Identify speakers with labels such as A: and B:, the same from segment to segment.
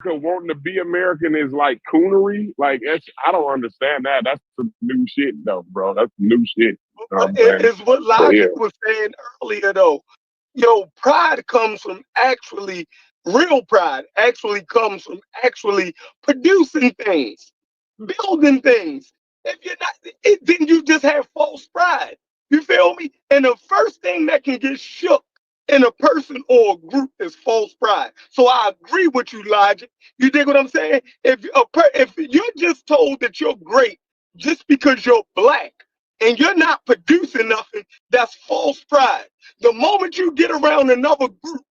A: wanting to be American is like coonery. Like I don't understand that. That's some new shit though, bro. That's new shit. You know what I'm saying?
B: Is what
A: But yeah,
B: Logic was saying earlier, though. Yo, pride comes from actually, real pride actually comes from actually producing things, building things. If you're not, then you just have false pride. You feel me? And the first thing that can get shook in a person or a group is false pride. So I agree with you, Logic. You dig what I'm saying? If you're just told that you're great just because you're black and you're not producing nothing, that's false pride. The moment you get around another group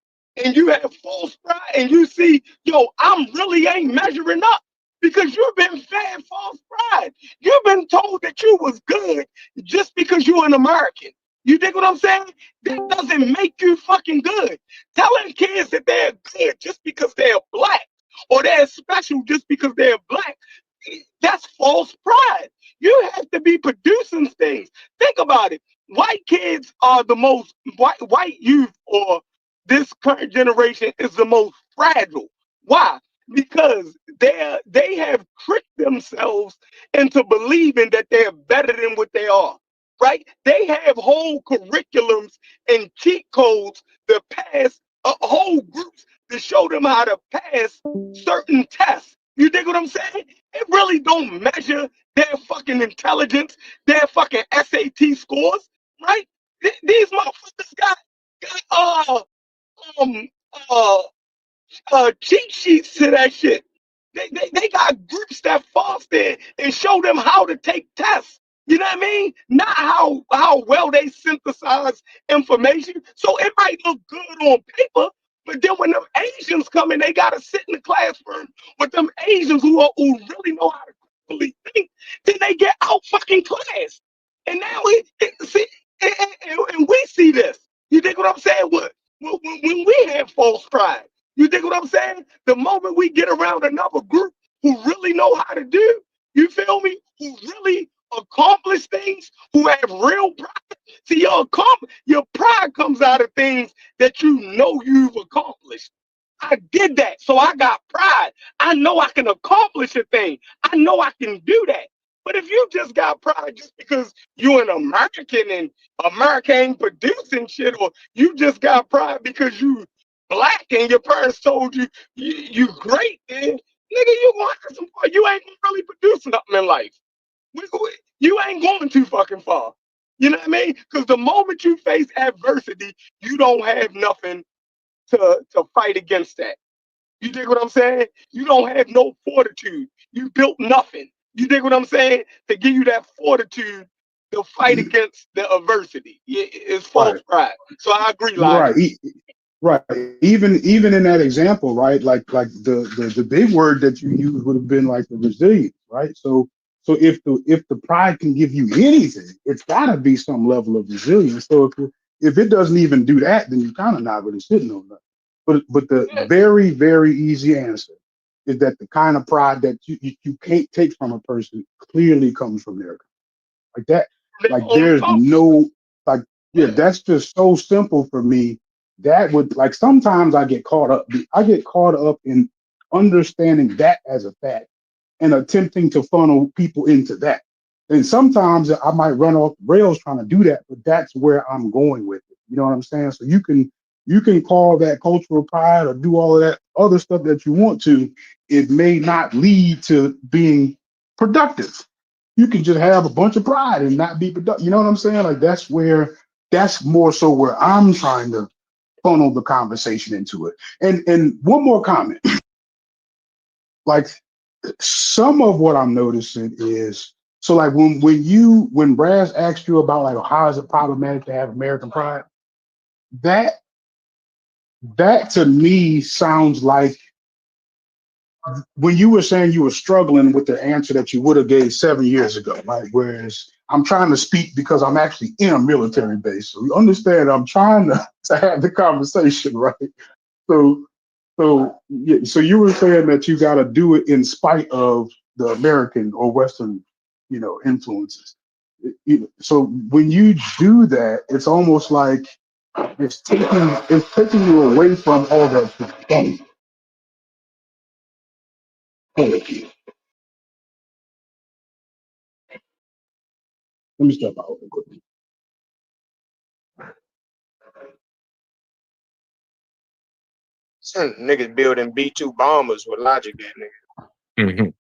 B: and you have false pride and you see, yo, I'm really ain't measuring up because you've been fed false pride. You've been told that you was good just because you're an American. You dig what I'm saying? That doesn't make you fucking good. Telling kids that they're good just because they're black or they're special just because they're black, that's false pride. You have to be producing things. Think about it. White kids are the most white youth or this current generation is the most fragile. Why? Because they have tricked themselves into believing that they're better than what they are. Right? They have whole curriculums and cheat codes that pass whole groups to show them how to pass certain tests. You dig what I'm saying? It really don't measure their fucking intelligence, their fucking SAT scores, right? These motherfuckers got um uh cheat sheets to that shit. They got groups that foster and show them how to take tests. You know what I mean? Not how well they synthesize information. So it might look good on paper, but then when them Asians come in, they gotta sit in the classroom with them Asians who really know how to really think. Then they get out fucking class, and now see, and we see this. You think what I'm saying? When we have false pride. You think what I'm saying? The moment we get around another group who really know how to do, you feel me? Who really accomplish things, who have real pride. See, your pride comes out of things that you know you've accomplished. I did that, so I got pride. I know I can accomplish a thing. I know I can do that. But if you just got pride just because you're an American and America ain't producing shit, or you just got pride because you black and your parents told you great, then nigga, you gonna have some fun. You ain't gonna really produce nothing in life. You ain't going too fucking far. You know what I mean? Because the moment you face adversity, you don't have nothing to fight against that. You dig what I'm saying? You don't have no fortitude. You built nothing. You dig what I'm saying? To give you that fortitude to fight against the adversity. It's false
C: Right,
B: pride. So I agree,
C: right,
B: Logic.
C: right. Even in that example, right? Like the big word that you use would have been like the resilience, right? So if the pride can give you anything, it's got to be some level of resilience. So if it doesn't even do that, then you're kind of not really sitting on that. But the
B: Yeah.
C: very easy answer is that the kind of pride that you can't take from a person clearly comes from their like that.
B: Their
C: Like
B: own
C: there's
B: accomplishment.
C: no like yeah,
B: Yeah.
C: that's just so simple for me. That would like sometimes I get caught up. I get caught up in understanding that as a fact and attempting to funnel people into that. And sometimes I might run off the rails trying to do that, but that's where I'm going with it. You know what I'm saying? So you can call that cultural pride or do all of that other stuff that you want to. It may not lead to being productive. You can just have a bunch of pride and not be productive. You know what I'm saying? Like that's more so where I'm trying to funnel the conversation into it. And one more comment. Like some of what I'm noticing is so like when Braz asked you about like how is it problematic to have American pride, that that to me sounds like when you were saying you were struggling with the answer that you would have gave 7 years ago, right? Whereas I'm trying to speak because I'm actually in a military base. So you understand I'm trying to have the conversation, right? So yeah, so you were saying that you got to do it in spite of the American or Western, influences. So when you do that, it's almost like it's taking you away from all that. Let me step out real quick.
B: Some niggas building B-2 bombers with logic, that nigga.
D: Mhm.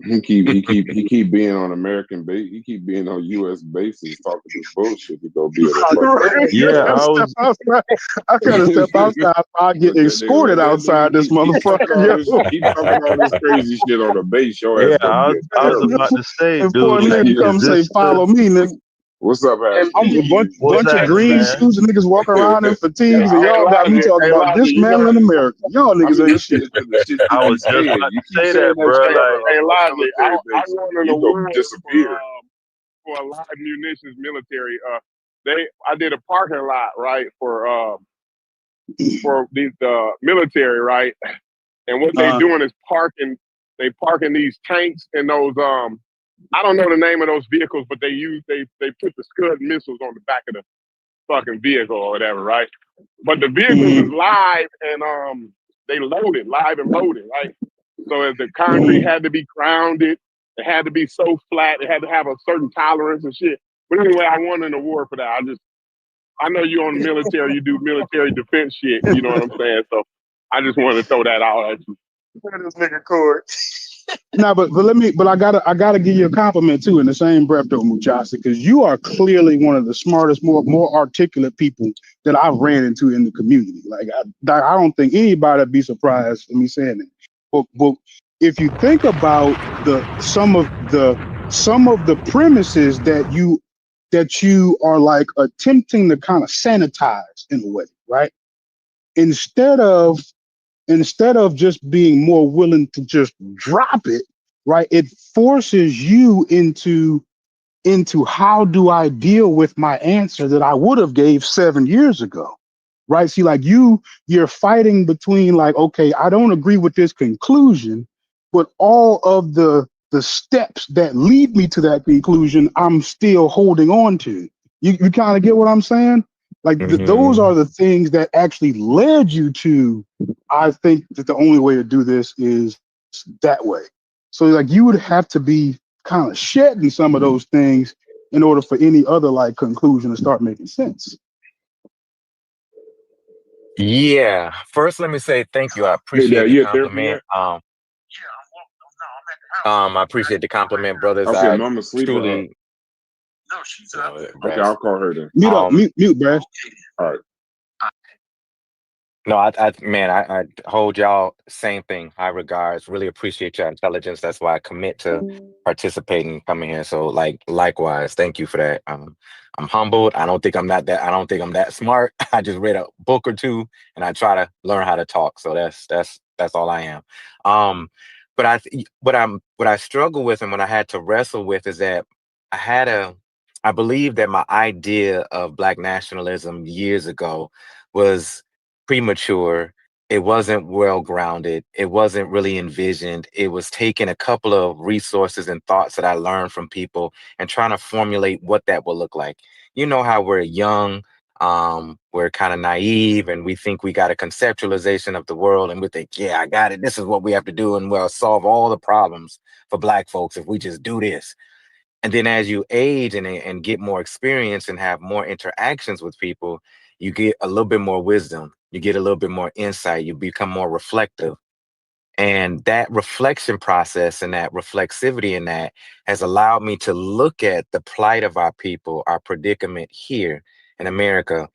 A: He keep being on American base. He keep being on U.S. bases talking this bullshit to go build a
D: Yeah, I was.
C: I gotta step outside. I get escorted outside this motherfucker.
A: Keep talking all this crazy shit on the base. Your
D: Yeah,
A: ass gonna be
D: I
A: a
D: was about to say,
C: And for a
D: dude. Like,
C: nigga come
D: is
C: say,
D: this
C: "Follow me, nigga."
A: What's up, Hash?
C: I'm a bunch
D: What's
C: of
D: happening,
C: green
D: man?
C: suits and niggas walking around in fatigues, and
A: Hey,
C: y'all got me
A: Elijah,
C: talking
A: hey,
C: about
A: Elijah, you know,
C: dismantling America. Y'all
A: I
C: niggas
A: mean,
C: ain't
A: this
C: shit.
A: is the shit
D: I
A: you
D: was
A: keep
D: just
A: saying.
D: about
A: You
D: to
A: keep
D: say
A: saying
D: that,
A: that
D: bro.
A: shit
D: Like,
A: on
B: Elijah,
A: military
B: I
A: bases.
B: won an
A: You gonna
B: award
A: disappear.
B: for a live munitions military. I did a parking lot, right, for these military, right, and what they doing is parking these tanks and those I don't know the name of those vehicles, but they put the Scud missiles on the back of the fucking vehicle or whatever, right? But the vehicles is live and they loaded, live and loaded, right? So as the concrete had to be grounded, it had to be so flat, it had to have a certain tolerance and shit. But anyway, I won an award for that. I know you're on the military, you do military defense shit, you know what I'm saying? So I just wanted to throw that out at you.
E: This nigga Corey.
C: No, but I gotta give you a compliment too in the same breath though, Muchasa, because you are clearly one of the smartest, more articulate people that I've ran into in the community. Like I don't think anybody would be surprised for me saying that. But if you think about some of the premises that you are like attempting to kind of sanitize in a way, right? Instead of just being more willing to just drop it, right? It forces you into how do I deal with my answer that I would have gave 7 years ago, right? See, like you're fighting between like, okay, I don't agree with this conclusion, but all of the steps that lead me to that conclusion, I'm still holding on to. You kind of get what I'm saying? Like those are the things that actually led you to, I think that the only way to do this is that way. So like you would have to be kind of shedding some of those things in order for any other like conclusion to start making sense.
D: yeah. First, let me say thank you. I appreciate the
A: You at therapy
D: compliment.
A: yet?
D: I appreciate the compliment, brothers.
A: Okay,
D: I
A: Mama sleep or up?
D: truly.
A: Okay, I'll call her then.
C: Mute up, mute, Brad.
A: All right.
D: No, man, I hold y'all same thing. High regards. Really appreciate your intelligence. That's why I commit to participating, coming here. So, like, likewise, thank you for that. I'm humbled. I don't think I'm that smart. I just read a book or two, and I try to learn how to talk. So that's all I am. But what I struggle with and what I had to wrestle with is that I believe that my idea of Black nationalism years ago was premature. It wasn't well grounded. It wasn't really envisioned. It was taking a couple of resources and thoughts that I learned from people and trying to formulate what that will look like. You know how we're young, we're kind of naive, and we think we got a conceptualization of the world, and we think, yeah, I got it. This is what we have to do, and we'll solve all the problems for Black folks if we just do this. And then as you age and get more experience and have more interactions with people, you get a little bit more wisdom. You get a little bit more insight. You become more reflective. And that reflection process and that reflexivity in that has allowed me to look at the plight of our people, our predicament here in America,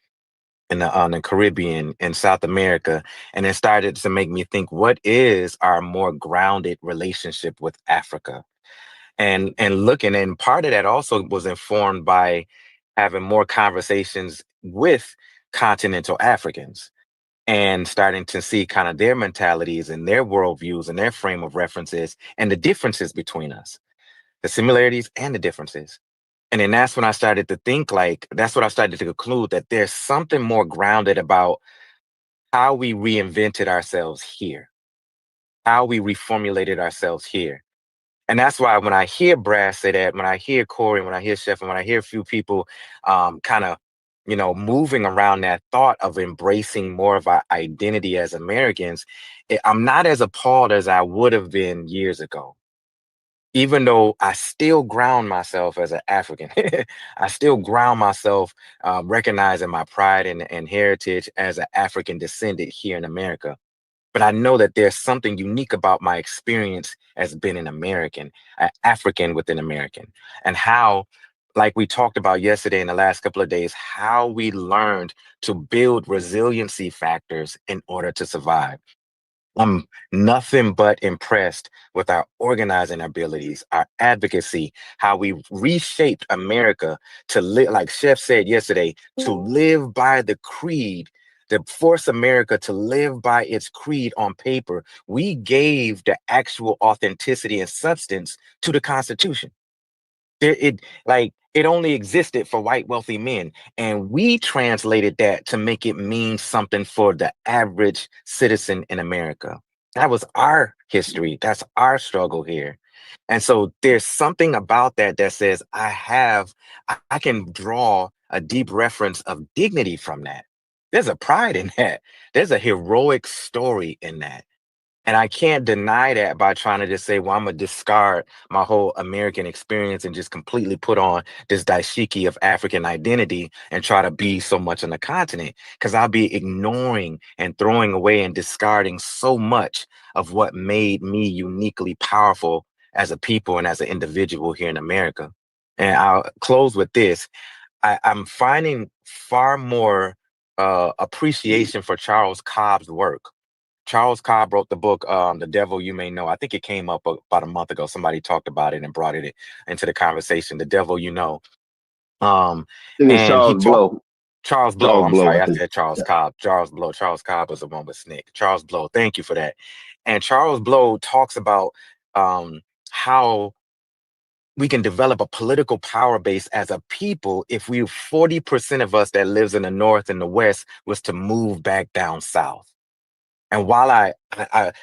D: in the Caribbean, in South America, and it started to make me think, what is our more grounded relationship with Africa? And looking, and part of that also was informed by having more conversations with continental Africans and starting to see kind of their mentalities and their worldviews and their frame of references and the differences between us, the similarities and the differences. And then that's when I started to think, like, that's what I started to conclude, that there's something more grounded about how we reinvented ourselves here, how we reformulated ourselves here. And that's why when I hear Brad say that, when I hear Corey, when I hear Chef, and when I hear a few people kind of moving around that thought of embracing more of our identity as Americans, I'm not as appalled as I would have been years ago. Even though I still ground myself as an African, I still ground myself, recognizing my pride and heritage as an African descendant here in America. But I know that there's something unique about my experience as being an American, an African within American, and how, like we talked about yesterday in the last couple of days, how we learned to build resiliency factors in order to survive. I'm nothing but impressed with our organizing abilities, our advocacy, how we reshaped America to live, like Chef said yesterday, to live by the creed, to force America to live by its creed on paper. We gave the actual authenticity and substance to the Constitution. It only existed for white wealthy men, and we translated that to make it mean something for the average citizen in America. That was our history. That's our struggle here. And so there's something about that that says I can draw a deep reference of dignity from that. There's a pride in that. There's a heroic story in that. And I can't deny that by trying to just say, well, I'm going to discard my whole American experience and just completely put on this dashiki of African identity and try to be so much on the continent. Because I'll be ignoring and throwing away and discarding so much of what made me uniquely powerful as a people and as an individual here in America. And I'll close with this. I'm finding far more appreciation for Charles Cobb's work. Charles Cobb wrote the book, The Devil You May Know. I think it came up about a month ago. Somebody talked about it and brought it into the conversation. The Devil You Know.
F: I think it's
D: And he
F: Charles
D: talked,
F: Blow.
D: Charles Blow.
F: Charles
D: I'm
F: Blow,
D: sorry,
F: I
D: I
F: think.
D: said Charles
F: Yeah.
D: Cobb. Charles Blow. Charles Cobb was the one with Snick. Charles Blow. Thank you for that. And Charles Blow talks about how we can develop a political power base as a people if 40% of us that lives in the North and the West was to move back down South. And while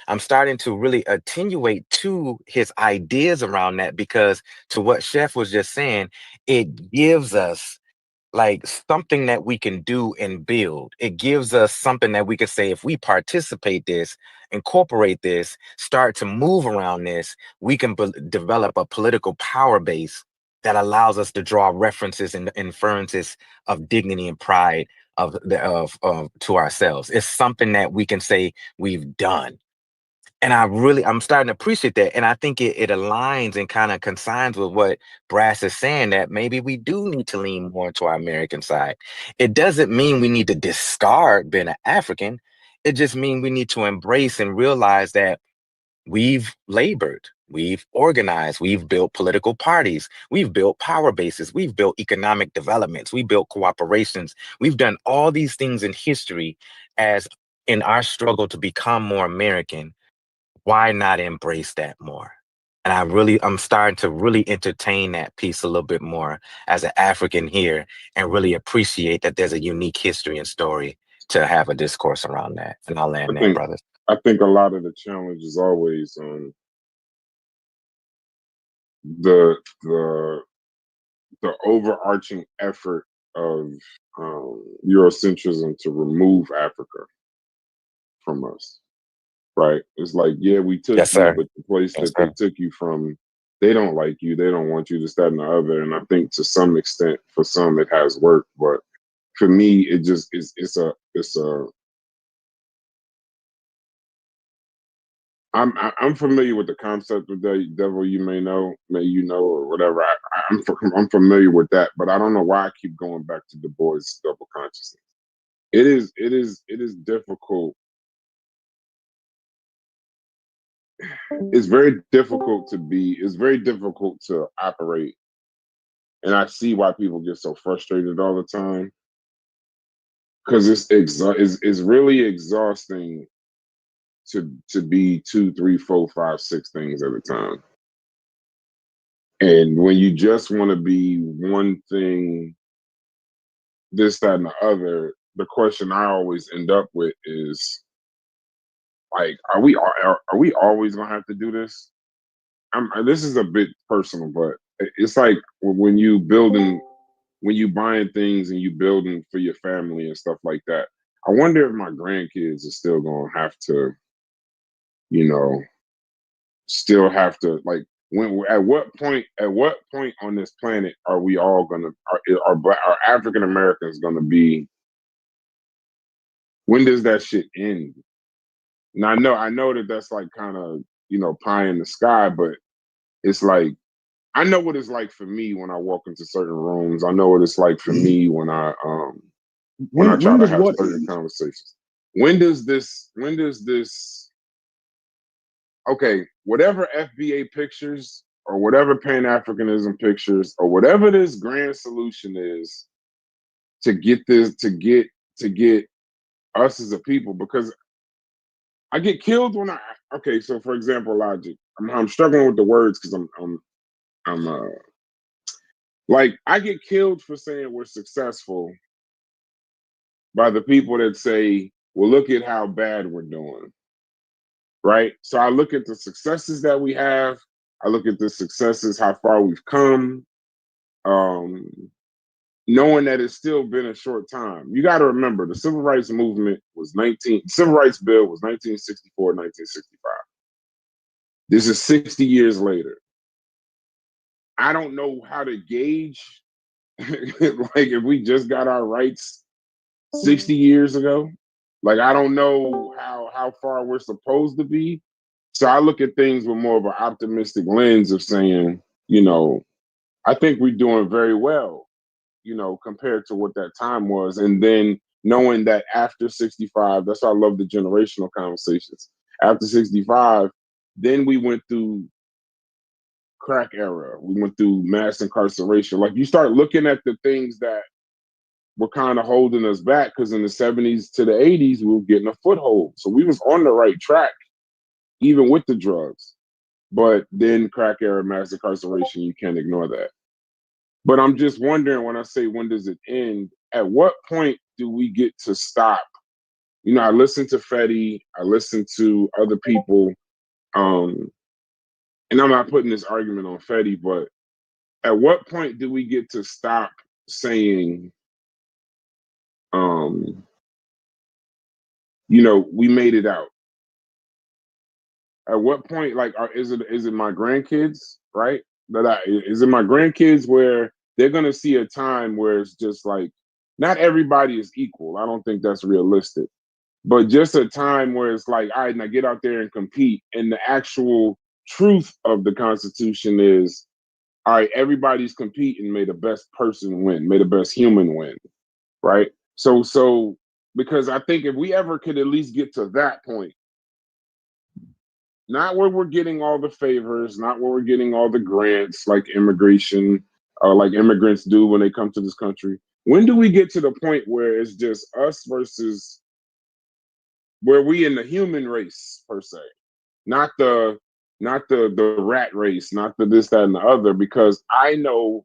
D: I'm starting to really attenuate to his ideas around that, because to what Chef was just saying, it gives us like something that we can do and build. It gives us something that we can say, if we participate this, incorporate this, start to move around this, we can develop a political power base that allows us to draw references and inferences of dignity and pride of to ourselves. It's something that we can say we've done. And I'm starting to appreciate that. And I think it aligns and kind of consigns with what Brass is saying, that maybe we do need to lean more into our American side. It doesn't mean we need to discard being an African. It just means we need to embrace and realize that we've labored, we've organized, we've built political parties, we've built power bases, we've built economic developments, we built cooperations. We've done all these things in history as in our struggle to become more American. Why not embrace that more? And I'm starting to really entertain that piece a little bit more as an African here and really appreciate that there's a unique history and story to have a discourse around that. And I'll
A: I
D: land there,
A: think
D: brothers.
A: I think a lot of the challenge is always the the the overarching effort of Eurocentrism to remove Africa from us. Right? It's like, yeah, we took
D: Yes,
A: you,
D: sir.
A: but the place
D: Yes,
A: that they
D: sir.
A: took you from, they don't like you. They don't want you, this, that, and the other. And I think to some extent, for some, it has worked. But for me, it just is. It's a. I'm familiar with the concept of the devil. You may know, or whatever. I'm familiar with that, but I don't know why I keep going back to Du Bois' double consciousness. It is difficult. It's very difficult to be. It's very difficult to operate, and I see why people get so frustrated all the time, because it's really exhausting to be two, three, four, five, six things at a time. And when you just want to be one thing, this, that, and the other, the question I always end up with is like, are we always gonna have to do this? This is a bit personal, but it's like when you building when you buying things and you building for your family and stuff like that. I wonder if my grandkids are still gonna have to, you know, still have to like when at what point on this planet are we all gonna are African Americans gonna be, when does that shit end? Now I know that that's like kind of, you know, pie in the sky, but it's like I know what it's like for me when I walk into certain rooms. I know what it's like for me when I try to
C: does
A: have
C: what
A: certain
C: end?
A: conversations. When does this okay, whatever FBA pictures or whatever Pan-Africanism pictures or whatever this grand solution is to get us as a people, because I get killed when okay, so for example, logic. I'm struggling with the words because I'm like I get killed for saying we're successful by the people that say, well, look at how bad we're doing. Right? So I look at the successes that we have, I look at the successes, how far we've come, knowing that it's still been a short time. You got to remember the civil rights movement was civil rights bill was 1964, 1965. This is 60 years later. I don't know how to gauge like if we just got our rights 60 years ago. Like I don't know how far we're supposed to be. So I look at things with more of an optimistic lens of saying, you know, I think we're doing very well, you know, compared to what that time was. And then knowing that after 65, that's why I love the generational conversations. After 65, then we went through crack era. We went through mass incarceration. Like you start looking at the things that were kind of holding us back, because in the 70s to the 80s, we were getting a foothold. So we was on the right track, even with the drugs. But then crack era, mass incarceration, you can't ignore that. But I'm just wondering, when I say when does it end, at what point do we get to stop? You know, I listen to Fetty, I listen to other people, and I'm not putting this argument on Fetty, but at what point do we get to stop saying, you know, we made it out? At what point, like, is it my grandkids, right? Is it my grandkids where they're gonna see a time where it's just like not everybody is equal. I don't think that's realistic, but just a time where it's like, all right, now get out there and compete. And the actual truth of the Constitution is, all right, everybody's competing. May the best person win. May the best human win, right? So because I think if we ever could at least get to that point, not where we're getting all the favors, not where we're getting all the grants like immigration, like immigrants do when they come to this country. When do we get to the point where it's just us versus where we in the human race per se, not the rat race, not the this, that, and the other? Because I know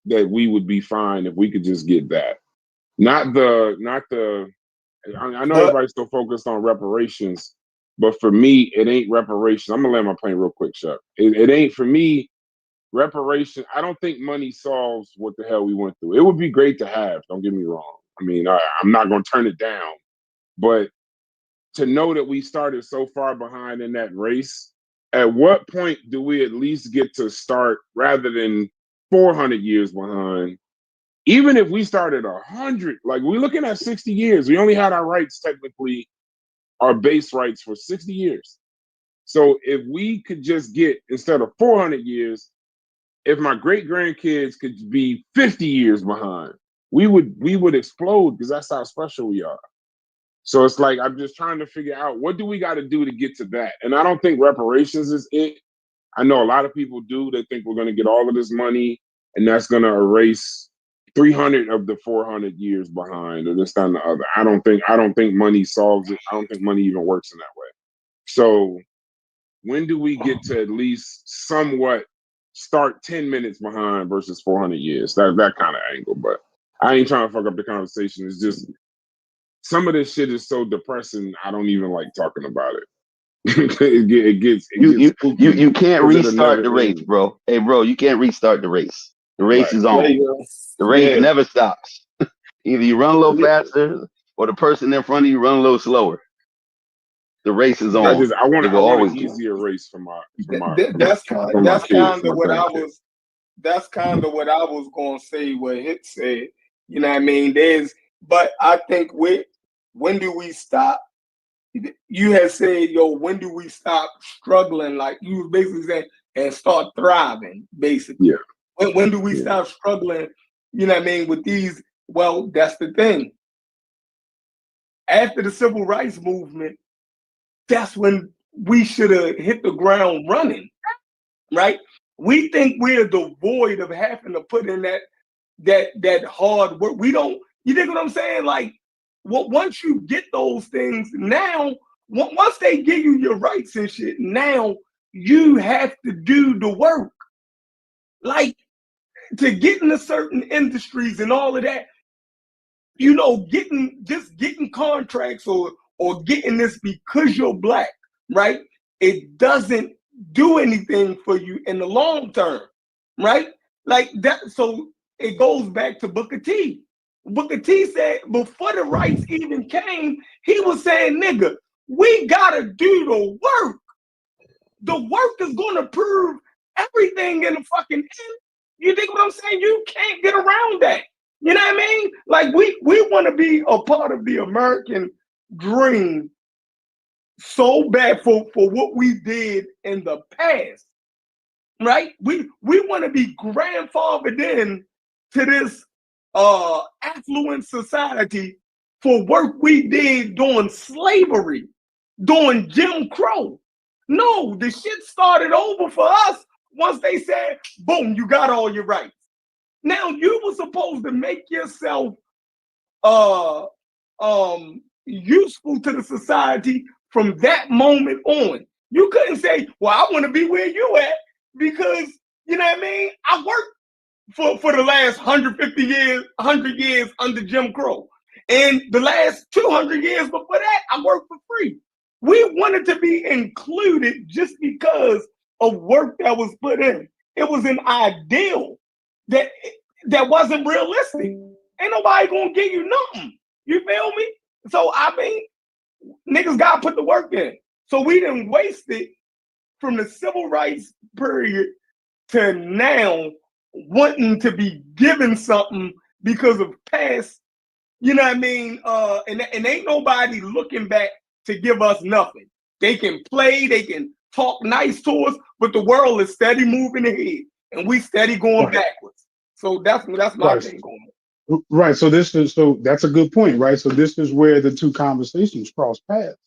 A: that we would be fine if we could just get that. Not the. I know everybody's still focused on reparations. But for me, it ain't reparations. I'm gonna land my plane real quick, Chuck. It ain't for me. Reparation. I don't think money solves what the hell we went through. It would be great to have. Don't get me wrong. I mean, I'm not gonna turn it down. But to know that we started so far behind in that race, at what point do we at least get to start rather than 400 years behind? Even if we started 100, like we're looking at 60 years, we only had our rights technically, our base rights for 60 years. So if we could just get, instead of 400 years, if my great grandkids could be 50 years behind, we would explode, because that's how special we are. So it's like, I'm just trying to figure out, what do we got to do to get to that? And I don't think reparations is it. I know a lot of people do. They think we're going to get all of this money and that's going to erase 300 of the 400 years behind, or this, that, and the other. I don't think money solves it. I don't think money even works in that way. So when do we get to at least somewhat start 10 minutes behind versus 400 years? That kind of angle. But I ain't trying to fuck up the conversation. It's just some of this shit is so depressing, I don't even like talking about it. it gets
F: You can't
A: spooky because it
F: restart the
A: never
F: race,
A: ends.
F: bro. Hey, bro, you can't restart the race. The race
A: Right.
F: is
B: There
F: on.
B: you go.
F: The race
B: Yeah.
F: never stops. Either you run a little faster, or the person in front of you run a little slower. The race is
A: I
F: on. It will
A: want
F: always
A: an
F: be on.
A: easier race for my
B: That's
A: for my kids,
B: kind
A: my
B: of what I
A: grandkids.
B: was. That's kind of what I was going to say. What Hit said. You know what I mean? But I think when do we stop? You had said, yo, when do we stop struggling? Like you was basically saying, and start thriving, basically.
A: Yeah.
B: When do we stop struggling? You know what I mean? With these, well, that's the thing. After the civil rights movement, that's when we should have hit the ground running, right? We think we're devoid of having to put in that hard work. We don't. You think what I'm saying? Like, once you get those things, now once they give you your rights and shit, now you have to do the work. Like, to get into certain industries and all of that, you know, getting contracts or getting this because you're black, right? It doesn't do anything for you in the long term, right? Like that. So it goes back to Booker T. Booker T said before the rights even came, he was saying, nigga, we gotta do the work. The work is gonna prove everything in the fucking end. You think what I'm saying? You can't get around that. You know what I mean? Like we want to be a part of the American dream so bad for what we did in the past, right? We want to be grandfathered in to this affluent society for work we did during slavery, during Jim Crow. No, the shit started over for us once they said, boom, you got all your rights. Now you were supposed to make yourself useful to the society from that moment on. You couldn't say, well, I want to be where you at because, you know what I mean? I worked for the last 150 years, 100 years under Jim Crow. And the last 200 years before that, I worked for free. We wanted to be included just because of work that was put in. It was an ideal that wasn't realistic. Ain't nobody gonna give you nothing. You feel me? So I mean, niggas gotta put the work in. So we didn't waste it from the civil rights period to now wanting to be given something because of past, you know what I mean? And ain't nobody looking back to give us nothing. They can play, they can talk nice to us, but the world is steady moving ahead and we steady going backwards. So that's my thing going on.
C: Right. So that's a good point, right? So this is where the two conversations cross paths,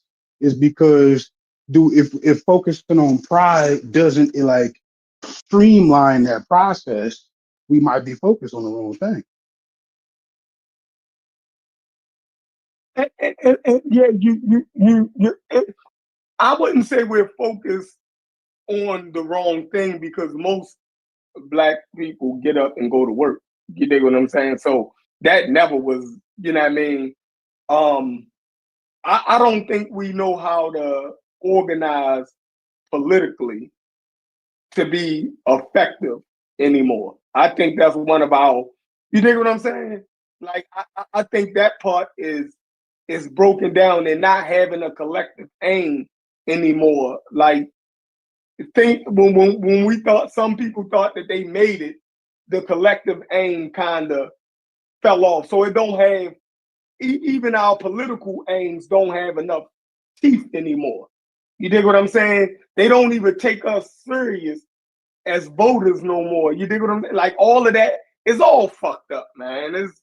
C: is because if focusing on pride doesn't like streamline that process, we might be focused on the wrong thing.
B: And yeah, I wouldn't say we're focused on the wrong thing because most black people get up and go to work. You dig what I'm saying? So that never was, you know what I mean? I don't think we know how to organize politically to be effective anymore. I think that's one of our, you dig what I'm saying? Like, I think that part is broken down and not having a collective aim anymore. Like, think when we thought, some people thought that they made it, the collective aim kind of fell off. So it don't have, even our political aims don't have enough teeth anymore. You dig what I'm saying? They don't even take us serious as voters no more. You dig what I'm saying? Like, all of that is all fucked up, man. It's,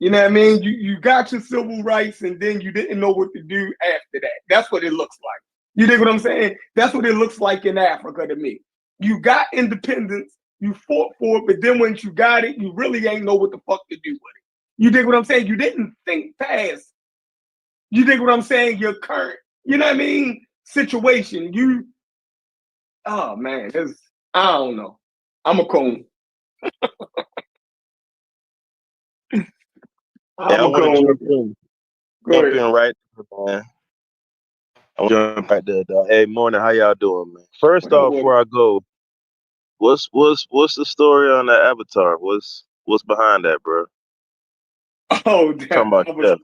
B: you know what I mean? You got your civil rights and then you didn't know what to do after that. That's what it looks like. You dig what I'm saying? That's what it looks like in Africa to me. You got independence, you fought for it, but then once you got it, you really ain't know what the fuck to do with it. You dig what I'm saying? You didn't think past, you dig what I'm saying, your current, you know what I mean, situation. Oh man, I don't know. I'm a coon.
F: I want to jump in. Jump in right there, man. I want to jump right there, dog. Hey, morning. How y'all doing, man? First off, before I go,
G: What's the story on that Avatar? What's behind that, bro?
B: Oh,
G: Talking
B: damn.
G: about Chef.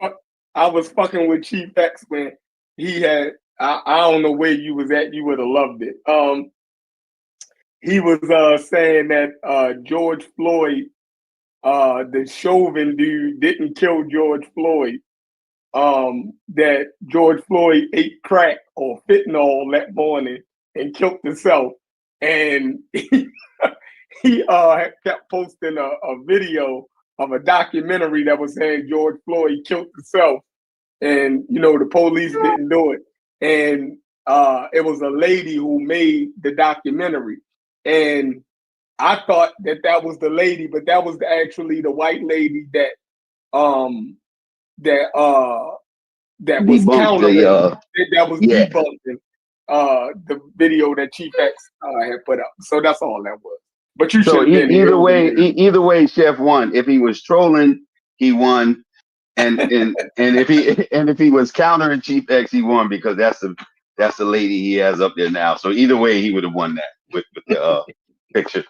B: I was fucking with Chief X when he had. I don't know where you was at. You would have loved it. He was saying that George Floyd, the Chauvin dude, didn't kill George Floyd. That George Floyd ate crack or fentanyl that morning and killed himself, and he kept posting a video of a documentary that was saying George Floyd killed himself, and the police didn't do it, and it was a lady who made the documentary, and I thought that was the lady, but that was actually the white lady that was
F: Debunked
B: countering, that was
F: yeah.
B: debunking the video that Chief X had put up. So that's all that was. But you
F: So
B: should have been
F: either way, Chef won. If he was trolling, he won, and if he was countering Chief X, he won because that's the lady he has up there now. So either way, he would have won that with the picture.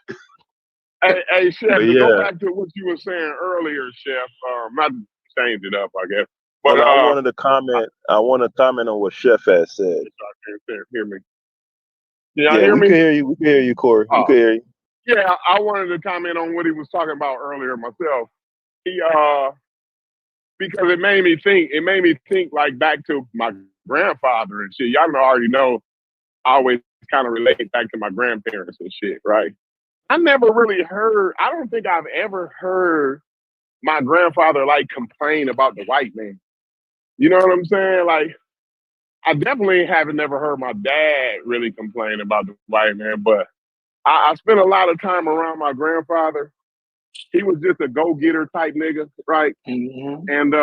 E: Hey, Chef,
G: But
E: to
G: yeah.
E: go back to what you were saying earlier, Chef, not to change it up, I guess. But
G: Well, I wanted to comment. I want to comment on what Chef has said.
E: hear me. Y'all
G: Yeah,
E: hear
G: we
E: me?
G: can hear you. We can hear you, Corey. We
E: Oh.
G: can hear you.
E: Yeah, I wanted to comment on what he was talking about earlier myself. He because it made me think like back to my grandfather and shit. Y'all already know I always kind of relate back to my grandparents and shit, right? I never really heard, I don't think I've ever heard my grandfather like complain about the white man. You know what I'm saying? Like, I definitely haven't never heard my dad really complain about the white man, but I spent a lot of time around my grandfather. He was just a go-getter type nigga, right?
B: Mm-hmm.
E: And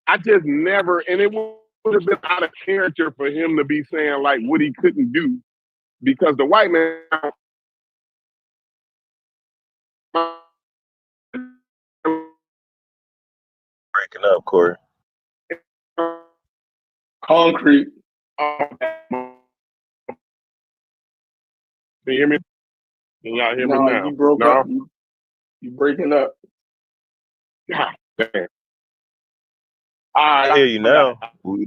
E: I just never, and it would have been out of character for him to be saying like what he couldn't do because the white man
G: Breaking up, Corey.
B: Concrete.
E: Can you hear me? Can y'all hear me
B: No,
E: now?
B: you broke
E: No?
B: up. You breaking up.
E: God damn.
G: I hear you now. We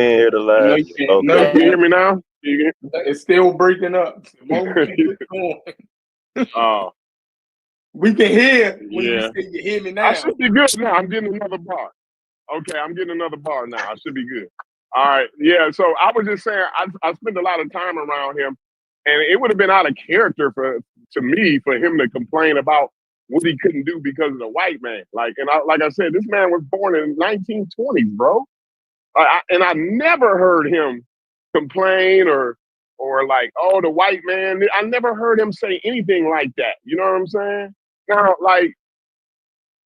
G: ain't hear the
B: No,
G: last.
B: you can't.
G: Okay.
B: No,
E: Can you hear me now?
B: it's still breaking up. Why don't you keep going?
E: Oh,
B: We can hear when you
E: yeah.
B: say you hear me now.
E: I should be good now. I'm getting another bar. Okay, I'm getting another bar now. I should be good. All right. Yeah, so I was just saying I spent a lot of time around him, and it would have been out of character for him to complain about what he couldn't do because of the white man. Like I said, this man was born in 1920s, bro. And I never heard him complain or like, oh, the white man. I never heard him say anything like that. You know what I'm saying? Now, like,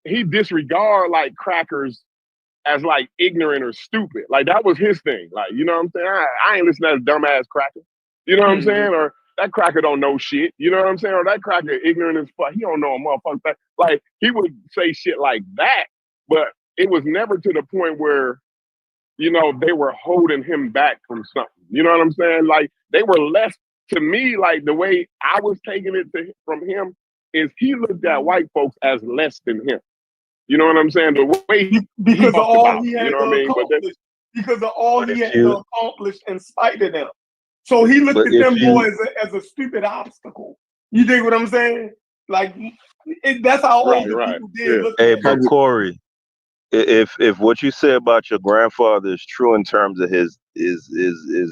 E: he disregard like crackers as like ignorant or stupid. Like that was his thing. Like, you know what I'm saying? I ain't listening to that dumbass cracker. You know what I'm saying? Or that cracker don't know shit. You know what I'm saying? Or that cracker ignorant as fuck. He don't know a motherfucker. Like he would say shit like that, but it was never to the point where, you know, they were holding him back from something. You know what I'm saying? Like they were less, to me, like the way I was taking it from him is he looked at white folks as less than him. You know what I'm saying? The way he
B: because of all
E: about,
B: he had
E: you know
B: to
E: what I mean?
B: accomplish. Because of all
G: But
B: he
G: if
B: had
G: you-
B: to accomplish in spite of them. So he looked
G: But
B: at
G: if
B: them
G: you-
B: boys as a stupid obstacle. You dig what I'm saying? Like that's how all the
E: Right.
B: people did
E: Yeah.
B: look
G: Hey,
B: at
G: but
B: him.
G: Corey, if what you say about your grandfather is true in terms of his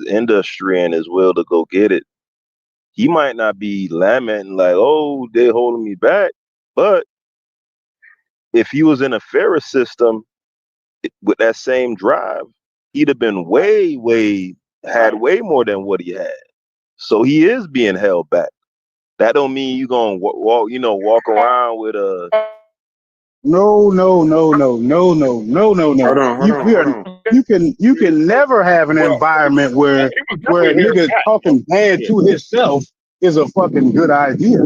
G: industry and his will to go get it, he might not be lamenting like, oh, they holding me back. But if he was in a fairer system with that same drive, he'd have been had way more than what he had. So he is being held back. That don't mean you gonna walk around with a.
C: No.
A: Hold on.
C: You can never have an environment where a nigga talking bad to himself is a fucking good idea.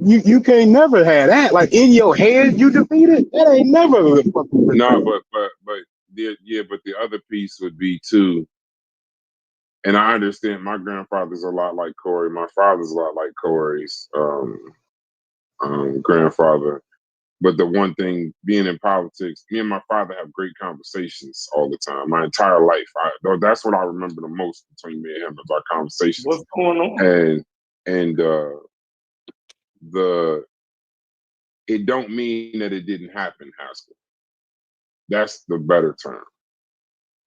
C: You can't never have that. Like in your head, you defeated. That ain't never a fucking good
A: No,
C: thing.
A: but the other piece would be too. And I understand my grandfather's a lot like Corey. My father's a lot like Corey's grandfather. But the one thing, being in politics, me and my father have great conversations all the time. My entire life, that's what I remember the most between me and him is our conversations.
B: What's going on?
A: And it don't mean that it didn't happen, Haskell. That's the better term.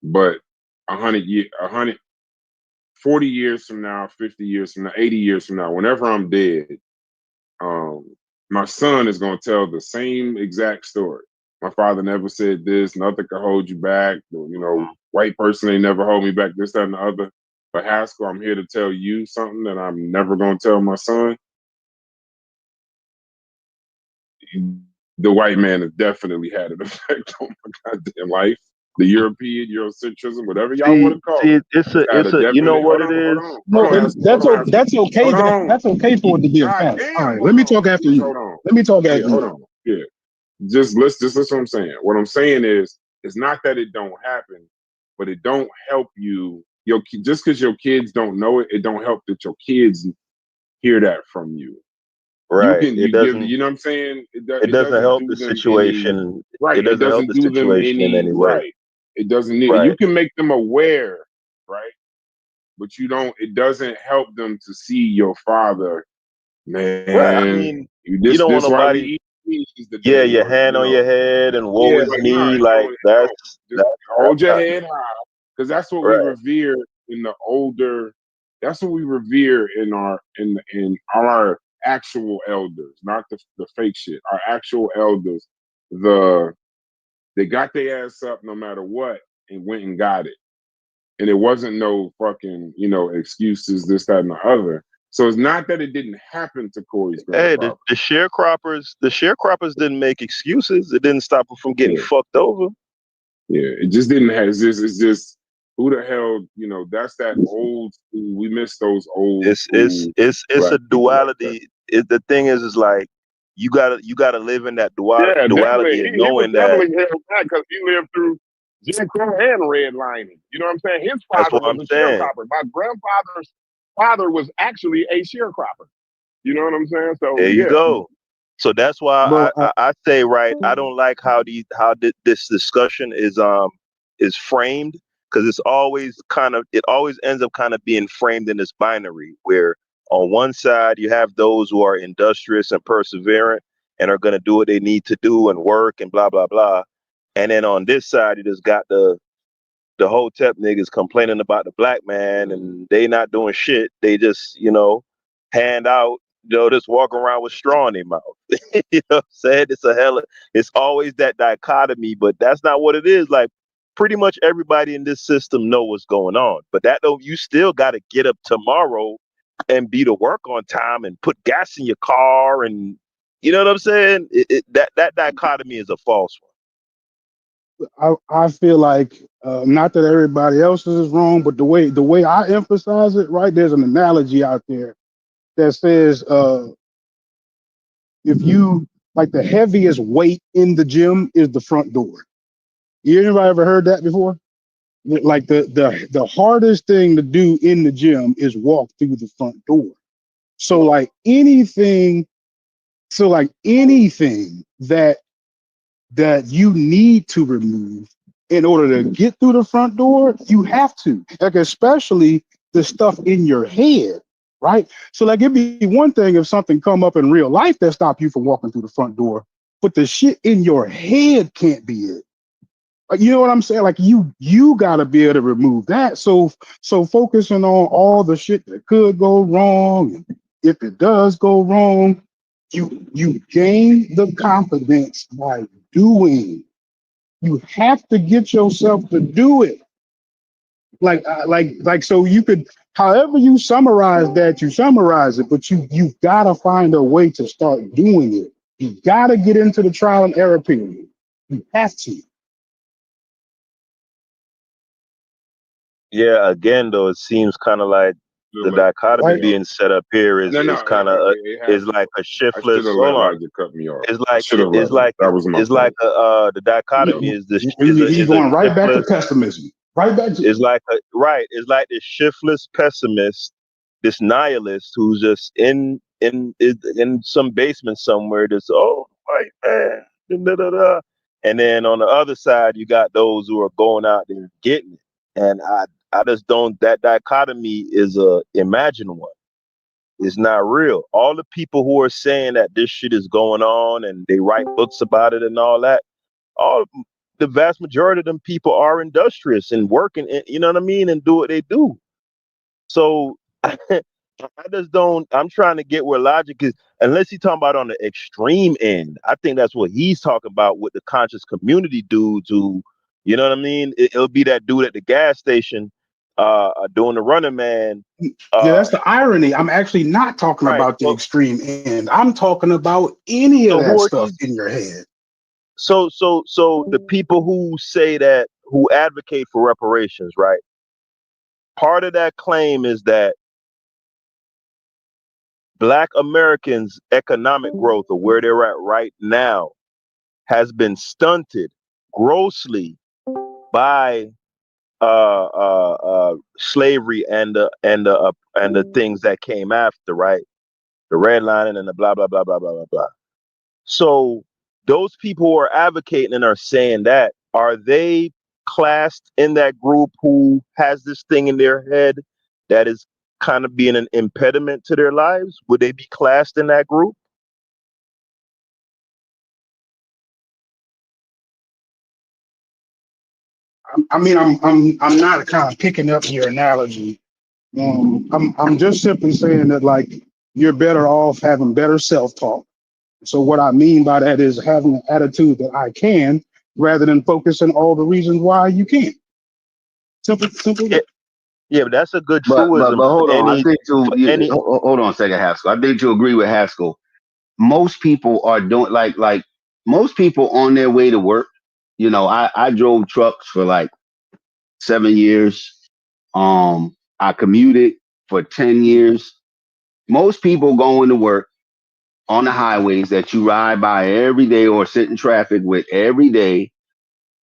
A: But 40 years from now, 50 years from now, 80 years from now, whenever I'm dead, my son is going to tell the same exact story. My father never said this, nothing could hold you back. You know, white person ain't never hold me back, this, that, and the other. But Haskell, I'm here to tell you something that I'm never going to tell my son. The white man has definitely had an effect on my goddamn life. The European, Eurocentrism, whatever y'all want to call it.
G: It's a you know what it is?
C: No, that's okay. That's okay for it to be a fact. All right, let me talk after you. Let me talk after you.
A: Hold on. Yeah. Just listen what I'm saying. What I'm saying is, it's not that it don't happen, but it don't help you. Just because your kids don't know it, it don't help that your kids hear that from you.
G: Right.
A: You know what I'm saying?
G: It doesn't help the situation.
A: Right.
G: It doesn't help the situation in any way.
A: Right. It doesn't need.
G: Right.
A: You can make them aware, right? But you don't. It doesn't help them to see your father, man.
G: Right. I mean, you don't want nobody. Your hand on your head and woe is me. Like that's
A: hold your head high, because that's what we revere in the older. That's what we revere in our actual elders, not the fake shit. Our actual elders, they got their ass up no matter what and went and got it. And it wasn't no fucking, excuses, this, that, and the other. So it's not that it didn't happen to Corey's grandfather.
G: Hey, the sharecroppers didn't make excuses. It didn't stop them from getting fucked over.
A: Yeah, it just didn't have. It's just who the hell, that's that old school. We miss those old.
G: It's a duality. The thing is like you gotta live in that duality and knowing
E: he was definitely held back because he lived through Jim Crow and redlining. You know what I'm saying? His father was a sharecropper. My grandfather's father was actually a sharecropper. You know what I'm saying? So
G: there you go. So that's why I say, right, I don't like how this discussion is framed, because it always ends up kind of being framed in this binary where on one side you have those who are industrious and perseverant and are going to do what they need to do and work and blah blah blah, and then on this side you just got the Hotep niggas complaining about the black man and they not doing shit. They just hand out, just walk around with straw in their mouth. You know what I'm saying? It's always that dichotomy, but that's not what it is. Like pretty much everybody in this system know what's going on, but you still got to get up tomorrow and be to work on time and put gas in your car, and you know what I'm saying? That dichotomy is a false one.
C: I feel like not that everybody else is wrong, but the way I emphasize it, right? There's an analogy out there that says if you like the heaviest weight in the gym is the front door. Anybody ever heard that before? Like the hardest thing to do in the gym is walk through the front door. So like anything that you need to remove in order to get through the front door, you have to. Like especially the stuff in your head, right? So like it'd be one thing if something come up in real life that stop you from walking through the front door, but the shit in your head can't be it. Like, you know what I'm saying? Like you gotta be able to remove that. So focusing on all the shit that could go wrong, and if it does go wrong, you gain the confidence by doing. You have to get yourself to do it. Like so you could, however you summarize that, you summarize it, but you've gotta find a way to start doing it. You gotta get into the trial and error period. You have to.
G: Yeah, again though, it seems kind of like the dichotomy being set up here is kind of is like a shiftless. Hold on, it's like the dichotomy is this.
C: He's going right back to pessimism. Right back to
G: It's like it's like this shiftless pessimist, this nihilist who's just in some basement somewhere. Just white man, da, da, da. And then on the other side, you got those who are going out there and getting it. And I just don't. That dichotomy is a imagined one. It's not real. All the people who are saying that this shit is going on and they write books about it and all that, all the vast majority of them people are industrious and working, you know what I mean, and do what they do. So I just don't. I'm trying to get where logic is, unless he's talking about on the extreme end. I think that's what he's talking about with the conscious community dudes who, you know what I mean. It'll be that dude at the gas station, doing the running man.
C: Yeah, that's the irony. I'm actually not talking
G: Right.
C: about the
G: Well,
C: extreme end. I'm talking about any of
G: so
C: that
G: who are
C: stuff
G: you?
C: in your head.
G: So the people who say that, who advocate for reparations, right? Part of that claim is that Black Americans' economic growth, or where they're at right now, has been stunted grossly by slavery and the things that came after, right? The redlining and the blah blah blah blah blah blah blah. So those people who are advocating and are saying that, are they classed in that group who has this thing in their head that is kind of being an impediment to their lives? Would they be classed in that group?
C: I mean, I'm not kind of picking up your analogy. I'm just simply saying that like you're better off having better self-talk. So what I mean by that is having an attitude that I can, rather than focusing all the reasons why you can't. Simple.
G: Yeah, yeah, but that's a good
F: But
G: truism
F: hold
G: for
F: on. I think
G: any.
F: hold on a second, Haskell. I think to agree with Haskell, most people are doing like most people on their way to work. You know, I drove trucks for like 7 years. I commuted for 10 years. Most people going to work on the highways that you ride by every day or sit in traffic with every day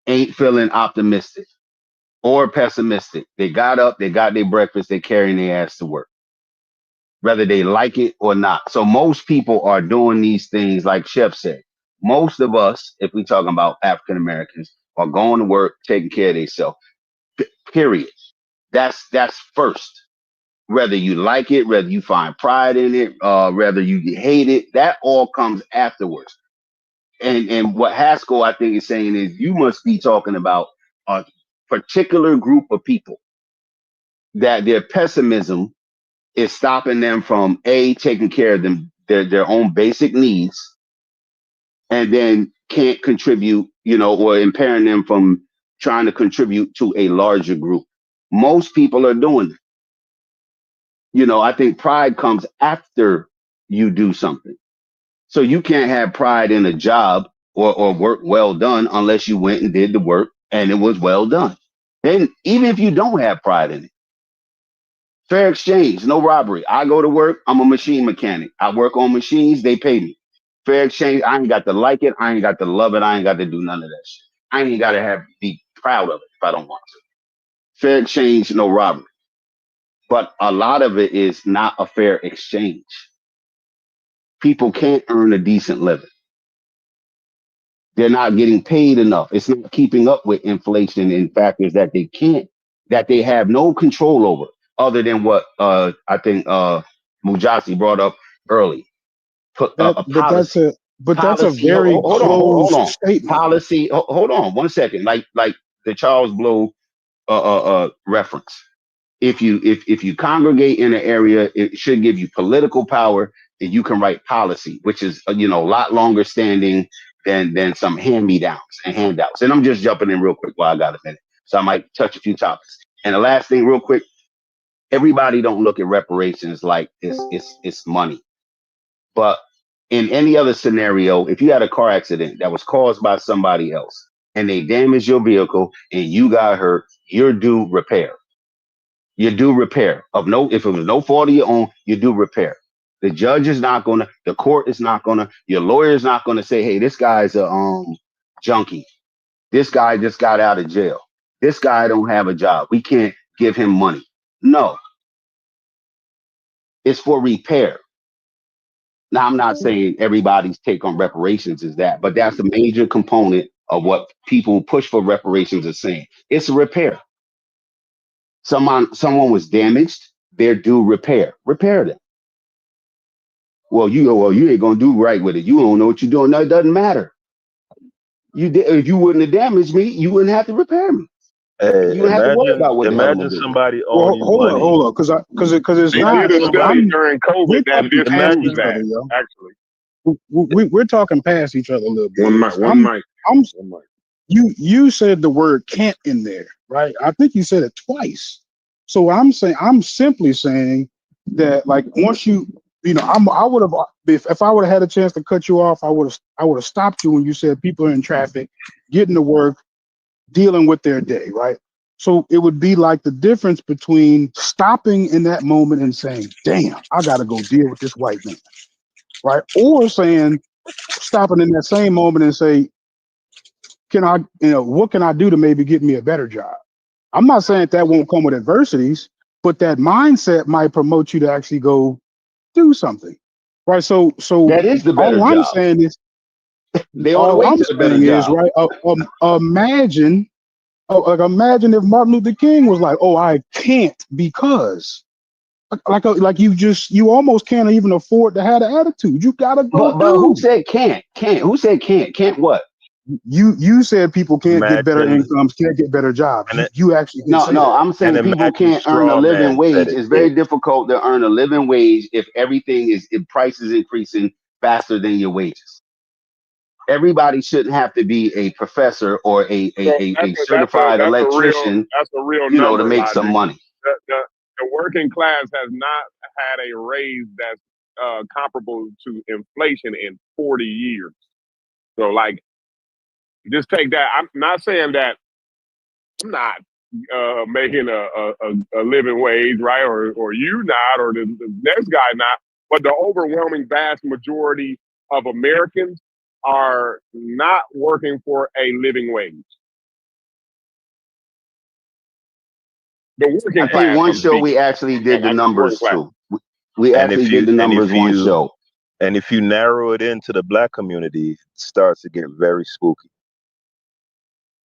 F: ain't feeling optimistic or pessimistic. They got up, they got their breakfast, they carrying their ass to work, whether they like it or not. So most people are doing these things, like Chef said. Most of us, if we talking about African Americans, are going to work, taking care of themselves. Period. That's first. Whether you like it, whether you find pride in it, whether you hate it, that all comes afterwards. And what Haskell, I think, is saying is you must be talking about a particular group of people that their pessimism is stopping them from taking care of them their own basic needs, and then can't contribute, or impairing them from trying to contribute to a larger group. Most people are doing it. I think pride comes after you do something. So you can't have pride in a job or work well done unless you went and did the work and it was well done. Then even if you don't have pride in it, fair exchange, no robbery. I go to work, I'm a machine mechanic. I work on machines, they pay me. Fair exchange, I ain't got to like it, I ain't got to love it, I ain't got to do none of that shit. I ain't got to be proud of it if I don't want to. Fair exchange, no robbery. But a lot of it is not a fair exchange. People can't earn a decent living. They're not getting paid enough. It's not keeping up with inflation and factors that they have no control over, other than what I think Mujasi brought up early. Put a policy.
C: That's a very
F: Hold
C: closed
F: on.
C: statement.
F: Policy. Hold on 1 second. Like the Charles Blow reference. If you congregate in an area, it should give you political power, and you can write policy, which is a lot longer standing than some hand-me-downs and handouts. And I'm just jumping in real quick while I got a minute, so I might touch a few topics. And the last thing, real quick, everybody don't look at reparations like it's money, but in any other scenario, if you had a car accident that was caused by somebody else and they damaged your vehicle and you got hurt, you're due repair. You do repair if it was no fault of your own, you do repair. The judge is not gonna, the court is not gonna, your lawyer is not gonna say, hey, this guy's a junkie. This guy just got out of jail. this guy don't have a job. We can't give him money. No, it's for repair. Now, I'm not saying everybody's take on reparations is that, but that's a major component of what people who push for reparations are saying. It's a repair. Someone was damaged, they're due repair. Repair them. Well, you ain't gonna do right with it. You don't know what you're doing. No, it doesn't matter. If you wouldn't have damaged me, you wouldn't have to repair me.
G: Hey,
F: You wouldn't have to worry about what the hell I'm
G: imagine
F: gonna do.
G: somebody
C: Well,
G: owe you money.
C: hold on, because it's
E: They
C: not.
E: did a study during
C: We're
E: COVID that
C: talking past
E: disproves
C: each other,
E: that,
C: yo.
E: actually.
C: We're talking past each other a little bit.
A: One mic.
C: You said the word can't in there, right? I think you said it twice. So I'm simply saying that, like, once I would have, if I would have had a chance to cut you off, I would have stopped you when you said people are in traffic, getting to work, dealing with their day, right? So it would be like the difference between stopping in that moment and saying, damn, I got to go deal with this white man, right? Or stopping in that same moment and say, what can I do to maybe get me a better job? I'm not saying that won't come with adversities, but that mindset might promote you to actually go do something, right? So
F: That is the better
C: all I'm
F: job.
C: saying is,
F: They on the way to the better job.
C: right? Imagine if Martin Luther King was like, "Oh, I can't because," you almost can't even afford to have the attitude. You gotta go.
F: But who said can't? Who said can't? Can't what?
C: You said people can't get better
G: Imagine-
C: incomes, can't get better jobs.
G: And
C: You actually did say
F: No,
C: that.
F: I'm saying
G: And
F: people
G: imagine
F: can't earn a
G: straw
F: living
G: man
F: wage.
G: said it
F: It's very
G: too.
F: difficult to earn a living wage if if price is increasing faster than your wages. Everybody shouldn't have to be a professor or a certified electrician,
E: That's a real
F: to
E: number,
F: make some
E: Logic.
F: money.
E: The working class has not had a raise that's comparable to inflation in 40 years. So, like, just take that. I'm not saying that I'm not making a living wage, right? Or you not, or the next guy not. But the overwhelming vast majority of Americans are not working for a living wage. The working
F: I
E: class.
F: think one
E: I'm
F: show
E: speaking.
F: we actually did the
E: I'm
F: numbers
E: working class.
F: too. We
G: And
F: actually
G: if you-
F: did the
G: and if
F: numbers one
G: you-
F: show.
G: And if you narrow it into the black community, it starts to get very spooky.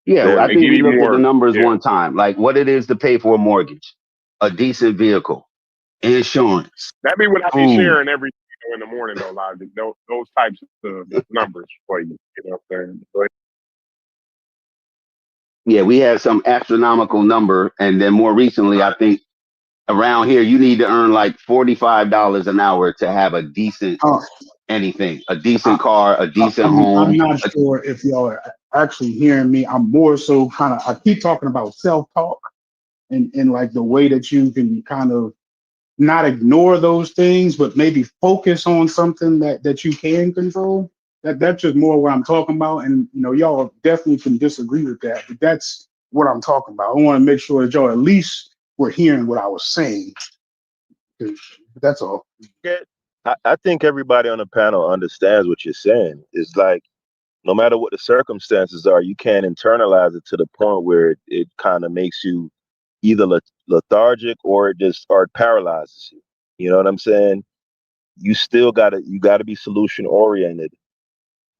F: Yeah,
G: Very
F: I think
E: get
F: we
E: even
F: looked at the
E: worse.
F: numbers
E: Yeah.
F: one time, like what it is to pay for a mortgage, a decent vehicle, insurance.
E: That be what I be
F: Food.
E: sharing every in the morning, though, Logic. Those types of numbers for you. You know what I'm saying? But
F: Yeah, we had some astronomical number, and then more recently, I think around here you need to earn like $45 an hour to have a decent anything, a decent car, a decent home.
C: I'm not sure if y'all are actually hearing me. I'm more so I keep talking about self-talk and like the way that you can kind of not ignore those things, but maybe focus on something that you can control. That's just more what I'm talking about. And y'all definitely can disagree with that, but that's what I'm talking about. I want to make sure that y'all at least were hearing what I was saying. That's all.
G: I think everybody on the panel understands what you're saying. It's like, no matter what the circumstances are, you can't internalize it to the point where it kind of makes you either lethargic or it paralyzes you. You know what I'm saying? You still gotta be solution oriented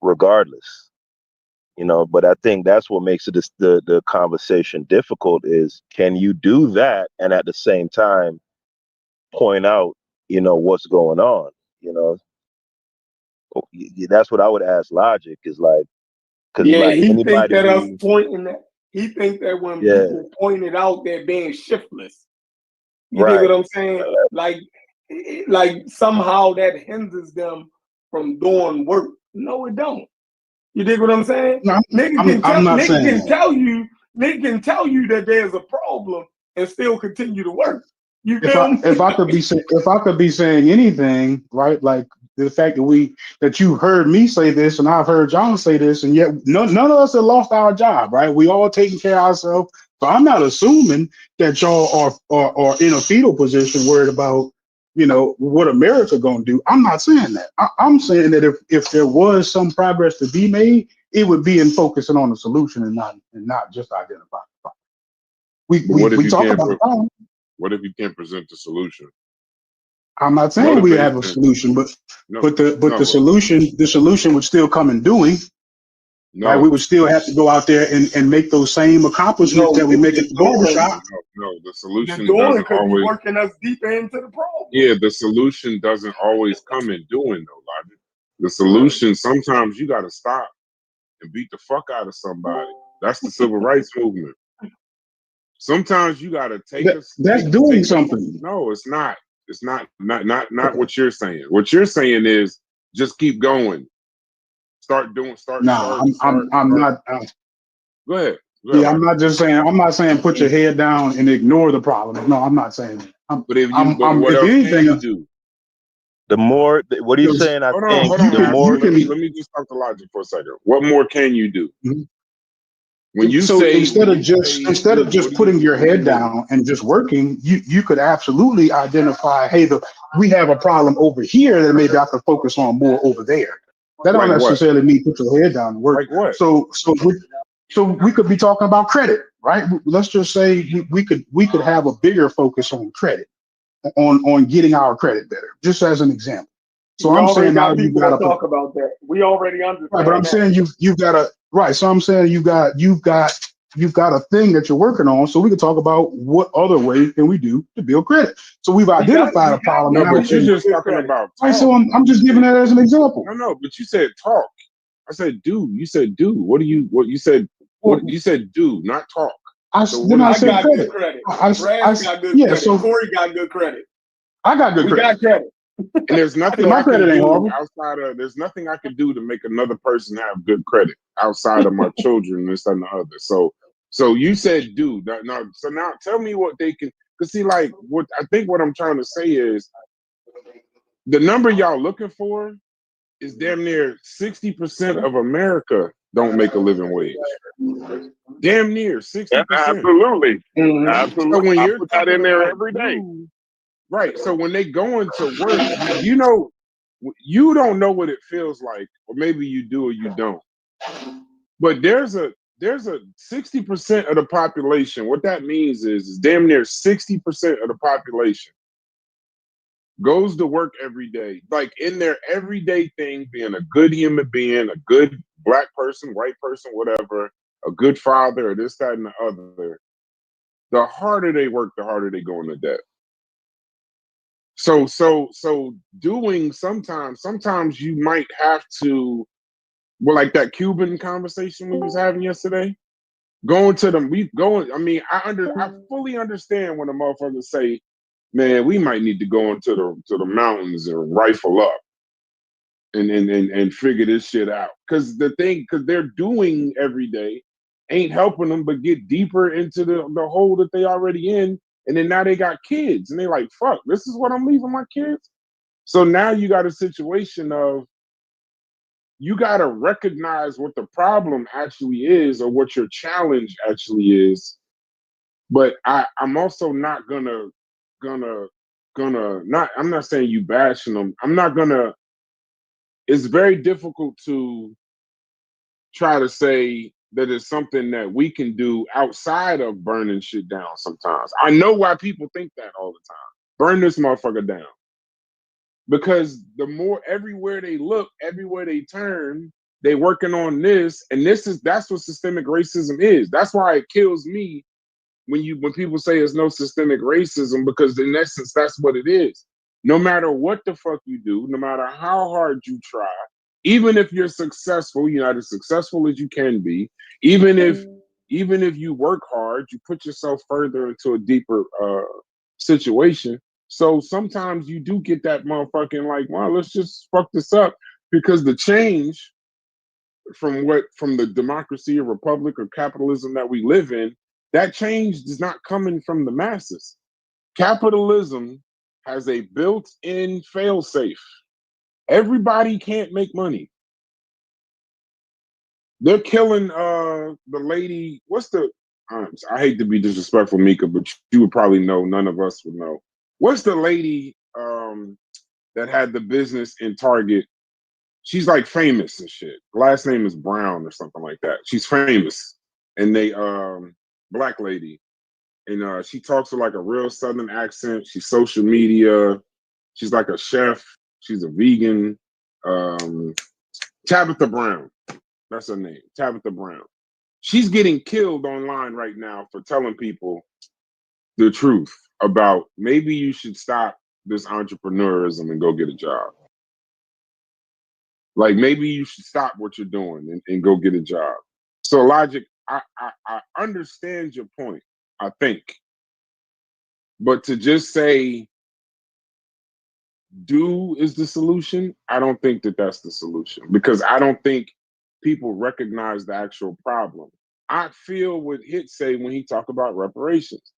G: regardless. But I think that's what makes it the conversation difficult is, can you do that and at the same time point out, what's going on? That's what I would ask Logic is like, because
B: Yeah,
G: like
B: he think
G: anybody
B: that us
G: who,
B: pointing that he think that when people point it out, they're being shiftless. You dig what I'm saying? Like somehow that hinders them from doing work. No, it don't. You dig what I'm saying?
C: No,
B: Nigga
C: Nick
B: can tell you that there's a problem and still continue to work. You feel me?
C: If I could be saying anything, right? Like the fact that you heard me say this and I've heard John say this, and yet none of us have lost our job, right? We all taking care of ourselves. So I'm not assuming that y'all are in a fetal position worried about what America gonna do. I'm not saying that. I'm saying that if there was some progress to be made, it would be in focusing on the solution and not just identifying the problem. We
A: But what if
C: we
A: you
C: talk
A: can't?
C: about the problem.
A: What if you can't present the solution?
C: I'm not saying we have a
A: Motivation.
C: solution, but
A: No,
C: the
A: no, but
C: solution would still come in doing. Right, we
A: no,
C: would still have to go out there and make those same accomplishments
B: No,
C: that we make
B: the
C: at the
B: doing,
C: barbershop.
A: no. The
B: the
A: solution
B: doing
A: doesn't
B: could be
A: always.
B: working us deeper into the problem.
A: Yeah, the solution doesn't always come in doing though, Logic. The solution sometimes you got to stop and beat the fuck out of somebody. That's the civil rights movement. Sometimes you got to take us.
C: That's doing something.
A: No, it's not. It's not what you're saying. What you're saying is just keep going. Start doing.
C: Nah, I'm not.
A: Go ahead.
C: Yeah, I'm not just saying. I'm not saying put your head down and ignore the problem. No, I'm not saying that.
A: But what
C: if
A: else
C: anything,
A: can you do?
G: The more what he's saying, I
A: Hold
G: think
A: on,
G: the more
A: let me just talk to Logic for a second. What more can you do?
C: Mhm.
A: When you
C: so
A: say
C: instead of just putting your head down and just working, you could absolutely identify, hey, we have a problem over here that maybe I could focus on more over there. That don't
A: Like what?
C: necessarily mean put your head down and work.
A: Like what?
C: So we could be talking about credit, right? Let's just say we could have a bigger focus on credit, on getting our credit better, just as an example. So
B: We
C: I'm
B: already
C: saying now
B: got
C: you've
B: people
C: got
B: that
C: to
B: talk about that. We already understand.
C: right, but I'm
B: that.
C: saying you've got to right. So I'm saying you've got a thing that you're working on. So we can talk about what other ways can we do to build credit. So we've identified a problem.
A: No,
C: now
A: but you're
C: we can-
A: just talking about
C: right.
A: talk.
C: So I'm just giving that as an example.
A: No, but you said talk. I said do. You said do. What you said? What you said do, not talk.
C: I
A: So
C: then
A: what
C: I
A: is-
C: said
B: got
C: credit.
B: good credit.
C: I
B: Brad got good
C: yeah.
B: credit.
C: So
B: Corey got good credit.
C: I got good
B: We
C: credit.
B: got credit.
A: And there's nothing
C: My
A: I can
C: credit ain't
A: do
C: horrible.
A: outside of. There's nothing I can do to make another person have good credit outside of my children, this and the other. So you said do. So now tell me what they can. Cause see, like what I think what I'm trying to say is the number y'all looking for is damn near 60% of America don't make a living wage. Damn near 60%.
E: Absolutely.
B: Mhm.
E: Absolutely.
A: So when
E: I
A: you're
E: put that
A: talking
E: in there
A: about
E: every day.
A: do, right? So when they go into work, you know, you don't know what it feels like, or maybe you do or you don't. But there's a 60% of the population. What that means is damn near 60% of the population goes to work every day, like in their everyday thing, being a good human being, a good black person, white person, whatever, a good father, or this, that, and the other. The harder they work, the harder they go into debt. So doing sometimes you might have to, well, like that Cuban conversation we was having yesterday. Going to them, I mean, I fully understand when the motherfuckers say, man, we might need to go into the mountains and rifle up and figure this shit out. Because they're doing every day ain't helping them but get deeper into the hole that they already in. And then now they got kids and they like, fuck, this is what I'm leaving my kids. So now you got a situation of you got to recognize what the problem actually is or what your challenge actually is. But I'm also not gonna not, I'm not saying you bashing them. I'm not gonna, it's very difficult to try to say that it's something that we can do outside of burning shit down sometimes. I know why people think that all the time. Burn this motherfucker down. Because the more everywhere they look, everywhere they turn, they working on this. And that's what systemic racism is. That's why it kills me when people say there's no systemic racism, because in essence, that's what it is. No matter what the fuck you do, no matter how hard you try, even if you're successful, you're not as successful as you can be. Even if you work hard, you put yourself further into a deeper situation. So sometimes you do get that motherfucking like, well, let's just fuck this up, because the change from the democracy or republic or capitalism that we live in, that change is not coming from the masses. Capitalism has a built-in fail-safe. Everybody can't make money. They're killing the lady. I hate to be disrespectful, Mika, but you would probably know. None of us would know. What's the lady that had the business in Target? She's like famous and shit. Last name is Brown or something like that. She's famous. And they black lady. and she talks with like a real Southern accent. She's social media. She's like a chef. She's a vegan. Tabitha Brown. That's her name. Tabitha Brown. She's getting killed online right now for telling people the truth about maybe you should stop this entrepreneurism and go get a job. Like maybe you should stop what you're doing and go get a job. So Logic, I understand your point, I think. But to just say do is the solution, I don't think that that's the solution, because I don't think people recognize the actual problem. I feel what Hit say when he talk about reparations.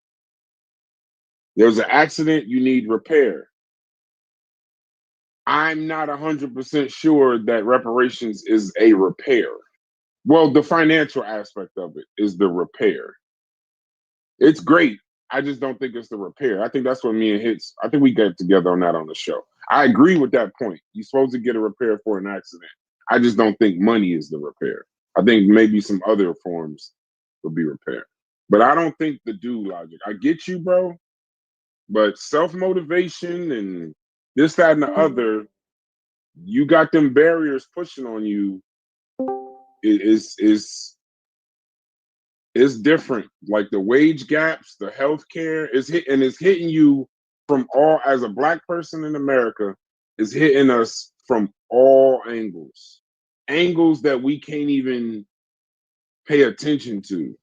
A: There's an accident, you need repair. I'm not 100% sure that reparations is a repair. Well, the financial aspect of it is the repair. It's great. I just don't think it's the repair. I think that's what me and Hits, I think we get together on that on the show. I agree with that point. You're supposed to get a repair for an accident. I just don't think money is the repair. I think maybe some other forms will be repair. But I don't think the do Logic. I get you, bro. But self-motivation and this, that, and the other, you got them barriers pushing on you. Is different. Like the wage gaps, the healthcare is hitting you from all, as a Black person in America, is hitting us from all angles. Angles that we can't even pay attention to.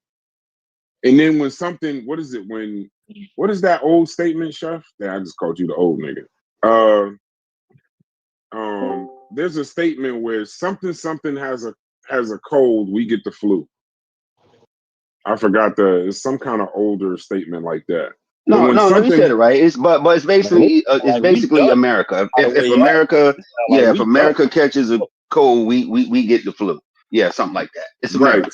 A: And then when something, what is that old statement, Chef? Yeah, I just called you the old nigga. There's a statement where something has a cold, we get the flu. I forgot it's some kind of older statement like that.
F: No, you said it right. It's basically America. If America, if America catches a cold, we get the flu. Yeah, something like that. It's America.
A: Right.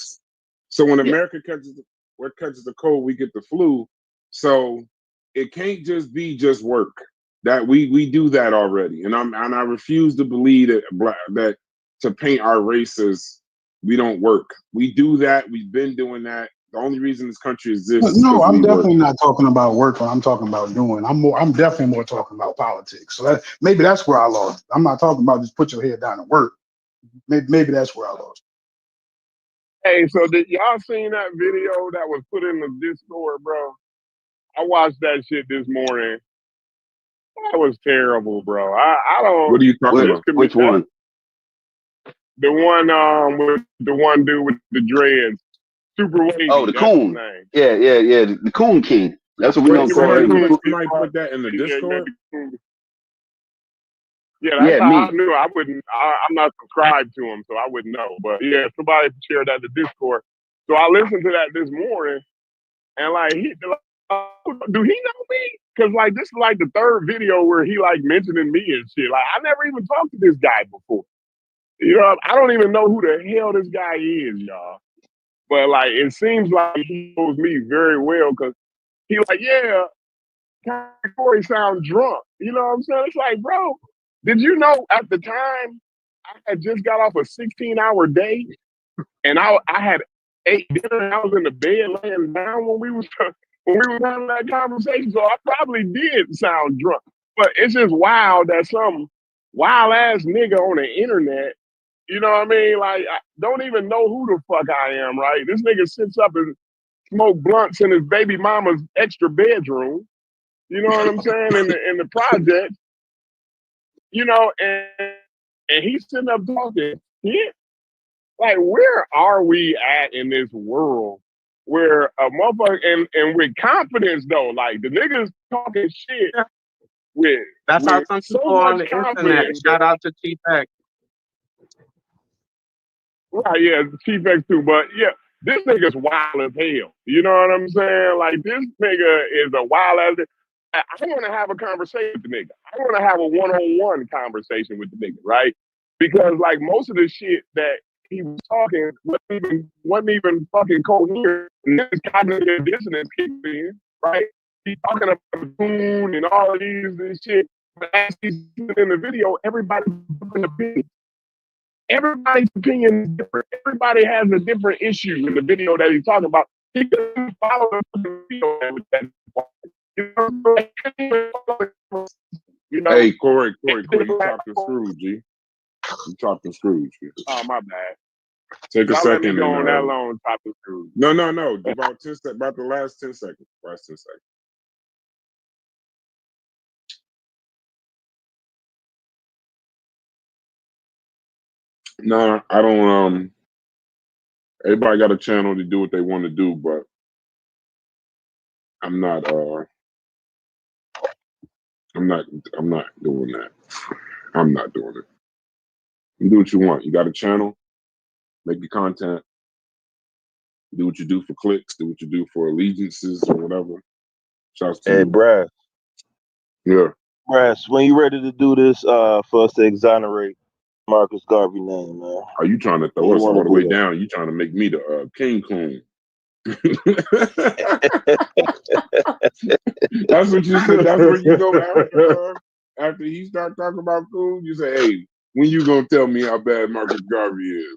A: So when America catches the cold, we get the flu. So it can't just be just work. That we do that already, and I refuse to believe that to paint our race as we don't work. We do that. We've been doing that. The only reason this country exists.
C: No, I'm definitely not talking about work. What I'm talking about doing. I'm definitely more talking about politics. So maybe that's where I lost. I'm not talking about just put your head down and work. Maybe that's where I lost.
E: Hey, so did y'all seen that video that was put in the Discord, bro? I watched that shit this morning. That was terrible, bro. I don't.
A: What are you talking about?
F: Which one?
E: The one with the one dude with the dreads. Super wavy.
F: Oh, the Coon. Yeah. The Coon King. That's what we don't call him.
A: Somebody put that in the Discord?
E: Yeah, that's how I knew. I'm not subscribed to him, so I wouldn't know. But yeah, somebody shared that in the Discord. So I listened to that this morning, and like, do he know me? Because like this is like the third video where he like mentioning me and shit. Like I never even talked to this guy before. You know, I don't even know who the hell this guy is, y'all. But like, it seems like he knows me very well because he like, yeah, Corey sound drunk. You know what I'm saying? It's like, bro, did you know at the time I had just got off a 16-hour day and I had ate dinner and I was in the bed laying down when we was having that conversation. So I probably did sound drunk. But it's just wild that some wild ass nigga on the internet, you know what I mean? Like, I don't even know who the fuck I am, right? This nigga sits up and smoke blunts in his baby mama's extra bedroom. You know what I'm saying? In the project, you know, and he's sitting up talking shit. Like, where are we at in this world where a motherfucker and with confidence though, like the niggas talking shit with
H: that's how some people on the internet. Shout out to Chief X.
E: Right, yeah, Chief X too, but yeah, this nigga's wild as hell. You know what I'm saying? Like this nigga is a wild ass. I want to have a conversation with the nigga. I want to have a one-on-one conversation with the nigga, right? Because like most of the shit that he was talking wasn't even fucking coherent. And this cognitive dissonance kicks in, right? He's talking about the moon and all of this shit. But as he's in the video, everybody's an opinion. Everybody's opinion is different. Everybody has a different issue in the video that he's talking about. He couldn't follow the video with that. You know,
A: Hey, Corey, you talking Scrooge, G. You talking Scrooge. G.
E: oh my bad.
A: Take a
E: Y'all let me
A: second
E: go on that
A: and
E: long talking Scrooge.
A: no. About about the last 10 seconds. Last 10 seconds. No, I don't. Everybody got a channel to do what they want to do, but I'm not. I'm not doing that. I'm not doing it. You do what you want. You got a channel. Make your content. Do what you do for clicks. Do what you do for allegiances or whatever. Shouts to
G: Hey,
A: you.
G: Brass.
A: Yeah.
G: Brass, when you ready to do this, for us to exonerate Marcus Garvey name, man?
A: Are you trying to throw
G: You
A: us
G: wanna
A: all the
G: do
A: way
G: that?
A: down? You trying to make me the King Coon? That's what you said. That's where you go after he start talking about Coon. You say, "Hey, when you gonna tell me how bad Marcus Garvey is?"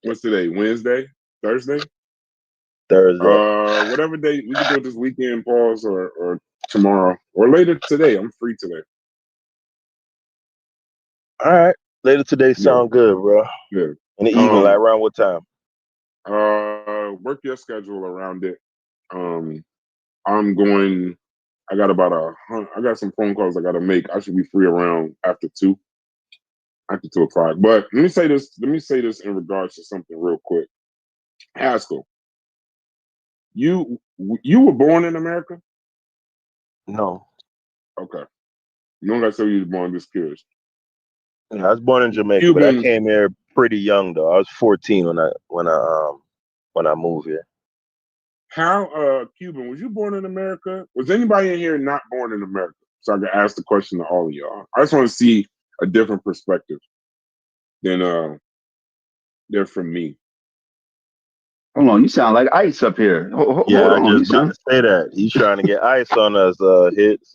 A: What's today? Wednesday? Thursday?
G: Thursday.
A: Whatever day we can do it this weekend, pause or tomorrow or later today. I'm free today.
G: All right. Later today sound good, bro.
A: Yeah.
G: In the evening, like around what time?
A: Work your schedule around it. I'm going. I got I got some phone calls I got to make. I should be free around after 2 o'clock. But let me say this. Let me say this in regards to something real quick. Haskell, you were born in America?
G: No.
A: Okay. You don't got to say you were born. Just curious.
G: Yeah, I was born in Jamaica,
A: Cuban,
G: but I came here pretty young though. I was 14 when I moved here.
A: How Cuban, was you born in America? Was anybody in here not born in America? So I can ask the question to all of y'all. I just want to see a different perspective than from me.
F: Hold on, you sound like Ice up here. Hold
G: Yeah, I
F: on, you
G: just about
F: sound.
G: to say that. He's trying to get ice on us, hits.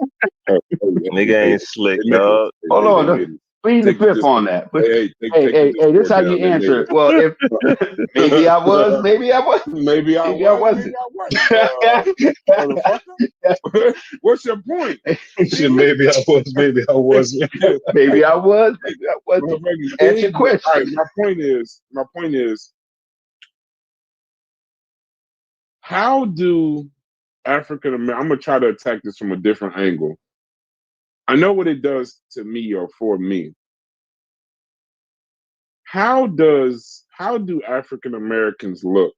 G: Nigga ain't slick, dog.
F: Hold on, plead the fifth on that. Hey, this how you answer it. Well, if maybe I was, maybe I was,
A: maybe I
F: wasn't.
A: Motherfucker. What's your point?
C: Maybe I was, maybe I wasn't.
F: Maybe I was, maybe I wasn't. Answer your question.
A: All right, my point is, how do African American? I'm gonna try to attack this from a different angle. I know what it does to me or for me. How do African Americans look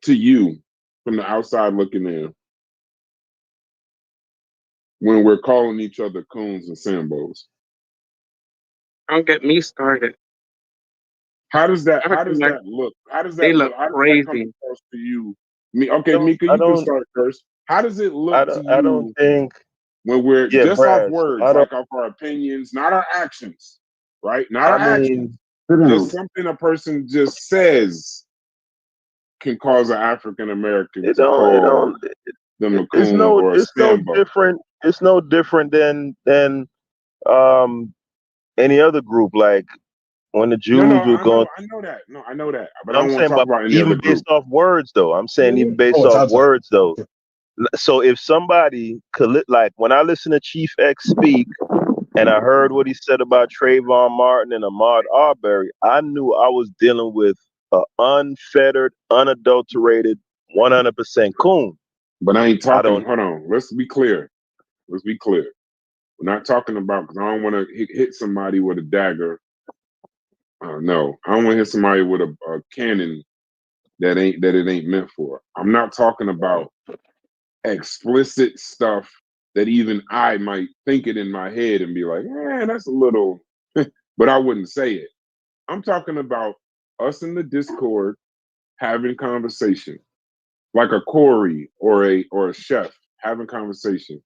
A: to you from the outside looking in when we're calling each other coons and sambos?
H: Don't get me started.
A: How does that look? How does that look? How does that come
H: crazy.
A: across to you? Okay, Mika, you can start first. How does it look to you?
G: I don't think
A: when we're just
G: Brad,
A: off words, like off our opinions, not our actions, right? Not our actions. Just something a person just says can cause an African American to call them a coon or a sambo.
G: It's no different than any other group. Like when the Jews were going.
A: I know that. No, I know that. But
G: I'm
A: I don't want
G: saying,
A: to talk about any
G: even
A: other group.
G: based off words, though. I'm saying even based off words, though. So if somebody could, like when I listen to Chief X speak, and I heard what he said about Trayvon Martin and Ahmaud Arbery, I knew I was dealing with an unfettered, unadulterated, 100% coon.
A: But I ain't talking. Hold on. Let's be clear. We're not talking about, because I don't want to hit somebody with a dagger. No, I don't want to hit somebody with a cannon that it ain't meant for. I'm not talking about explicit stuff that even I might think it in my head and be like, that's a little, but I wouldn't say it. I'm talking about us in the Discord having conversation, like a Corey or a chef having conversation.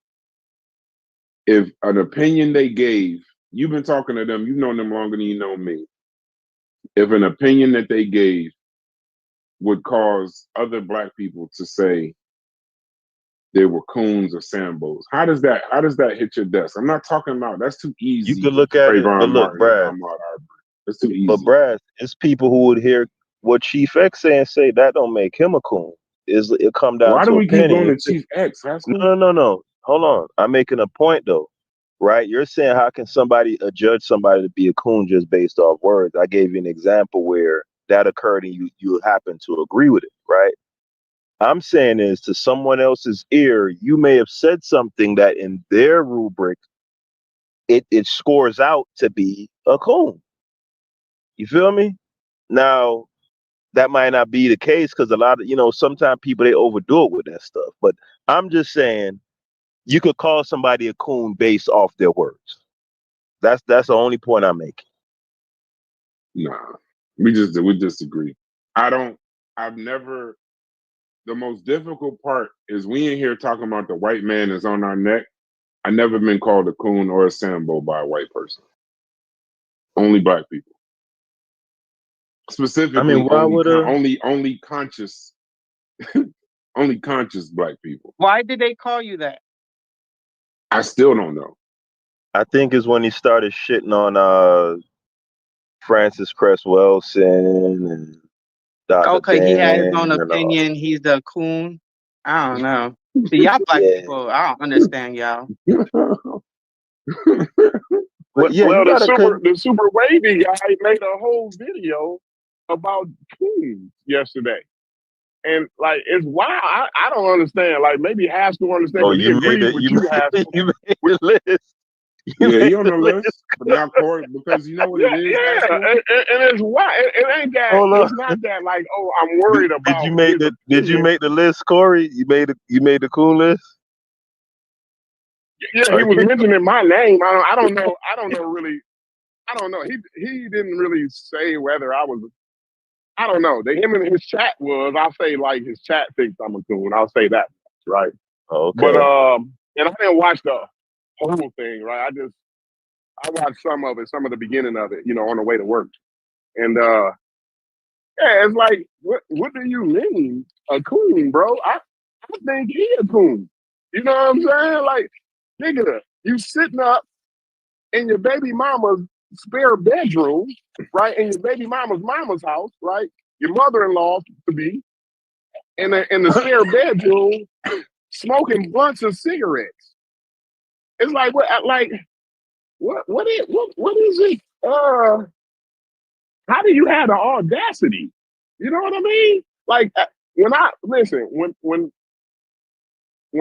A: If an opinion they gave, you've been talking to them, you've known them longer than you know me. If an opinion that they gave would cause other Black people to say they were coons or sambos, how does that hit your desk? I'm not talking about, that's too easy.
G: You could look at it, but look,
A: Martin,
G: Brad.
A: It's too
G: But
A: easy.
G: Brad, it's people who would hear what Chief X say and say that don't make him a coon. It come down
A: Why do
G: to
A: we keep going
G: opinion.
A: to Chief X, Haskell?
G: No. Hold on. I'm making a point though, right? You're saying how can somebody judge somebody to be a coon just based off words? I gave you an example where that occurred and you happen to agree with it, right? I'm saying is to someone else's ear, you may have said something that in their rubric it scores out to be a coon. You feel me? Now that might not be the case because a lot of sometimes people they overdo it with that stuff. But I'm just saying you could call somebody a coon based off their words. That's the only point I'm making.
A: Nah, we disagree. I've never. The most difficult part is we in here talking about the white man is on our neck. I never been called a coon or a Sambo by a white person. Only black people. Specifically,
G: I mean, why would
A: only conscious, only conscious black people.
H: Why did they call you that?
A: I still don't know.
G: I think is when he started shitting on Francis Cress Welsing and Dr.
H: Okay, he had his
G: Dan
H: own
G: and all.
H: opinion. He's the coon. I don't know. See, y'all black
G: Yeah.
H: people, I don't understand y'all.
G: But yeah,
E: Well,
G: you gotta
E: the super wavy guy made a whole video about coons yesterday. And like it's wild. I don't understand. Like maybe Haskell understand.
G: Oh,
E: He
G: you made
E: agrees
G: it.
E: with
G: You
E: Haskell.
G: made the list.
A: Yeah, you on the list. But now, Corey, because you know what it is,
E: Yeah,
A: Haskell?
E: and it's wild. It ain't that.
G: Hold on.
E: It's not that like, oh, I'm worried about.
G: Did you make
E: his
G: Did you
E: opinion.
G: make the list, Corey? You made the cool list.
E: Yeah, he was mentioning my name. I don't know. I don't know really. I don't know. He didn't really say whether I was. I don't know. Him in his chat was. I'll say like his chat thinks I'm a coon. I'll say that, right?
G: Okay.
E: But and I didn't watch the whole thing, right? I watched some of it, some of the beginning of it, on the way to work. And yeah, it's like, what do you mean a coon, bro? I think he a coon. You know what I'm saying? Like, nigga, you sitting up in your baby mama's spare bedroom, right? In your baby mama's house, right? Your mother-in-law to be in the spare bedroom smoking blunts of cigarettes. It's like what is it? How do you have the audacity? You know what I mean? Like when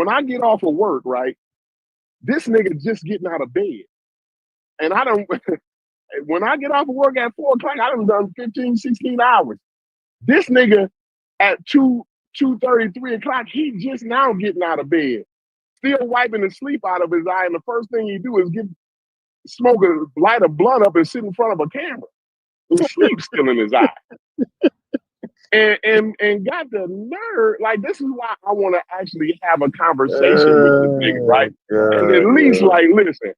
E: I get off of work, right? This nigga just getting out of bed. And I don't when I get off of work at 4 o'clock, I done 15, 16 hours. This nigga at 2:30, 3 o'clock, he just now getting out of bed. Still wiping the sleep out of his eye, and the first thing he do is light a blunt up and sit in front of a camera. With sleep still in his eye. And got the nerve. Like, this is why I want to actually have a conversation with this nigga, right? And at least, like, listen,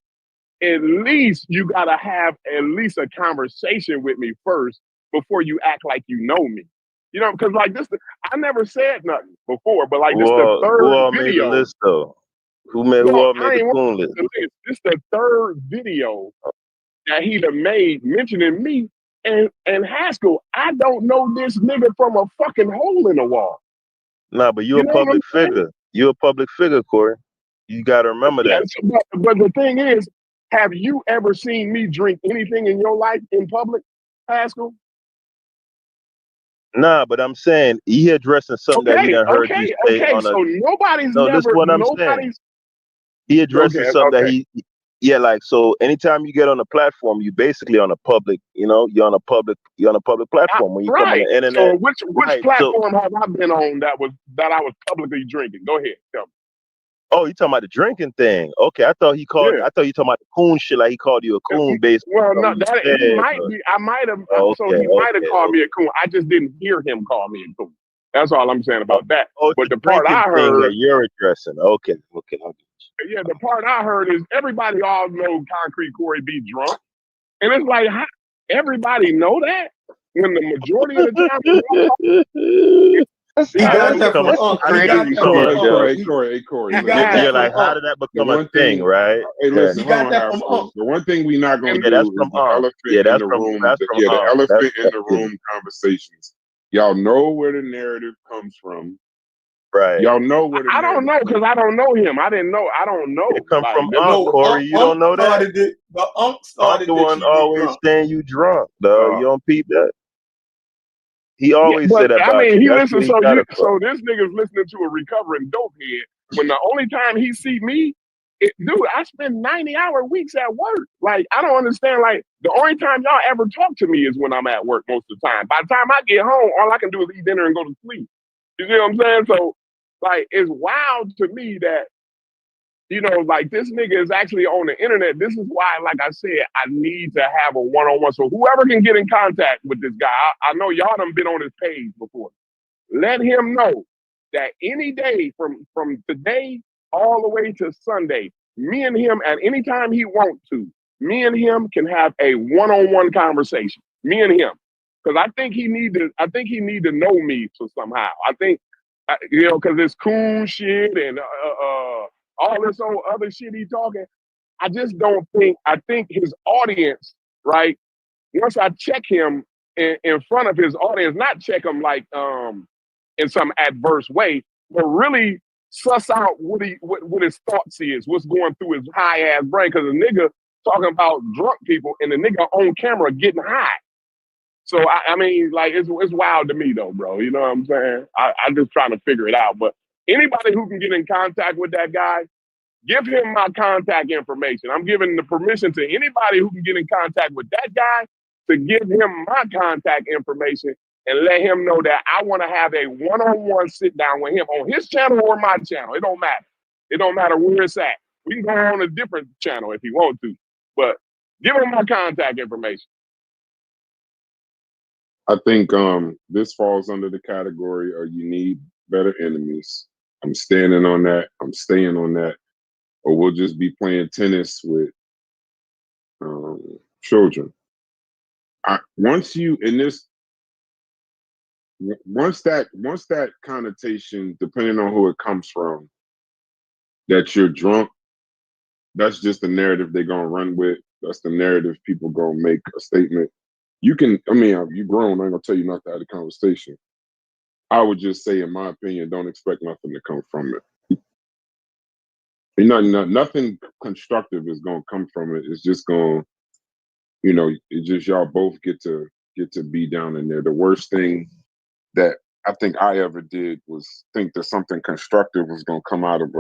E: at least you gotta have at least a conversation with me first before you act like you know me. Because like this, I never said nothing before, but like this the third
G: who all
E: video.
G: made the list though? Who all made the coon list?
E: This the third video that he done made mentioning me and Haskell. I don't know this nigga from a fucking hole in the wall.
G: Nah, but you're a public figure. You're a public figure, Corey. You gotta remember that.
E: But the thing is, have you ever seen me drink anything in your life in public, Haskell?
G: Nah, but I'm saying he addressing something that he done heard you say on a.
E: So nobody's
G: no,
E: never.
G: This is what I'm saying. He addresses something that he. Yeah, like so. Anytime you get on a platform, you basically on a public. You're on a public platform when you come on the internet.
E: So which platform have I been on that I was publicly drinking? Go ahead, tell me.
G: Oh, you talking about the drinking thing? Okay, I thought he called. Yeah. I thought you talking about the coon shit. Like he called you a coon based.
E: Well, no, he might be. I might have. So he might have called me a coon. I just didn't hear him call me a coon. That's all I'm saying about that. But the part I heard
G: that you're addressing. Okay.
E: Yeah, the part I heard is everybody all know Concrete Corey be drunk, and it's like everybody know that when the majority of the time.
H: He
G: How
H: got
G: did
H: that from
G: become a
H: Unc.
G: how
H: He
G: did
H: got
G: it
H: that
G: become
H: from
G: a
H: Unc.
A: Hey, Corey,
H: He
A: listen,
H: got
G: yeah,
H: that
G: like
H: from
G: how
H: Unc.
G: did that
A: the
G: become a
A: one
G: thing,
A: thing,
G: right?
A: hey,
G: Yeah.
A: listen,
H: He
A: hold
H: got
A: on,
H: that from
A: Haskell.
H: Unc.
A: The one thing we not gonna
G: Yeah, that's
A: do is
G: from
A: the
G: Unc.
A: elephant
G: Yeah,
A: in
G: that's
A: the
G: from
A: room.
G: that's from
A: The
G: Unc.
A: elephant in the
G: Yeah,
A: room conversations. Y'all know where the narrative comes from.
G: right.
A: Y'all know where the
E: I don't
A: narrative
E: know
A: comes
E: because I don't know him. I didn't know. I don't know.
G: It come
E: Like
G: from
E: this,
G: Unc,
H: No,
G: Corey. You don't
H: Unc
G: know that?
H: started it, but Unc
G: Unc
H: started
G: the
H: the
G: one
H: TV
G: always
H: drunk.
G: saying you drunk, dog.
E: uh,
G: You don't peep that? He
E: yeah,
G: always
E: but
G: said that
E: I
G: about
E: mean,
G: you.
E: he
G: That's what
E: listens.
G: he
E: So
G: got it from.
E: so this nigga's listening to a recovering dope head. When the only time he see me, dude, I spend 90-hour weeks at work. Like I don't understand. Like the only time y'all ever talk to me is when I'm at work most of the time. By the time I get home, all I can do is eat dinner and go to sleep. You see what I'm saying? So like, it's wild to me that like this nigga is actually on the internet. This is why, like I said, I need to have a one-on-one. So whoever can get in contact with this guy, I know y'all done been on his page before. Let him know that any day from today all the way to Sunday, me and him at any time he wants to, me and him can have a one-on-one conversation. Me and him. Because I think he need to know me so somehow. I think because it's cool shit and all this old other shit he talking. I just don't think. I think his audience, right? Once I check him in front of his audience, not check him like in some adverse way, but really suss out what his thoughts is, what's going through his high ass brain. Because the nigga talking about drunk people and the nigga on camera getting high. So I mean, like it's wild to me though, bro. You know what I'm saying? I'm just trying to figure it out. But anybody who can get in contact with that guy, give him my contact information. I'm giving the permission to anybody who can get in contact with that guy to give him my contact information and let him know that I want to have a one-on-one sit down with him on his channel or my channel. It don't matter. It don't matter where it's at. We can go on a different channel if you want to, but give him my contact information.
A: I think this falls under the category of you need better enemies. I'm standing on that. I'm staying on that. Or we'll just be playing tennis with children. Once that connotation, depending on who it comes from, that you're drunk, that's just the narrative they're gonna run with. That's the narrative people gonna make a statement. You grown. I ain't gonna tell you not to have a conversation. I would just say, in my opinion, don't expect nothing to come from it. Nothing constructive is gonna come from it. It's just gonna, it's just y'all both get to be down in there. The worst thing that I think I ever did was think that something constructive was gonna come out of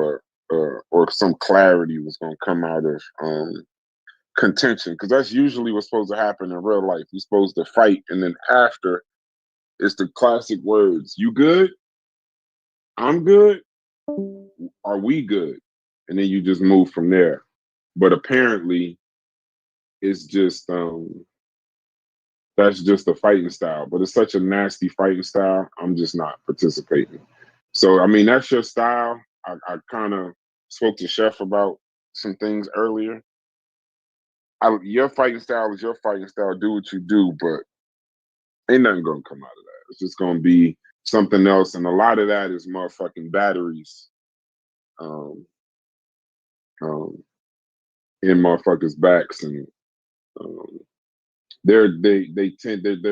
A: or some clarity was gonna come out of contention, because that's usually what's supposed to happen in real life. You're supposed to fight, and then after, it's the classic words: "You good? I'm good. Are we good?" And then you just move from there. But apparently, it's just that's just a fighting style. But it's such a nasty fighting style. I'm just not participating. So I mean, that's your style. I kind of spoke to Chef about some things earlier. Your fighting style is your fighting style. Do what you do, but ain't nothing gonna come out of that. It's just gonna be something else, and a lot of that is motherfucking batteries um, in motherfuckers' backs, and um, they're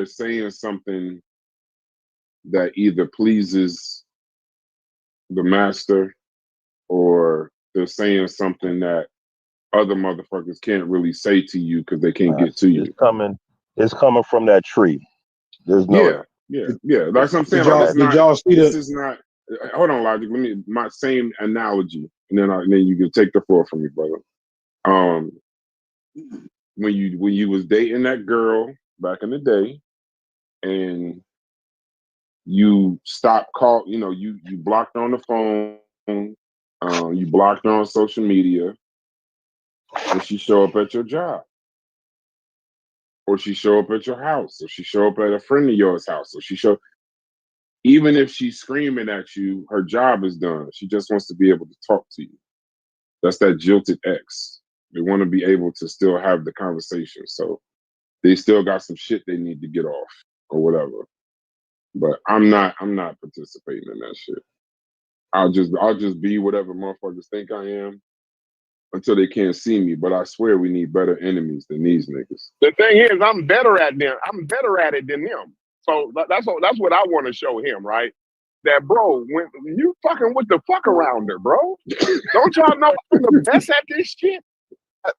A: saying something that either pleases the master, or they're saying something that other motherfuckers can't really say to you because they can't get to you.
G: It's coming from that tree. There's no
A: Yeah. That's what I'm saying.
C: Did y'all see
A: this is not. Hold on, Logic. Let me my same analogy, and then you can take the floor from me, brother. When you was dating that girl back in the day, and you stopped you blocked her on the phone, you blocked her on social media, and she show up at your job, or she show up at your house, or she show up at a friend of yours house, or even if she's screaming at you, her job is done. She just wants to be able to talk to you. That's that jilted ex. They want to be able to still have the conversation. So they still got some shit they need to get off or whatever. But I'm not participating in that shit. I'll just be whatever motherfuckers think I am until they can't see me. But I swear we need better enemies than these niggas.
E: The thing is, I'm better at them. I'm better at it than them. So that's what I want to show him, right? That bro, when you fucking with the fuck arounder, bro. Don't y'all know I'm the best at this shit?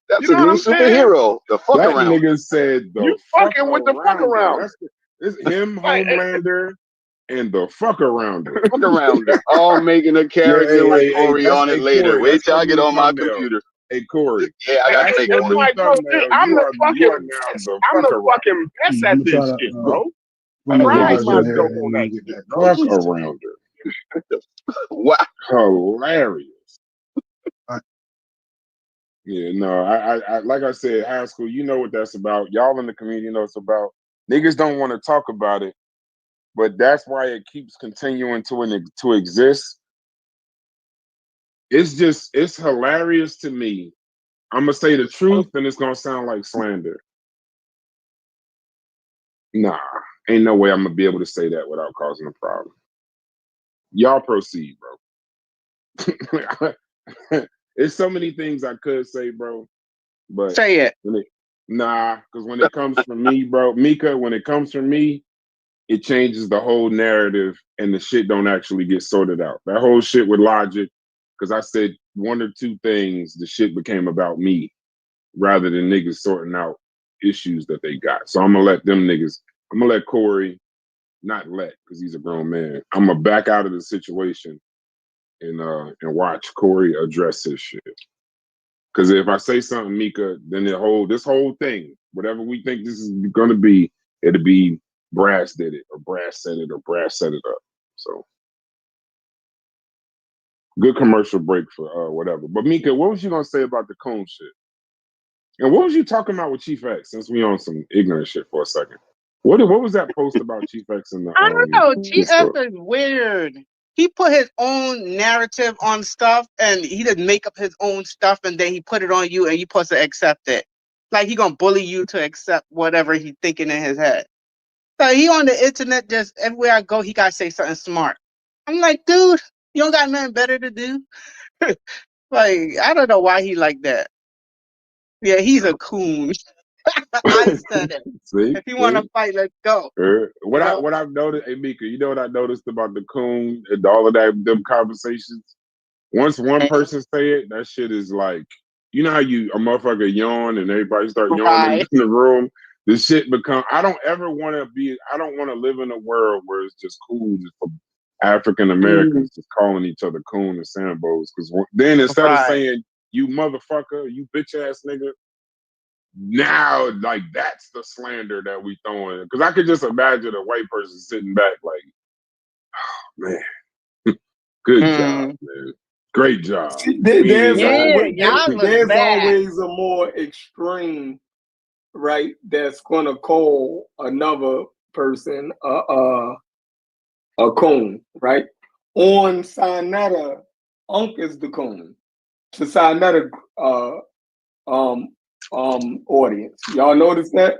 F: That's
E: You know
F: a
E: what
F: new
E: I'm saying?
F: superhero. The fuck
A: That
F: around.
A: nigga said the
E: You
A: fuck
E: fucking with the fuck
A: arounder.
E: around.
A: It's him,
E: Like,
A: Homelander, and the fuck arounder.
F: Fuck around. All making a character with Corey on it later.
A: Corey,
F: Wait
A: that's
F: till I
A: your
F: get
A: new
F: on my
A: thumbnail.
F: computer.
A: Hey Corey,
F: Yeah, I gotta
A: that's
F: make
A: your
F: one.
A: new
E: like, bro,
A: thumbnail.
E: dude, I'm
A: You
E: the
A: are
E: fucking
A: now
E: best.
A: the
E: I'm
A: fuck
E: the
A: around.
E: fucking best
C: I'm
E: at
C: gonna try
E: this
C: to
E: shit, bro.
C: run the
E: Pride
C: bars in
E: myself
C: there
E: on
C: and
E: that
C: then get
E: shit,
C: that.
E: bro.
A: Fuck arounder.
F: Wow.
A: Hilarious.
C: I-
A: Yeah, no, I like I said, high school, you know what that's about. Y'all in the community know it's about. Niggas don't want to talk about it, but that's why it keeps continuing to exist. It's hilarious to me. I'm gonna say the truth, and it's gonna sound like slander. Nah, ain't no way I'm gonna be able to say that without causing a problem. Y'all proceed, bro. It's so many things I could say, bro, but
H: Say it.
A: because when it comes from me, bro, Mika, when it comes from me, it changes the whole narrative, and the shit don't actually get sorted out. That whole shit with Logic, because I said one or two things, the shit became about me rather than niggas sorting out issues that they got. So I'm gonna let Corey, not let, because he's a grown man. I'm gonna back out of the situation and watch Corey address his shit. Because if I say something, Mika, then this whole thing, whatever we think this is gonna be, it'll be Brass did it, or Brass said it, or Brass set it up. So good commercial break for whatever. But Mika, what was you gonna say about the Coon shit? And what was you talking about with Chief X? Since we on some ignorant shit for a second, what was that post about Chief X in the
H: I don't know. GF
A: Discord?
H: is weird. He put his own narrative on stuff, and he didn't make up his own stuff, and then he put it on you, and you supposed to accept it. Like he gonna bully you to accept whatever he's thinking in his head. So he on the internet, just everywhere I go, he gotta say something smart. I'm like, dude, you don't got nothing better to do. Like, I don't know why he like that. Yeah, he's a coon. I said it.
A: See,
H: If you want to fight, let's go.
A: What I've noticed, hey Mika, you know what I noticed about the Coon and all of them conversations? Once one person say it, that shit is like, you know how a motherfucker yawn and everybody start yawning
H: Right.
A: in the room? This shit I don't want to live in a world where it's just cool just for African Americans just calling each other coon and sambos. Because then instead of saying, you motherfucker, you bitch ass nigga, now like that's the slander that we throwing. Because I could just imagine a white person sitting back like, oh man, good job, man. Great job.
I: There's
H: y'all
I: always a more extreme, right? That's gonna call another person a coon, right? On Sinetta, Unc is the coon. To Sinetta audience. Y'all notice that?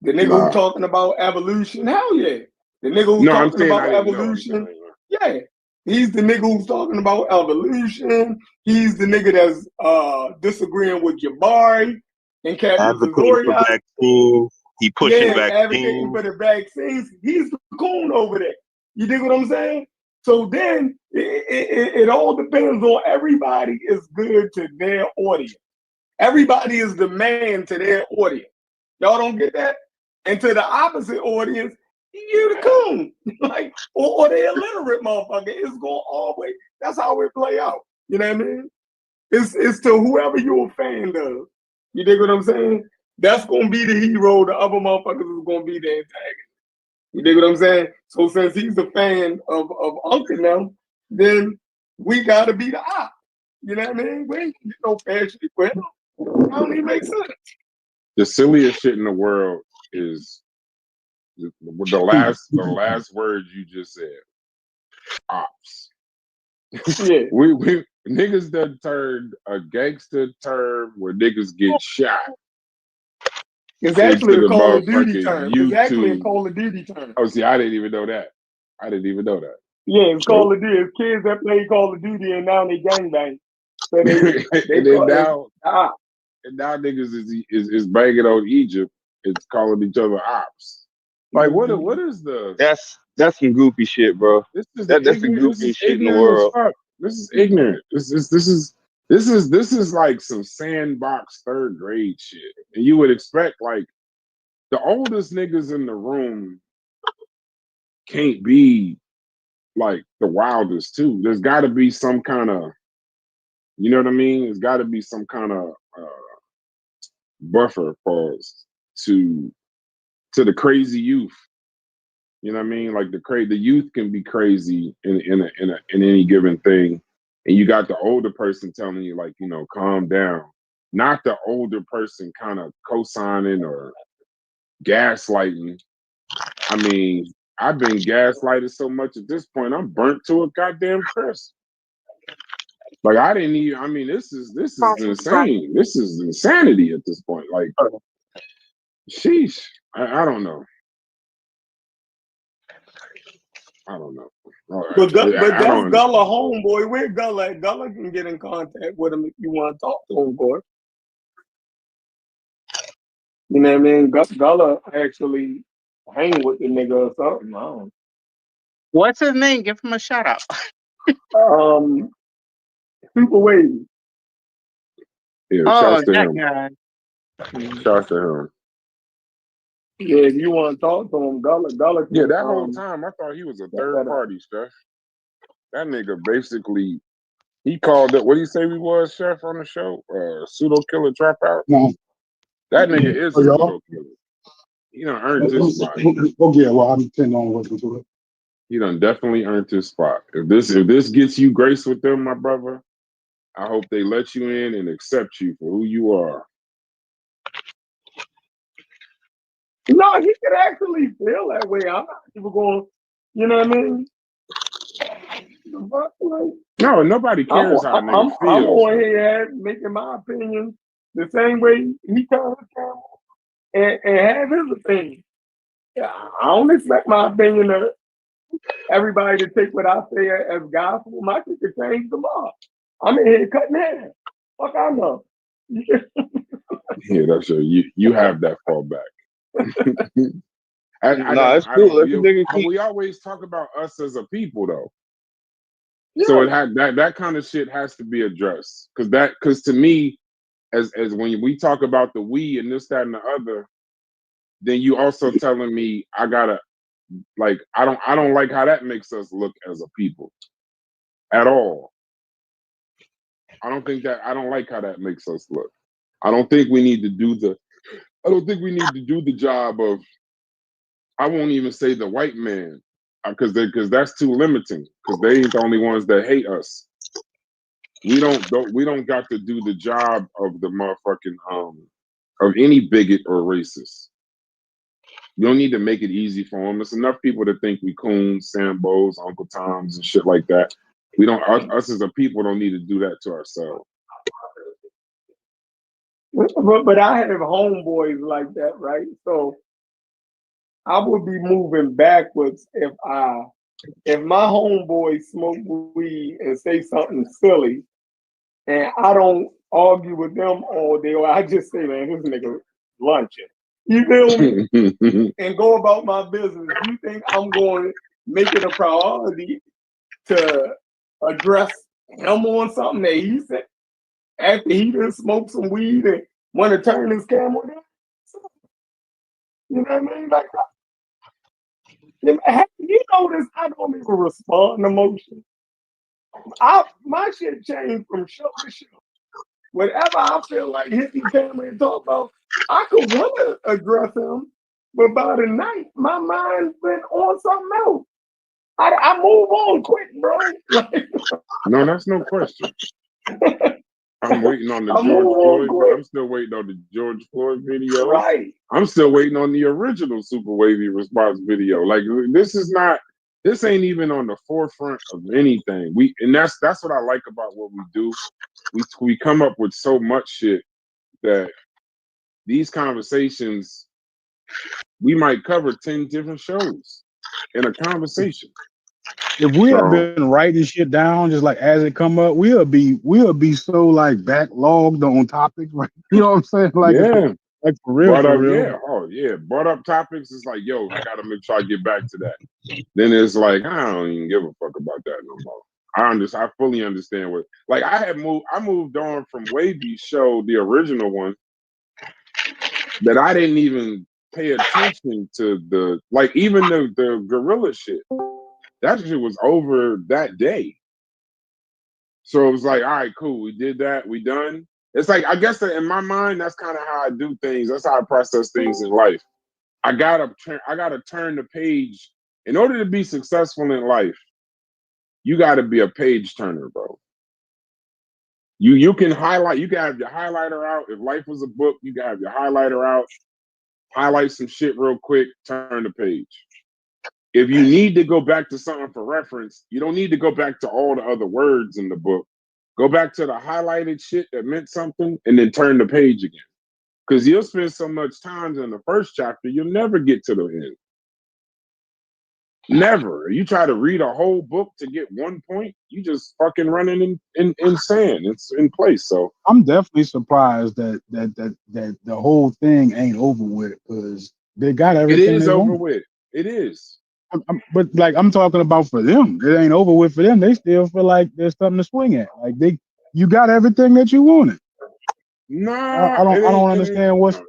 I: The nigga who talking about evolution, hell yeah. The nigga who's talking about evolution, yeah. He's the nigga who's talking about evolution. He's the nigga that's disagreeing with Jabari and Captain
G: Advocating for vaccines. He pushing
I: advocating for the vaccines. He's the coon over there. You dig what I'm saying? So then it all depends on everybody is good to their audience. Everybody is the man to their audience. Y'all don't get that? And to the opposite audience, you the coon. Like, or the illiterate motherfucker. It's going always, that's how it play out. You know what I mean? It's to whoever you're a fan of. You dig what I'm saying? That's gonna be the hero, the other motherfuckers is gonna be the antagonist. You dig what I'm saying? So since he's a fan of Uncle now, then we gotta be the op. You know what I mean? We ain't no fashion equipment. That don't even make sense.
A: The silliest shit in the world is the last words you just said. Ops.
I: Yeah.
A: we niggas done turned a gangster term where niggas get shot
I: It's actually
A: into
I: a
A: the
I: Call of Duty
A: motherfucking
I: term. It's actually a
A: YouTube.
I: Call of Duty term.
A: Oh, see, I didn't even know that. I didn't even know that.
I: Yeah, it's Call of Duty. It's kids that play Call of Duty and now they gangbang. So they
A: And then
I: call it
A: now niggas is banging on Egypt. It's calling each other ops. Like what is the
G: That's some goofy shit, bro.
A: this is
G: That's the
A: ignorant, this is
G: goofiest shit in the
A: ignorant as
G: world.
A: fuck. This is ignorant. This is like some sandbox third grade shit. And you would expect like the oldest niggas in the room can't be like the wildest too. There's got to be some kind of, you know what I mean? There's got to be some kind of buffer pause to the crazy youth. You know what I mean? Like the youth can be crazy in any given thing, and you got the older person telling you like, you know, calm down. Not the older person kind of co-signing or gaslighting. I mean, I've been gaslighted so much at this point, I'm burnt to a goddamn crisp. Like I didn't even. I mean, this is insane. This is insanity at this point. Like, sheesh. I don't know. I don't know.
I: But that's Gullah homeboy. Where Gullah at? Gullah can get in contact with him if you want to talk to him, boy. You know what I mean? Gullah actually hang with the nigga or something. I don't.
H: What's his name? Give him a shout out.
I: Super Wavy.
A: Yeah,
H: Oh,
A: shouts to
H: that
A: him.
H: guy.
A: Shouts to him.
I: Yeah, if you want to talk to him, Gullah.
A: Yeah, that whole time I thought he was a third party, Chef. That nigga basically, he called it. What do you say we was, Chef, on the show? Pseudo killer dropout.
C: No.
A: That nigga is a pseudo killer. He done earned his spot.
C: Okay, well, I'm intending on listening to it.
A: He done definitely earned his spot. If this gets you grace with them, my brother, I hope they let you in and accept you for who you are.
I: No, he could actually feel that way. I'm not even going, you know what I mean?
A: No, nobody cares how a nigga feels.
I: I'm on here making my opinion the same way he tells his camera and have his opinion. Yeah, I don't expect my opinion of everybody to take what I say as gospel. My shit could change tomorrow. I'm in here cutting hair. Fuck, I know.
A: Yeah, that's you have that fallback.
G: It's cool.
A: We always talk about us as a people, though.
I: Yeah.
A: So it had that kind of shit has to be addressed because to me, as when we talk about the we and this, that, and the other, then you also telling me I gotta like I don't like how that makes us look as a people at all. I don't like how that makes us look. I don't think we need to do the job of, I won't even say the white man, because that's too limiting, because they ain't the only ones that hate us. We don't got to do the job of the motherfucking of any bigot or racist. You don't need to make it easy for them. There's enough people that think we coons, Sambos, Uncle Toms, and shit like that. We don't. Us as a people don't need to do that to ourselves.
I: But I have homeboys like that, right? So I would be moving backwards if my homeboys smoke weed and say something silly, and I don't argue with them all day, or I just say, man, this nigga lunching. You feel me? And go about my business. You think I'm going to make it a priority to address him on something that he said after he done smoked some weed and want to turn his camera down? You know what I mean? Like, you notice I don't even respond to emotion. My shit changed from show to show. Whatever I feel like hitting camera and talk about, I could want to address him, but by the night, my mind's been on something else. I move on quick, bro.
A: No, that's no question. I'm waiting on the George Floyd, but I'm still waiting on the George Floyd video.
I: Right.
A: I'm still waiting on the original Super Wavy response video. Like this ain't even on the forefront of anything. That's what I like about what we do. We come up with so much shit that these conversations, we might cover 10 different shows in a conversation.
C: If we had
A: So
C: been writing shit down just like as it come up, we'll be so like backlogged on topics, right? You know what I'm saying? Like
A: yeah,
C: like for real,
A: brought
C: for
A: up,
C: real.
A: yeah, oh yeah, brought up topics. It's like, yo, I gotta make sure I get back to that. Then it's like, I don't even give a fuck about that no more. I fully understand what, like, I moved on from Wavy's show, the original one, that I didn't even pay attention to the, like, even the gorilla shit. That shit was over that day. So it was like, all right, cool, we did that, we done. It's like, I guess that in my mind, that's kind of how I do things. That's how I process things in life. I gotta turn the page. In order to be successful in life, you gotta be a page turner, bro. You can highlight, you can have your highlighter out. If life was a book, you can have your highlighter out, highlight some shit real quick, turn the page. If you need to go back to something for reference, you don't need to go back to all the other words in the book. Go back to the highlighted shit that meant something and then turn the page again. Because you'll spend so much time in the first chapter, you'll never get to the end. Never. You try to read a whole book to get one point, you just fucking running in sand. It's in place. So
C: I'm definitely surprised that the whole thing ain't over with because they got
A: it
C: everything
A: is
C: they
A: over
C: want.
A: with. It is.
C: But like I'm talking about for them, it ain't over with for them. They still feel like there's something to swing at. Like you got everything that you wanted.
A: Nah,
C: I
A: it
C: don't
A: ain't.
C: understand what's.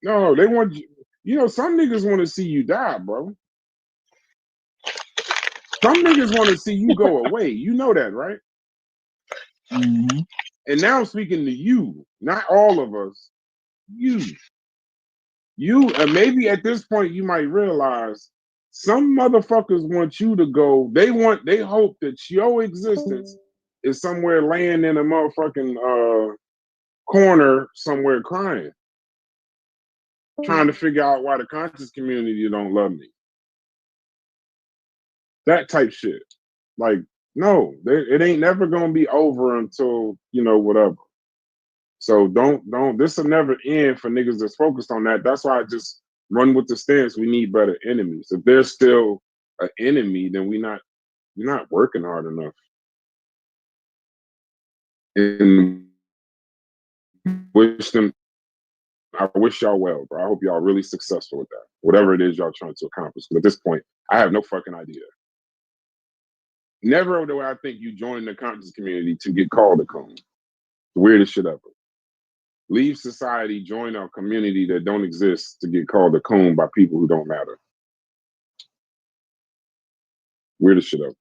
A: No, they want you. You know, some niggas want to see you die, bro. Some niggas want to see you go away. You know that, right?
C: Mhm.
A: And now I'm speaking to you, not all of us. You, and maybe at this point you might realize some motherfuckers want you to go. They hope that your existence is somewhere laying in a motherfucking corner somewhere crying, trying to figure out why the conscious community don't love me. That type shit. Like, no, it ain't never gonna be over until, you know, whatever. So don't this will never end for niggas that's focused on that. That's why I just run with the stance. We need better enemies. If there's still an enemy, then we're not working hard enough. And I wish y'all well, bro. I hope y'all really successful with that. Whatever it is y'all trying to accomplish. Because at this point, I have no fucking idea. Never do I think you join the conscious community to get called a coon. The weirdest shit ever. Leave society, join a community that don't exist to get called a coon by people who don't matter. Weirdest shit ever.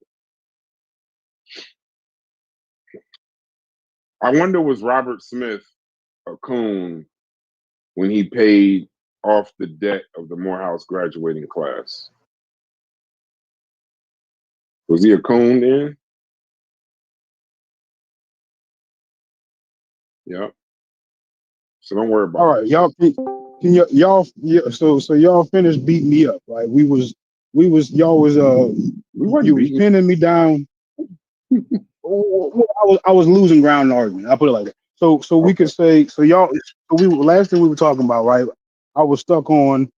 A: I wonder, was Robert Smith a coon when he paid off the debt of the Morehouse graduating class? Was he a coon then? Yep. So don't worry about
C: All right, y'all. So y'all finished beating me up, right? You was pinning me down. I was losing ground in the argument. I put it like that. So we could say last thing we were talking about, right? I was stuck on.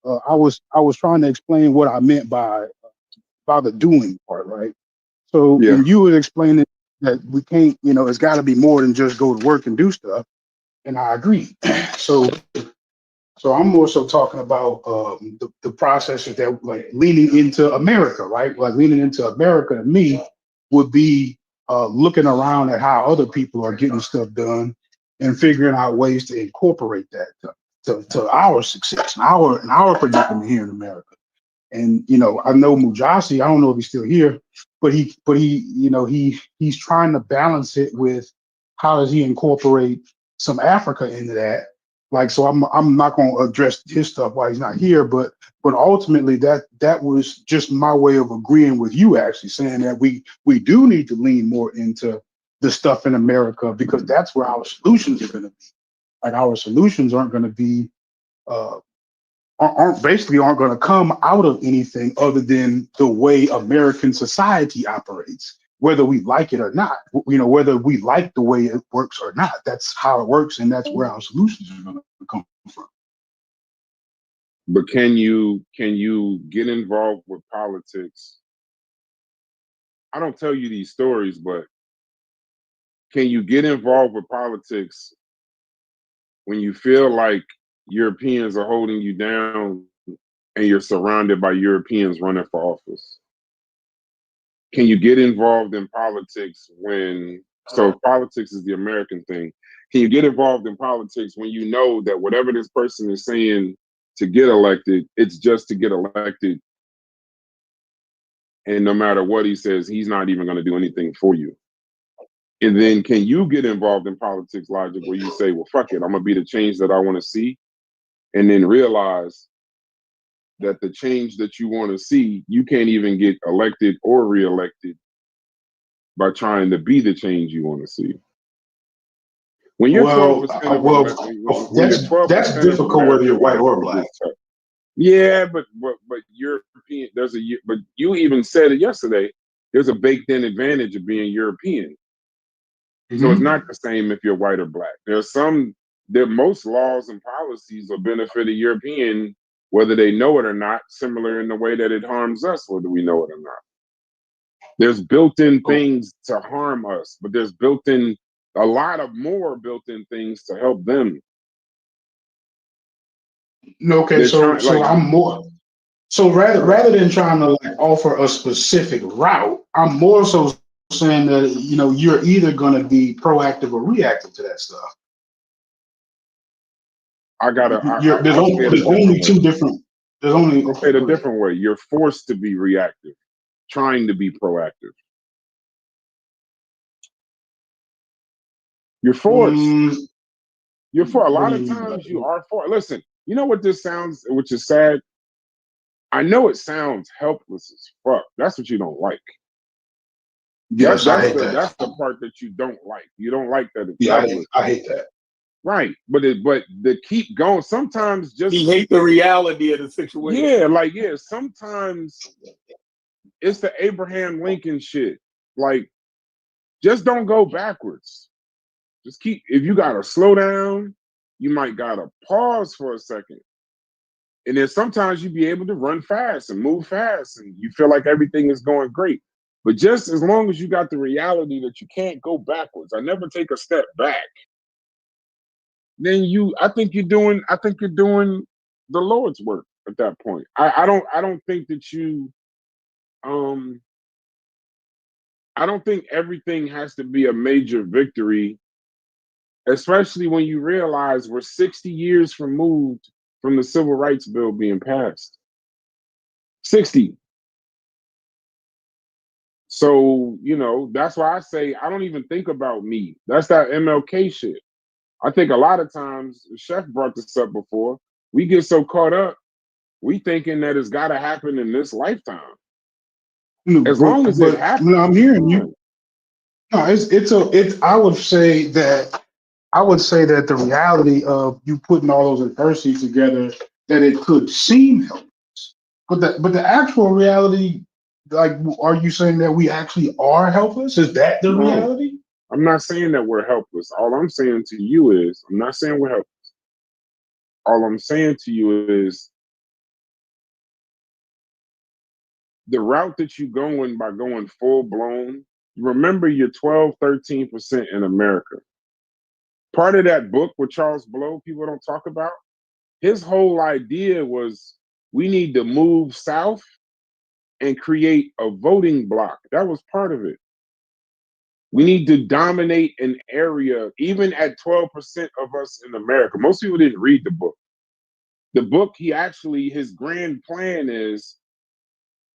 C: I was trying to explain what I meant by the doing part, right? So
A: Yeah.
C: and you was explaining that we can't, it's got to be more than just go to work and do stuff, and I agree. So I'm more so talking about the processes that like leaning into America, right? Like leaning into America to me would be looking around at how other people are getting stuff done and figuring out ways to incorporate that to our success and our predicament here in America. And I know Mujasi, I don't know if he's still here, but he's trying to balance it with how does he incorporate some Africa into that. Like, so I'm not going to address his stuff while he's not here, but ultimately that was just my way of agreeing with you, actually saying that we do need to lean more into the stuff in America because that's where our solutions are going to be. Like our solutions aren't going to be aren't going to come out of anything other than the way American society operates, whether we like it or not. Whether we like the way it works or not, that's how it works, and that's where our solutions are going to come from.
A: But can you get involved with politics? I don't tell you these stories, but can you get involved with politics when you feel like Europeans are holding you down and you're surrounded by Europeans running for office? Can you get involved in politics when, so politics is the American thing. Can you get involved in politics when you know that whatever this person is saying to get elected, it's just to get elected? And no matter what he says, he's not even going to do anything for you. And then can you get involved in politics logic where you say, well, fuck it, I'm going to be the change that I want to see. And then realize that the change that you want to see, you can't even get elected or reelected by trying to be the change you want to see. When you're 12%
C: that's difficult whether you're white or black.
A: Yeah, but European, but you even said it yesterday. There's a baked-in advantage of being European. Mm-hmm. So it's not the same if you're white or black. Most laws and policies will benefit a European, whether they know it or not, similar in the way that it harms us, whether we know it or not. There's built-in things to harm us, but there's a lot of more built-in things to help them.
C: Okay, so I'm more. So rather than trying to offer a specific route, I'm more so saying that you're either going to be proactive or reactive to that stuff. There's only two different. I'll
A: say it a different way. You're forced to be reactive, trying to be proactive. You're forced. You're for a lot of times you are for. Listen, you know what this sounds, which is sad. I know it sounds helpless as fuck. That's what you don't like.
C: Yes, I hate that.
A: That's the part that you don't like. You don't like that.
C: I hate that.
A: Right, but the keep going. Sometimes just
I: he hate the reality of the situation.
A: Yeah, sometimes it's the Abraham Lincoln shit. Just don't go backwards. Just keep. If you gotta slow down, you might gotta pause for a second. And then sometimes you be able to run fast and move fast, and you feel like everything is going great. But just as long as you got the reality that you can't go backwards, I never take a step back. Then I think you're doing the Lord's work at that point. I don't think that you I don't think everything has to be a major victory, especially when you realize we're 60 years removed from the Civil Rights Bill being passed. 60. So, that's why I say I don't even think about me. That's that MLK shit. I think a lot of times, Chef brought this up before, we get so caught up, we thinking that it's got to happen in this lifetime. As long as it happens.
C: I'm hearing you. No, I would say that the reality of you putting all those adversities together, that it could seem helpless, but the actual reality, are you saying that we actually are helpless? Is that the reality?
A: I'm not saying that we're helpless. All I'm saying to you is, I'm not saying we're helpless. All I'm saying to you is the route that you're going by going full blown, remember you're 12, 13% in America. Part of that book with Charles Blow, people don't talk about, his whole idea was we need to move south and create a voting bloc. That was part of it. We need to dominate an area, even at 12% of us in America. Most people didn't read the book. The book, his grand plan is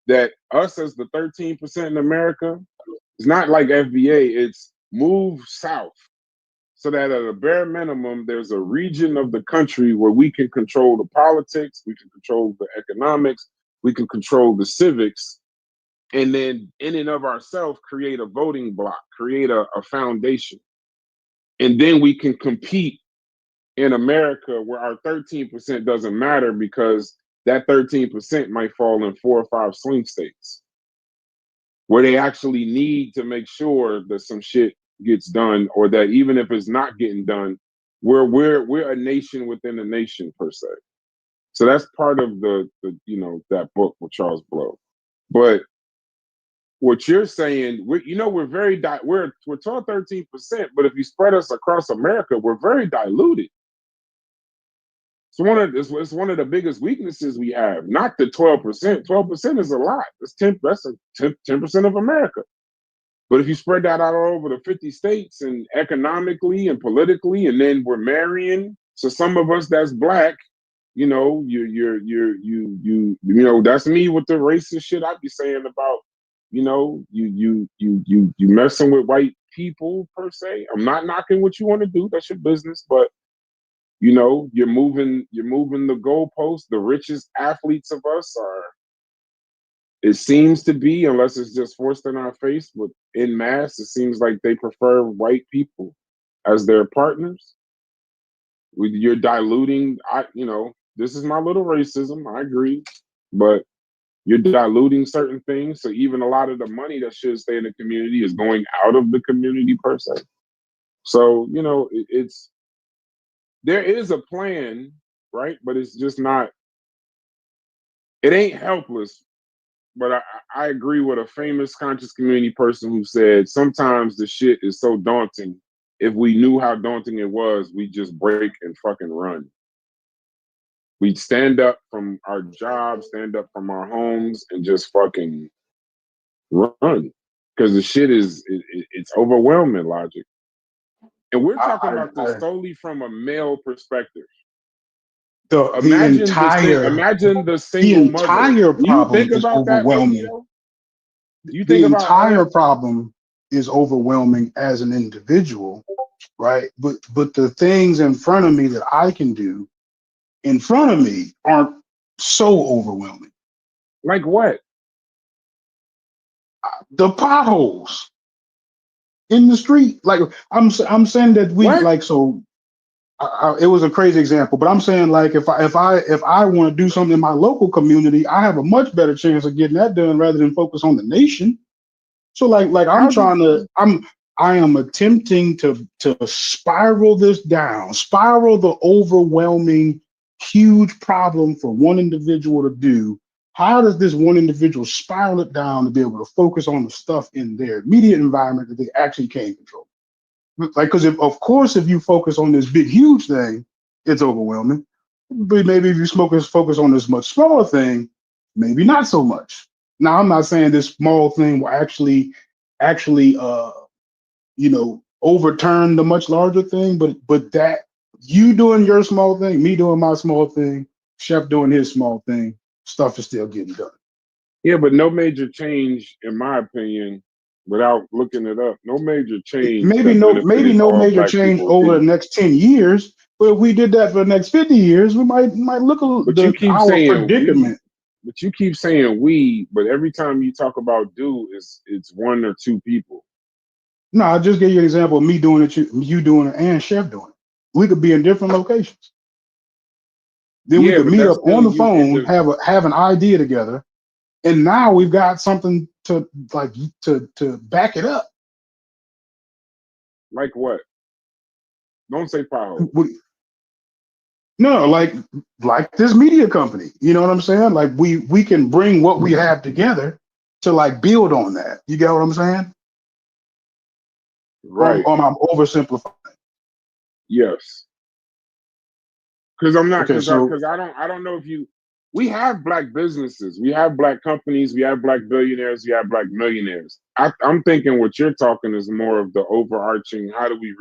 A: that us as the 13% in America, it's not like FBA, it's move south. So that at a bare minimum, there's a region of the country where we can control the politics, we can control the economics, we can control the civics, and then in and of ourselves, create a voting bloc, create a foundation. And then we can compete in America where our 13% doesn't matter because that 13% might fall in 4 or 5 swing states where they actually need to make sure that some shit gets done, or that even if it's not getting done, we're a nation within a nation per se. So that's part of the that book with Charles Blow. But what you're saying, we're very we're 12-13%, but if you spread us across America, we're very diluted. It's one of the biggest weaknesses we have. Not the 12%. 12% is a lot. That's 10% of America. But if you spread that out all over the 50 states and economically and politically, and then we're marrying, so some of us that's black, that's me with the racist shit I be saying about, you messing with white people per se. I'm not knocking what you want to do. That's your business, but you're moving the goalposts. The richest athletes of us are, it seems to be, unless it's just forced in our face, but en masse, it seems like they prefer white people as their partners. You're diluting, this is my little racism, I agree, but you're diluting certain things. So even a lot of the money that should stay in the community is going out of the community per se. So, there is a plan, right? But it's just not, it ain't helpless. But I agree with a famous conscious community person who said, sometimes the shit is so daunting. If we knew how daunting it was, we'd just break and fucking run. We'd stand up from our jobs, stand up from our homes, and just fucking run. Because the shit it's overwhelming, Logic. And we're talking about this solely from a male perspective. Imagine the single mother.
C: Problem is overwhelming. The entire problem is overwhelming as an individual, right? But the things in front of me that I can do in front of me aren't so overwhelming.
A: Like what?
C: The potholes in the street. Like I'm saying that we what? Like so. It was a crazy example, but I'm saying like if I want to do something in my local community, I have a much better chance of getting that done rather than focus on the nation. So like I am attempting to spiral this down, spiral the overwhelming huge problem for one individual to do. How does this one individual spiral it down to be able to focus on the stuff in their immediate environment that they actually can control? Like, because if you focus on this big, huge thing, it's overwhelming. But maybe if you focus on this much smaller thing, maybe not so much. Now, I'm not saying this small thing will actually, overturn the much larger thing. But that you doing your small thing, me doing my small thing, Chef doing his small thing, stuff is still getting done.
A: Yeah, but no major change, in my opinion. Without looking it up, no major change.
C: Maybe no major change over the next 10 years. But if we did that for the next 50 years, we might look at our predicament.
A: But you keep saying we, but every time you talk about it's one or two people.
C: No, I just gave you an example of me doing it, you doing it, and Chef doing it. We could be in different locations. Then we could meet up on the phone, have an idea together. And now we've got something to back it up.
A: Like what? Don't say power.
C: No, like this media company. You know what I'm saying? Like we can bring what we have together to like build on that. You get what I'm saying?
A: Right.
C: Or I'm oversimplifying.
A: Yes. Because I'm not. Because I don't know if you. We have black businesses, we have black companies, we have black billionaires, we have black millionaires. I'm thinking what you're talking is more of the overarching, how do we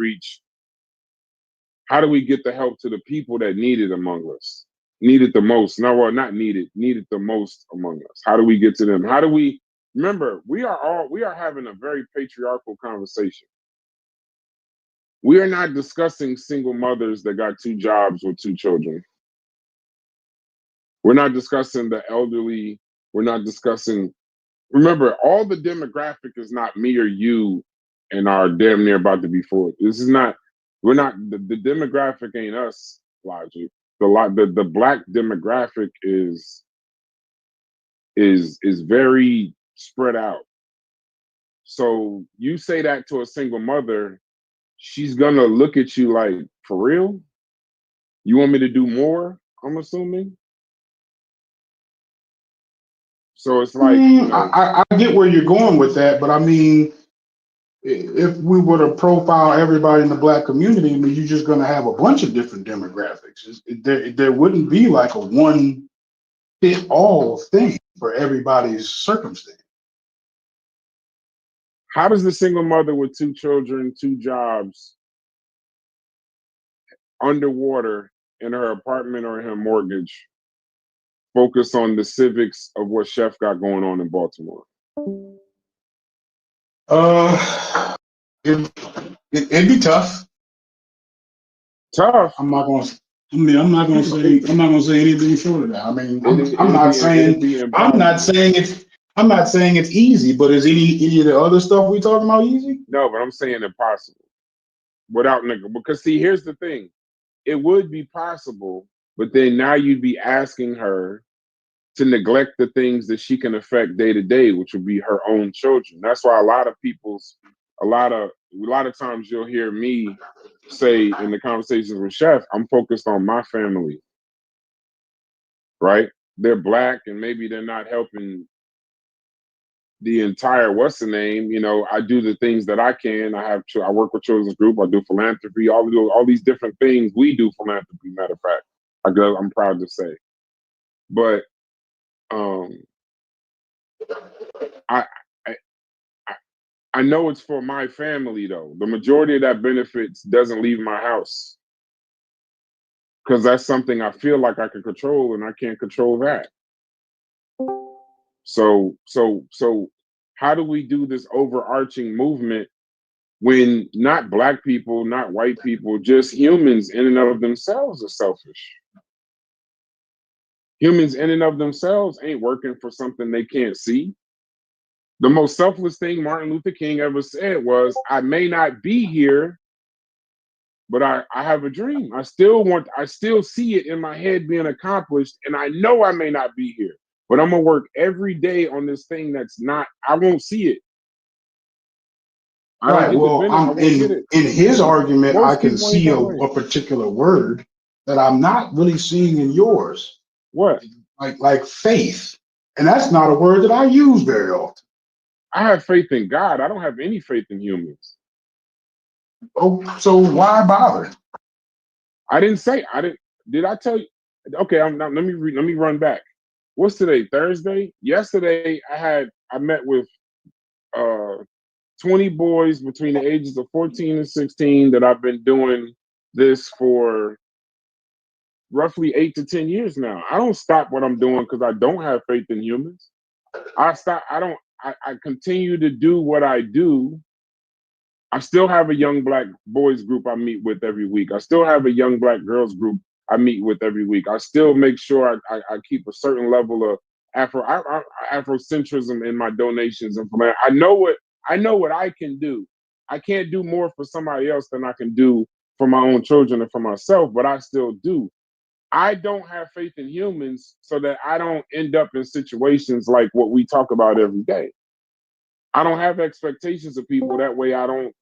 A: get the help to the people that need it among us? Need it the most. No, well, not need it the most among us. How do we get to them? How do we remember we are having a very patriarchal conversation. We are not discussing single mothers that got 2 jobs with 2 children. We're not discussing the elderly. We're not discussing. Remember, all the demographic is not me or you and are damn near about to be 40. This is not. We're not. The demographic ain't us, Logic. The black demographic is very spread out. So you say that to a single mother, she's gonna look at you like, for real? You want me to do more? I'm assuming. So it's like,
C: I get where you're going with that, but I mean, if we were to profile everybody in the Black community, I mean, you're just going to have a bunch of different demographics. There wouldn't be like a one fit all thing for everybody's circumstance.
A: how does the single mother with 2 children, 2 jobs, underwater in her apartment or in her mortgage, focus on the civics of what Chef got going on in Baltimore?
C: It'd be tough.
A: Tough.
C: I'm not gonna say anything short of that. I mean, I'm not saying it's easy, but is any of the other stuff we talking about easy?
A: No, but I'm saying impossible. Without because see, here's the thing. It would be possible, but then now you'd be asking her to neglect the things that she can affect day to day, which would be her own children. That's why a lot of times you'll hear me say in the conversations with Chef, I'm focused on my family, right? They're Black and maybe they're not helping the entire what's the name. You know, I do the things that I can. I work with children's group. I do philanthropy. All these different things. We do philanthropy. Matter of fact, I'm proud to say. But I know it's for my family though. The majority of that benefits doesn't leave my house because that's something I feel like I can control, and I can't control that. So how do we do this overarching movement when not Black people, not white people, just humans in and of themselves are selfish? Humans in and of themselves ain't working for something they can't see. The most selfless thing Martin Luther King ever said was, I may not be here, but I have a dream. I still see it in my head being accomplished, and I know I may not be here, but I'm gonna work every day on this thing I won't see it.
C: Right. Well, in his argument, I can see a particular word that I'm not really seeing in yours.
A: What?
C: Like faith. And that's not a word that I use very often.
A: I have faith in God. I don't have any faith in humans.
C: Oh, so why bother?
A: I didn't say. Did I tell you? Okay, let me run back. What's today? Thursday? Yesterday, I met with 20 boys between the ages of 14 and 16 that I've been doing this for roughly 8 to 10 years now. I don't stop what I'm doing because I don't have faith in humans. I continue to do what I do. I still have a young Black boys group I meet with every week. I still have a young Black girls group I meet with every week. I still make sure I keep a certain level of Afrocentrism in my donations and I know what I can do. I can't do more for somebody else than I can do for my own children and for myself, but I still do. I don't have faith in humans so that I don't end up in situations like what we talk about every day. I don't have expectations of people. That way I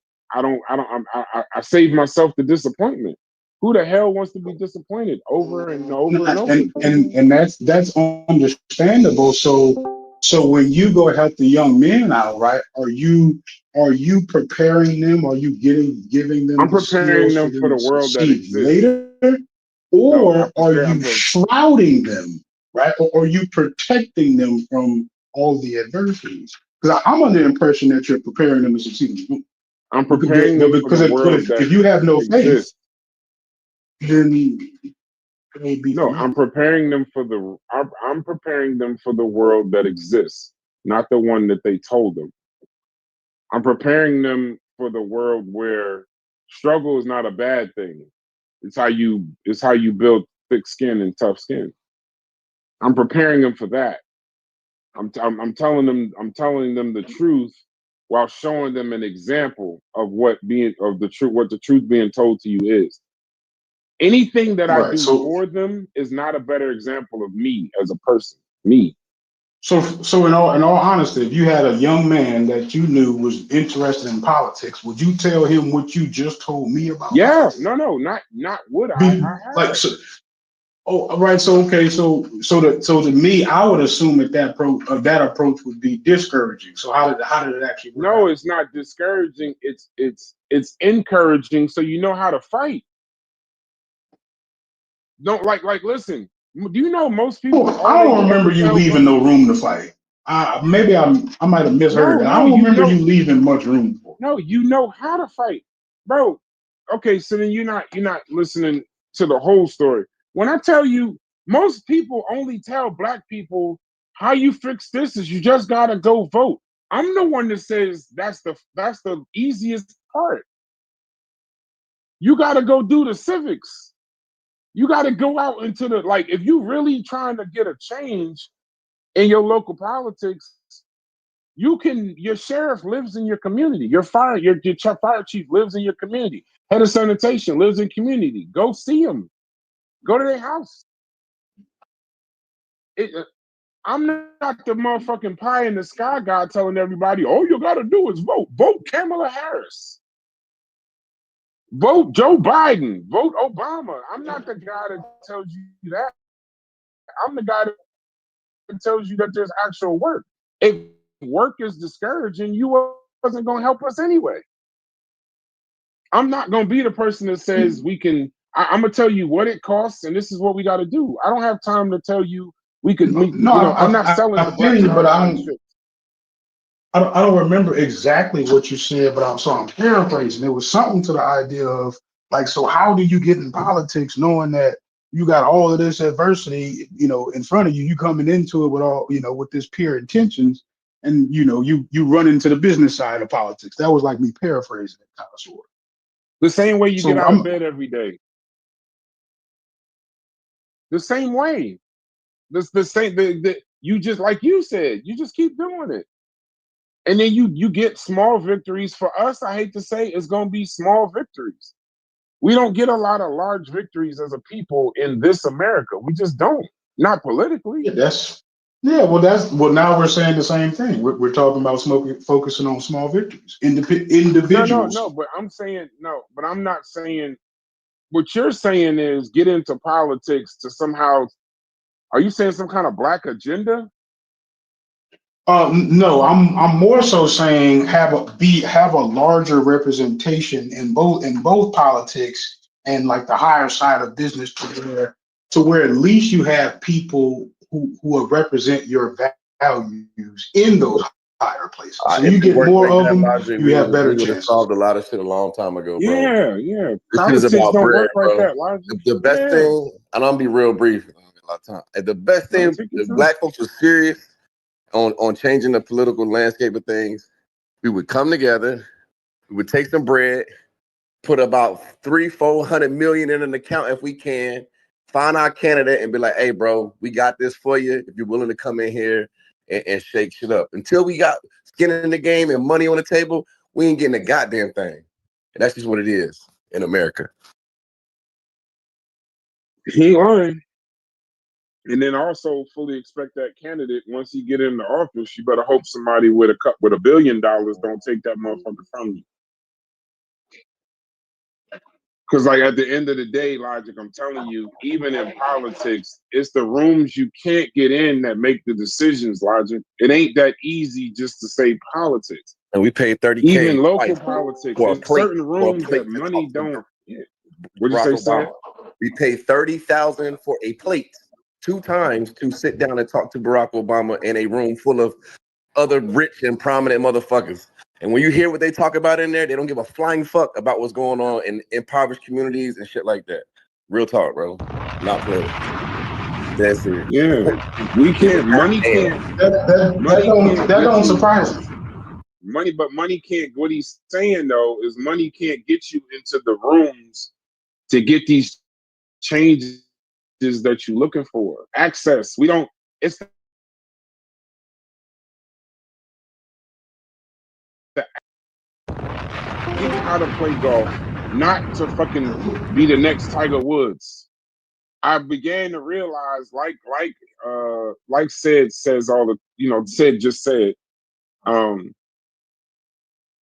A: save myself the disappointment. Who the hell wants to be disappointed over and over and over?
C: And that's understandable. So when you go help the young men out, right? Are you preparing them? Are you giving them?
A: I'm preparing them for the world that exists
C: later, or are you shrouding them, right? Or are you protecting them from all the adversities? Because I'm under the impression that you're preparing them to succeed.
A: I'm preparing them because
C: if you have no faith, then
A: I'm preparing them for the world that exists, not the one that they told them. I'm preparing them for the world where struggle is not a bad thing. It's how you build thick skin and tough skin. I'm preparing them for that. I'm telling them the truth while showing them an example of what the truth being told to you is. Anything that I do for them is not a better example of me as a person. Me.
C: So in all honesty, if you had a young man that you knew was interested in politics, would you tell him what you just told me about
A: Yeah,
C: politics?
A: no, not would I.
C: Be,
A: I
C: like
A: have.
C: so. Oh, all right. So okay. So to me, I would assume that approach would be discouraging. So how did it actually work
A: No,
C: out?
A: it's not discouraging. It's encouraging. So you know how to fight. Don't like listen. Do you know most people
C: Oh,
A: all
C: I
A: they
C: don't remember
A: ever
C: you
A: tell
C: leaving
A: black
C: no room to fight. Maybe I might have misheard that. I
A: no,
C: don't
A: you
C: remember
A: know
C: you leaving much room for.
A: no, you know how to fight, bro. Okay, so then you're not listening to the whole story. When I tell you, most people only tell black people how you fix this is you just gotta go vote. I'm the one that says that's the easiest part. You gotta go do the civics. You gotta go out into the like if you really trying to get a change in your local politics, your sheriff lives in your community. Your fire chief lives in your community. Head of sanitation lives in community. Go see them. Go to their house. I'm not the motherfucking pie in the sky guy telling everybody, all you gotta do is vote. Vote Kamala Harris. Vote Joe Biden. Vote Obama. I'm not the guy that tells you that. I'm the guy that tells you that there's actual work. If work is discouraging, you wasn't gonna help us anyway. I'm not gonna be the person that says we can. I'm gonna tell you what it costs, and this is what we got to do. I don't have time to tell you we could. I'm not selling
C: I
A: the
C: feel
A: black
C: you, but
A: partnership.
C: I don't remember exactly what you said, but I'm paraphrasing. It was something to the idea of like, so how do you get in politics knowing that you got all of this adversity, in front of you? You coming into it with all, with this pure intentions, and you run into the business side of politics. That was like me paraphrasing it, kind of sort of.
A: The same way you get
C: So
A: out of bed every day. The same way. The same. You just like you said. You just keep doing it, and then you get small victories. For us, I hate to say, it's gonna be small victories. We don't get a lot of large victories as a people in this America. We just don't. Not politically.
C: Well, now we're saying the same thing. We're talking about focusing on small victories, individuals.
A: No. But I'm saying no. But I'm not saying. What you're saying is get into politics to somehow. Are you saying some kind of black agenda?
C: No, I'm more so saying have a larger representation in both politics and like the higher side of business to where at least you have people who will represent your values in those higher places. So you get more of them, you have better
J: we would have
C: chances.
J: solved a lot of shit a long time ago, bro.
A: Yeah.
J: This shit is
A: Politics
J: about
A: don't
J: bread,
A: work like
J: bro.
A: that. Why?
J: The best thing, and I'm gonna be real brief. A lot of time. The best thing, if black folks were serious on changing the political landscape of things, we would come together, we would take some bread, put about 300-400 million in an account if we can, find our candidate and be like, hey, bro, we got this for you if you're willing to come in here and shake shit up. Until we got skin in the game and money on the table, we ain't getting a goddamn thing. And that's just what it is in America.
A: He lying. And then also fully expect that candidate, once he get into office, you better hope somebody with $1 billion don't take that motherfucker from you. Because like at the end of the day, Logic, I'm telling you, even in politics, it's the rooms you can't get in that make the decisions, Logic. It ain't that easy just to say politics.
J: And we paid $30K
A: even local politics.
J: for a
A: There's
J: plate,
A: certain rooms that money don't. What'd you say, Sam?
J: We paid $30,000 for a plate 2 times to sit down and talk to Barack Obama in a room full of other rich and prominent motherfuckers. And when you hear what they talk about in there, they don't give a flying fuck about what's going on in impoverished communities and shit like that. Real talk, bro. Not playing. That's it.
A: Yeah, we can't. Money can't.
C: That don't surprise me.
A: Money can't. What he's saying though is money can't get you into the rooms to get these changes that you're looking for. Access. We don't. It's how to play golf, not to fucking be the next Tiger Woods. I began to realize, like like said says all the said just said,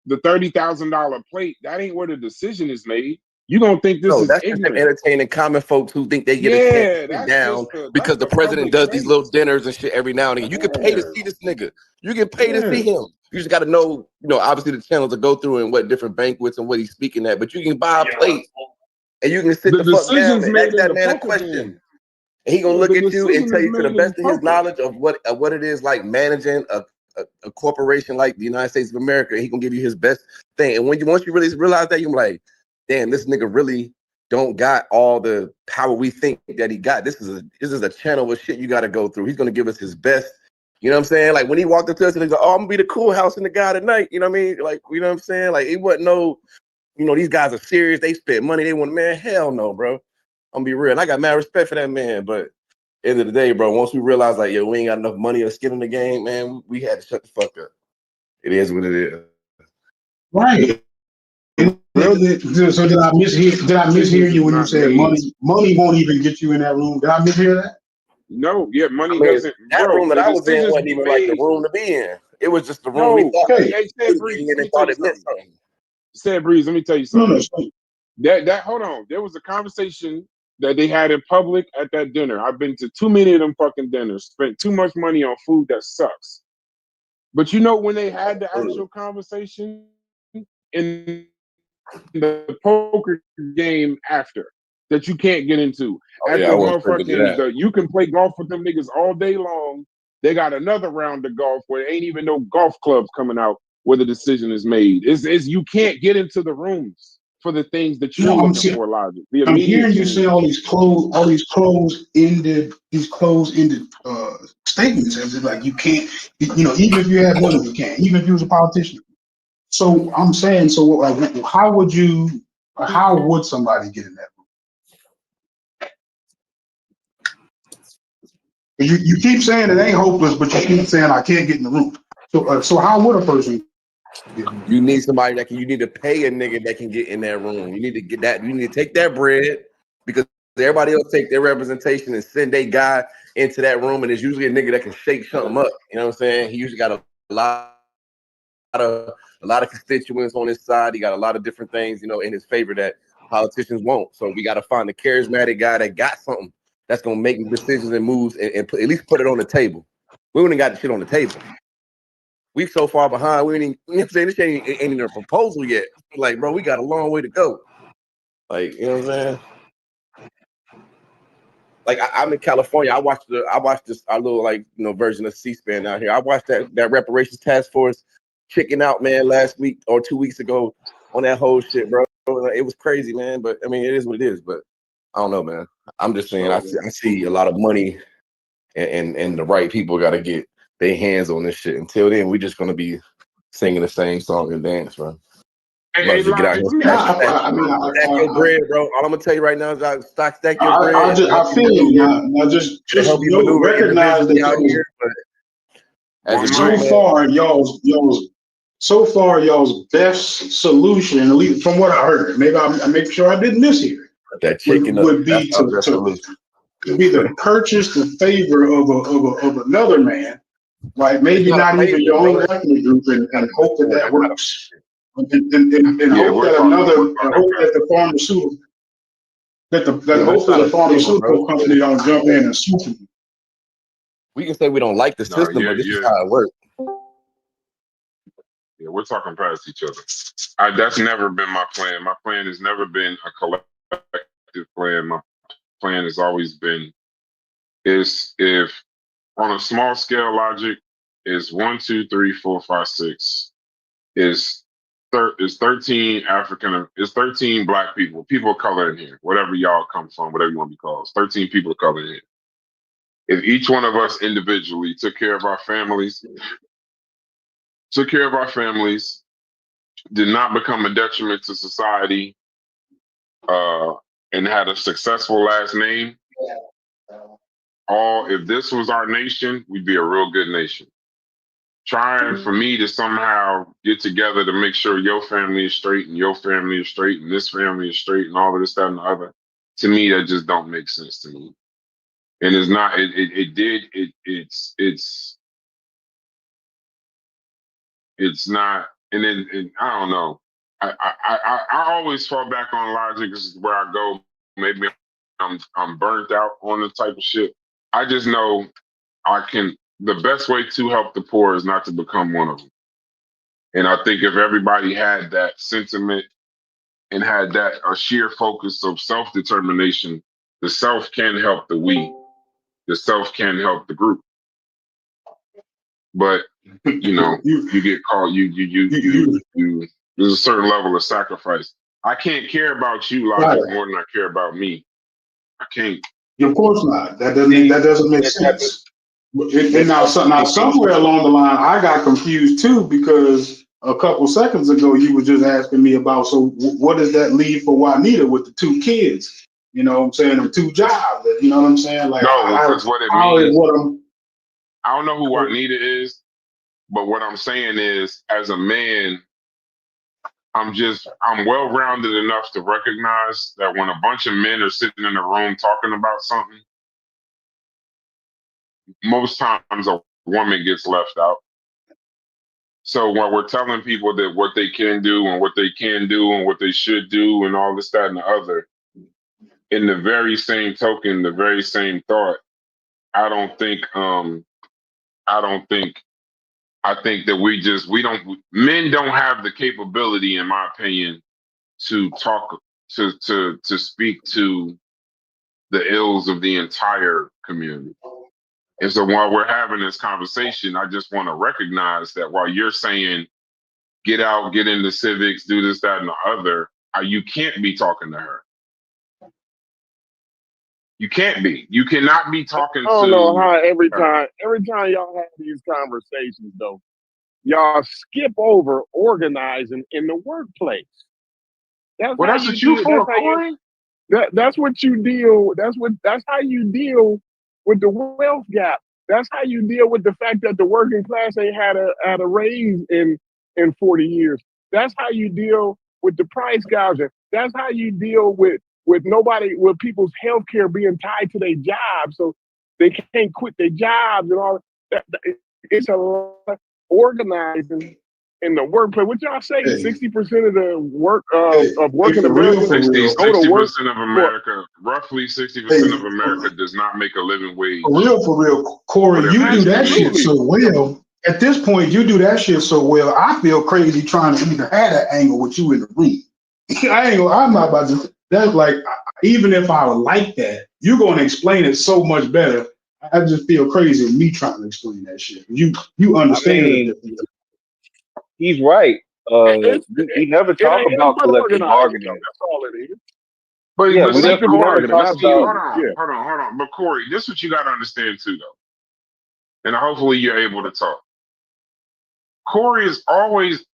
A: the $30,000 plate, that ain't where the decision is made. You don't think this
J: No,
A: is
J: that's just them
A: ignorant?
J: entertaining common folks who think they get a
A: Yeah,
J: chance to sit
A: that's
J: down
A: just the
J: because the
A: that's the
J: president
A: public
J: does these
A: face.
J: little dinners and shit every now and again. You can pay to
A: Yeah,
J: see this nigga. You can pay to see
A: yeah.
J: him. You just got to know, obviously the channels to go through and what different banquets and what he's speaking at. But you can buy a plate and you can sit
A: The
J: the fuck down
A: decision's
J: and
A: made
J: ask
A: in
J: that
A: the
J: man a
A: poker
J: question.
A: game.
J: And he gonna
A: Yeah,
J: look
A: the
J: at you and
A: decision
J: tell
A: is
J: you to the
A: made
J: best
A: in
J: of his
A: poker.
J: knowledge of what it is like managing a corporation like the United States of America. He gonna give you his best thing. And once you really realize that, you're like, damn, this nigga really don't got all the power we think that he got. This is a channel of shit you got to go through. He's gonna give us his best. You know what I'm saying? Like when he walked up to us and he's like, "Oh, I'm gonna be the cool house and the guy tonight." You know what I mean? Like, you know what I'm saying? Like it wasn't no, these guys are serious. They spent money. They want, man, hell no, bro. I'm gonna be real. And I got mad respect for that man, but end of the day, bro, once we realized like, yo, we ain't got enough money or skin in the game, man, we had to shut the fuck up. It is what it is.
C: Right. So did I mishear you when you said money won't even get you in that room? Did I mishear that?
A: No, yeah, money
J: I mean,
A: doesn't.
J: that
A: Bro,
J: room that
A: the
J: I was in
A: decisions
J: wasn't
A: be
J: even like the
A: made.
J: room to be in. It was just the room
A: No,
J: we thought
A: hey,
J: we
A: Sad Breeze, let me tell
J: thought
A: you
J: it meant
A: something.
J: something.
A: Sad Breeze, let me tell you
C: No,
A: something. That hold on. There was a conversation that they had in public at that dinner. I've been to too many of them fucking dinners, spent too much money on food that sucks. But when they had the actual conversation in the poker game after that you can't get into.
J: Oh,
A: At
J: yeah,
A: the
J: I wasn't privy to that.
A: you can play golf with them niggas all day long. They got another round of golf where there ain't even no golf clubs coming out where the decision is made. Is you can't get into the rooms for the things that you're looking for, Logic. The
C: I'm hearing you
A: immediate
C: say all these closed-ended statements. As if, like you can't, even if you had money, you can't. Even if you was a politician. So I'm saying, like, how would somebody get in that room? You keep saying it ain't hopeless, but you keep saying I can't get in the room. So how would a person?
J: You need somebody you need to pay a nigga that can get in that room. You need to get that. You need to take that bread because everybody else take their representation and send their guy into that room, and it's usually a nigga that can shake something up. You know what I'm saying? He usually got a lot of constituents on his side. He got a lot of different things, in his favor that politicians won't. So we got to find the charismatic guy that got something that's gonna make decisions and moves and at least put it on the table. We wouldn't got the shit on the table. We so far behind. We ain't even, this ain't even a proposal yet. Like, bro, we got a long way to go. Like, you know what I'm saying? Like, I'm in California. I watched this our little version of C-SPAN out here. I watched that reparations task force checking out, man, last week or 2 weeks ago on that whole shit, bro. It was crazy, man. But I mean, it is what it is. But I don't know, man. I'm just saying, I see a lot of money, and the right people got to get their hands on this shit. Until then, we just gonna be singing the same song and dance, bro.
A: Hey,
J: Get out here, stack your bread, bro. All I'm gonna tell you right now is stack your bread.
C: I feel you. Now just recognize that
J: out here. But
C: so far, y'all's best solution, at least from what I heard, maybe I make sure I didn't mishear it.
J: That chicken
C: would be to purchase the favor of another man, right? Maybe not even your own ethnic group, and hope that works. And hope that the pharmaceutical company don't jump in and swoop you.
J: We can say we don't like the system, but this is how it works.
A: Yeah, we're talking past each other. That's never been my plan. My plan has never been a collective plan. My plan has always been if on a small scale logic is 1, 2, 3, 4, 5, 6 is 13 it's 13 black people of color in here, whatever y'all come from, whatever you want to be called. It's 13 people of color in here. If each one of us individually took care of our families, did not become a detriment to society, and had a successful last name, if this was our nation, we'd be a real good nation. Trying for me to somehow get together to make sure your family is straight and your family is straight and this family is straight and all of this, that, and the other, to me, that just don't make sense to me. and it's not. It's not. And then I don't know. I always fall back on logic. This is where I go. Maybe I'm burnt out on the type of shit. I just know I can. The best way to help the poor is not to become one of them. And I think if everybody had that sentiment and had that a sheer focus of self-determination, the self can help the we. The self can help the group. But you get called. There's a certain level of sacrifice. I can't care about you, Logic, more than I care about me. I can't.
C: Of course not. That doesn't make sense. And now somewhere along the line, I got confused too, because a couple seconds ago you were just asking me about, so what does that leave for Juanita with the 2 kids? You know what I'm saying? The 2 jobs. You know what I'm saying? Like,
A: no, because what it means. I don't know who Juanita is, but what I'm saying is, as a man, I'm well-rounded enough to recognize that when a bunch of men are sitting in a room talking about something, most times a woman gets left out. So when we're telling people that what they can do and what they can do and what they should do and all this, that, and the other, in the very same token, the very same thought, I think that men don't have the capability, in my opinion, to talk to speak to the ills of the entire community. And so while we're having this conversation, I just want to recognize that while you're saying get out, get into civics, do this, that, and the other, you can't be talking to her. You can't be. You cannot be talking to.
E: I don't know how every time y'all have these conversations, though, y'all skip over organizing in the workplace. That's what you for, Corey. That's what you deal. That's how you deal with the wealth gap. That's how you deal with the fact that the working class ain't had a raise in 40 years. That's how you deal with the price gouging. That's how you deal with people's health care being tied to their jobs, so they can't quit their jobs and all that. It's a lot of organizing in the workplace. What y'all say? 60% of the work of working Americans go to work.
A: 60% of America, roughly 60% of America, does not make a living wage.
C: For real, Corey, you do that shit so well. At this point, you do that shit so well. I feel crazy trying to even have that angle with you in the room. I'm not about to. That's like, even if I would like that, you're going to explain it so much better. I just feel crazy with me trying to explain that shit. You understand it.
K: He's right. We never talk about collective bargaining.
E: That's all it is.
A: But
K: yeah,
A: we
K: never talk about.
A: Hold on. But Corey, this is what you got to understand too, though. And hopefully you're able to talk. Corey is always.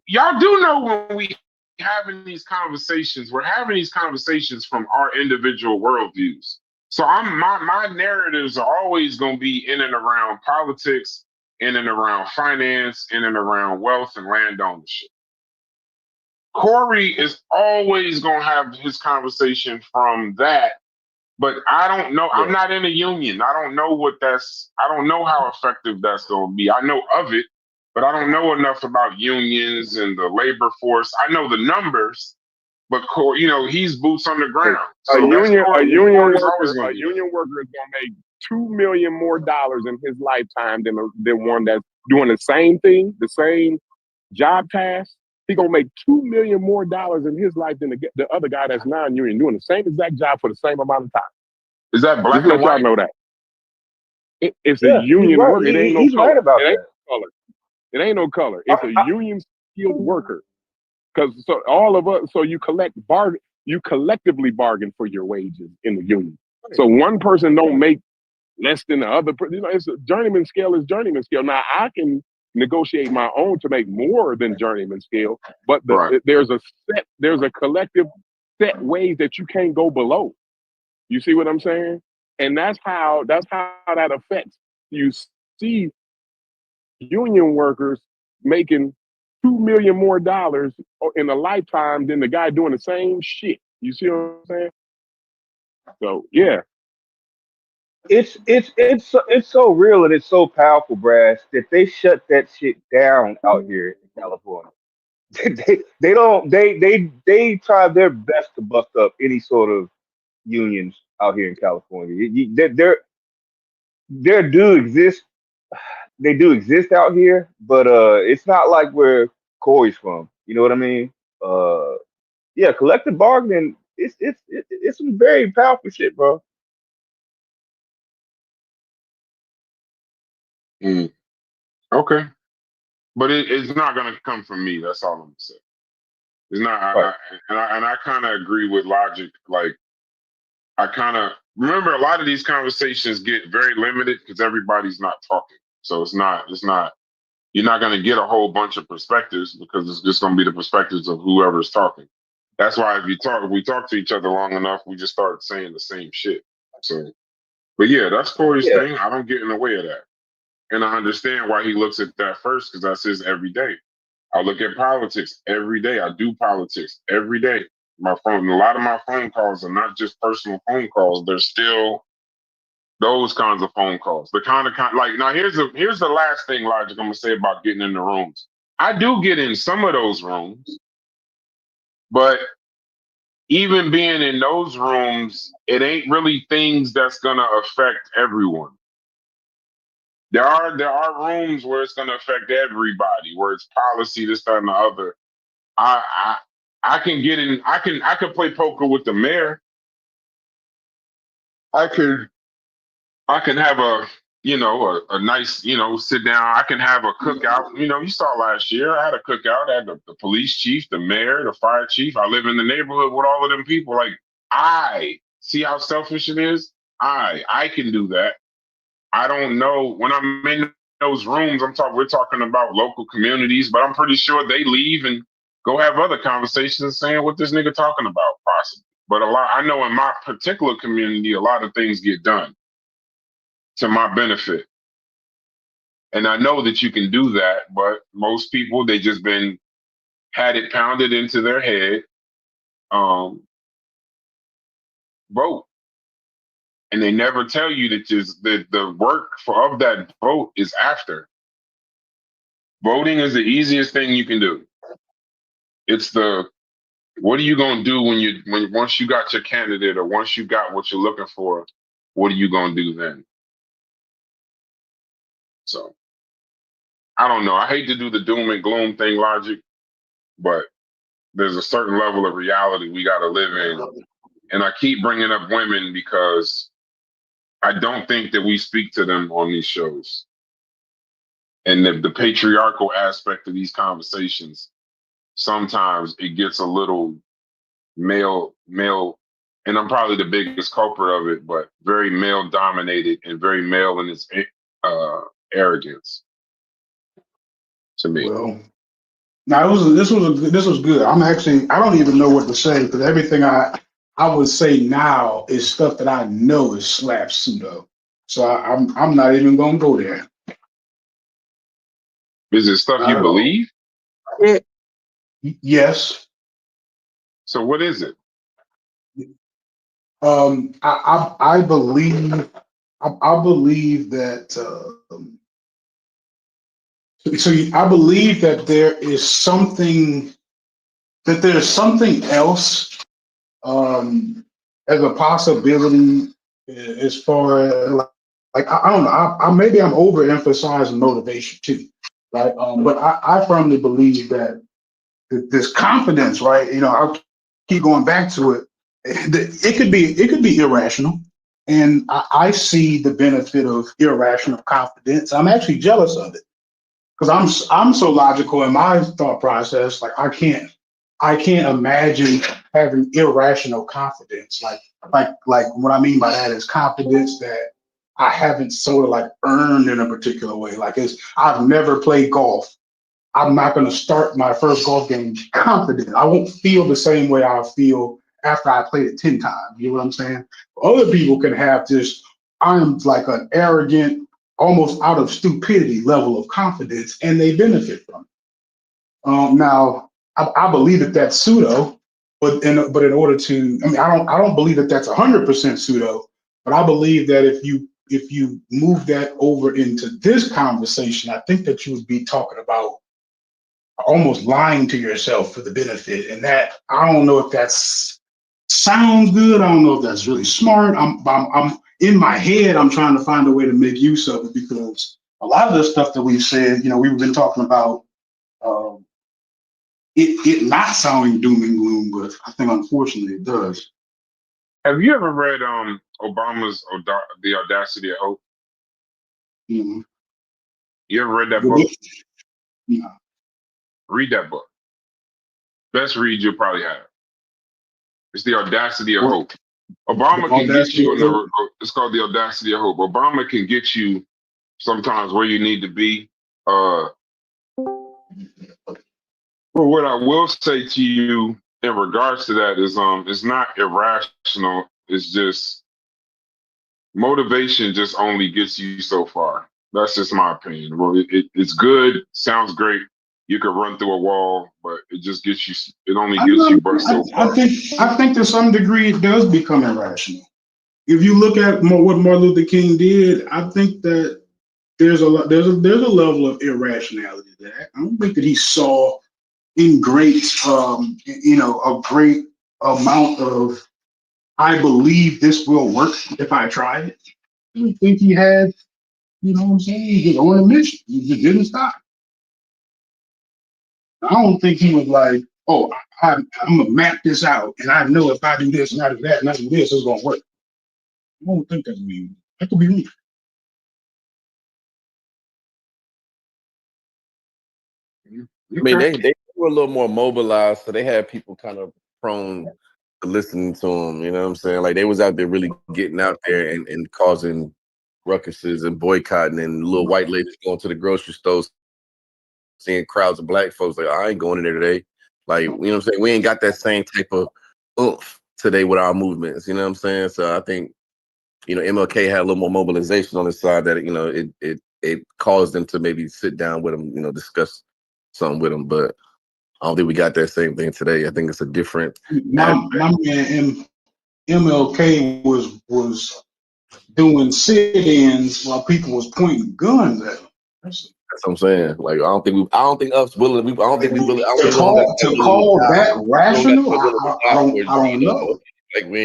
A: Y'all do know when we having these conversations, we're having these conversations from our individual worldviews. So my narratives are always going to be in and around politics, in and around finance, in and around wealth and land ownership. Corey is always going to have his conversation from that, but I don't know. Yeah. I'm not in a union. I don't know I don't know how effective that's going to be. I know of it, but I don't know enough about unions and the labor force. I know the numbers, but he's boots on the ground.
E: A union worker is going to make $2 million more in his lifetime than one that's doing the same thing, the same job task. He's going to make $2 million more in his life than the other guy that's non-union doing the same exact job for the same amount of time.
A: Is that black and white?
E: Y'all know that. It's a union worker. It ain't no color.
K: Right about that.
E: It ain't no color. It's a union skilled worker. Because all of us, you collectively bargain for your wages in the union. So one person don't make less than the other. It's a journeyman scale is journeyman scale. Now I can negotiate my own to make more than journeyman scale, but there's a collective set ways that you can't go below. You see what I'm saying? And that's how that affects. You see union workers making $2 million more in a lifetime than the guy doing the same shit. You see what I'm saying? So yeah.
K: it's so real and it's so powerful, Brass, that they shut that shit down out here in California. They try their best to bust up any sort of unions out here in California. There do exist, they do exist out here, but it's not like where Corey's from. You know what I mean? Uh, yeah, collective bargaining. It's some very powerful shit, bro.
A: Mm, okay, but it's not gonna come from me. That's all I'm gonna say. It's not.
K: Right.
A: I kind of agree with Logic. Like I kind of remember a lot of these conversations get very limited because everybody's not talking. So it's not. You're not gonna get a whole bunch of perspectives because it's just gonna be the perspectives of whoever's talking. That's why if we talk to each other long enough, we just start saying the same shit. So, but yeah, that's Corey's
K: Yeah.
A: thing. I don't get in the way of that. And I understand why he looks at that first because that's his everyday. I look at politics every day. I do politics every day. My phone, a lot of my phone calls are not just personal phone calls. They're still those kinds of phone calls. The kind like now here's the last thing, Logic, I'm gonna say about getting in the rooms. I do get in some of those rooms, but even being in those rooms, it ain't really things that's gonna affect everyone. There are rooms where it's gonna affect everybody, where it's policy, this, that, and the other. I can get in. I can play poker with the mayor. I can have a nice sit down. I can have a cookout. You saw last year I had a cookout. I had the police chief, the mayor, the fire chief. I live in the neighborhood with all of them people. Like I see how selfish it is. I can do that. I don't know when I'm in those rooms. We're talking about local communities, but I'm pretty sure they leave and go have other conversations saying what this nigga talking about, possibly. But I know in my particular community, a lot of things get done to my benefit. And I know that you can do that, but most people, they just had it pounded into their head, vote. And they never tell you that the work of that vote is after. Voting is the easiest thing you can do. It's what are you gonna do once you got your candidate or once you got what you're looking for, what are you gonna do then? So I don't know. I hate to do the doom and gloom thing, Logic, but there's a certain level of reality we gotta live in. And I keep bringing up women because I don't think that we speak to them on these shows. And the patriarchal aspect of these conversations, sometimes it gets a little male, and I'm probably the biggest culprit of it, but very male dominated and very male in its arrogance to me.
C: Well, now this was good. I don't even know what to say because everything I would say now is stuff that I know is slap pseudo. So I'm not even gonna go there.
A: Is it stuff you believe?
C: Yes.
A: So what is it?
C: I believe that. I believe that there's something else as a possibility as far as like I don't know. Maybe I'm overemphasizing motivation too, right? But I firmly believe that this confidence, right? I'll keep going back to it. It could be irrational, and I see the benefit of irrational confidence. I'm actually jealous of it because I'm so logical in my thought process. Like I can't imagine having irrational confidence. Like what I mean by that is confidence that I haven't sort of like earned in a particular way. Like I've never played golf. I'm not going to start my first golf game confident. I won't feel the same way I'll feel after I played it 10 times. You know what I'm saying? Other people can have this, I'm like an arrogant, almost out of stupidity level of confidence, and they benefit from it. Now, I believe that that's pseudo, but in order to, I don't believe that that's 100% pseudo, but I believe that if you if you move that over into this conversation, I think that you would be talking about almost lying to yourself for the benefit. And that, I don't know if that's sounds good. I don't know if that's really smart. I'm in my head, I'm trying to find a way to make use of it, because a lot of the stuff that we've said, we've been talking about it not sounding doom and gloom, but I think unfortunately it does.
A: Have you ever read Obama's The Audacity of Hope?
C: Mhm.
A: You ever read that
C: The
A: book?
C: book? No.
A: Read that book. Best read you'll probably have. It's The Audacity of
C: What?
A: Hope. Obama
C: The
A: can get
C: Audacity
A: you
C: of
A: in
C: Hope?
A: it's called The Audacity of Hope. Obama can get you sometimes where you need to be. But what I will say to you in regards to that is it's not irrational. It's just motivation just only gets you so far. That's just my opinion. Well, it's good, sounds great. You could run through a wall, but it just gets you. It only gets you but so far.
C: I think to some degree it does become irrational. If you look at what Martin Luther King did, I think that there's a level of irrationality there. I don't think that he saw in great a great amount of, I believe this will work if I try it. I don't think he had, what I'm saying, he was on a mission. He just didn't stop. I don't think he was like, oh, I'm gonna map this out, and I know if I do this and I do that and I do this, it's gonna work. I don't think that's me. That could be me.
J: I mean, they were a little more mobilized, so they had people kind of prone to listening to them. You know what I'm saying? Like they was out there really getting out there and causing ruckuses and boycotting, and little white ladies going to the grocery stores, seeing crowds of black folks like, I ain't going in there today. Like, you know what I'm saying? We ain't got that same type of oomph today with our movements. You know what I'm saying? So I think, MLK had a little more mobilization on his side that, it caused them to maybe sit down with him, discuss something with him. But I don't think we got that same thing today. I think it's a different.
C: My man MLK was doing sit-ins while people was pointing guns at him.
J: That's what I'm saying. Like I don't think we really.
C: To call that rational, I don't know.
J: Like we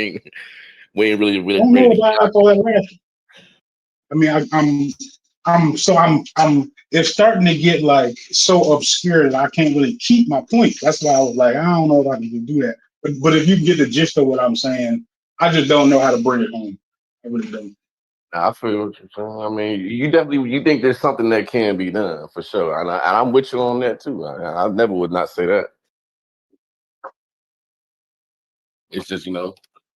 J: ain't really.
C: I don't know about I call that rational. I mean, I'm it's starting to get like so obscure that I can't really keep my point. That's why I was like, I don't know if I can do that. But if you get the gist of what I'm saying, I just don't know how to bring it home. I really don't.
J: I feel what you're saying. I mean, you think there's something that can be done for sure, and I'm with you on that too. I never would not say that. It's just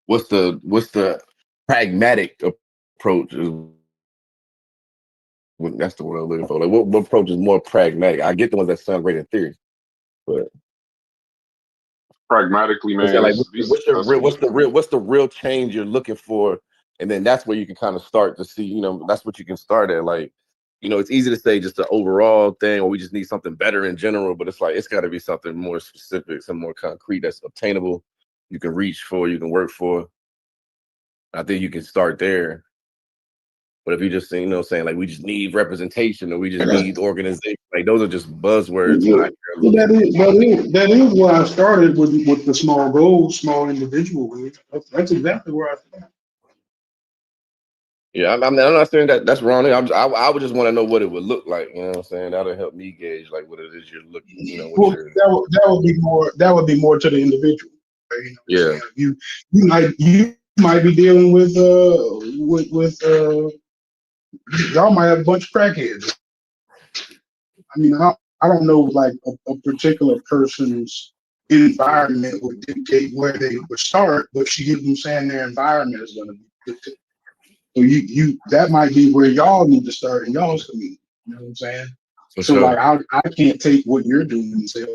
J: what's the pragmatic approach? That's the word I'm looking for. Like what approach is more pragmatic? I get the ones that sound great in theory, but
A: pragmatically, man.
J: Like, what's the real change you're looking for? And then that's where you can kind of start to see, that's what you can start at. Like, it's easy to say just the overall thing, or we just need something better in general, but it's like, it's got to be something more specific, some more concrete that's obtainable, you can reach for, you can work for. I think you can start there. But if you just saying like we just need representation or we just need organization, like those are just buzzwords.
C: Yeah. That is where I started with the small goals, small individual goals. That's exactly where I started.
J: Yeah, I'm not saying that's wrong. I would just want to know what it would look like. You know what I'm saying? That'll help me gauge like what it is you're looking.
C: Well, that would be more to the individual.
J: Yeah,
C: you might be dealing with y'all might have a bunch of crackheads. I mean, I don't know, like a particular person's environment would dictate where they would start, but you get them saying their environment is going to be dictated. So you that might be where y'all need to start in y'all's community. You know what I'm saying?
J: For
C: so
J: sure.
C: Like I can't take what you're doing and say.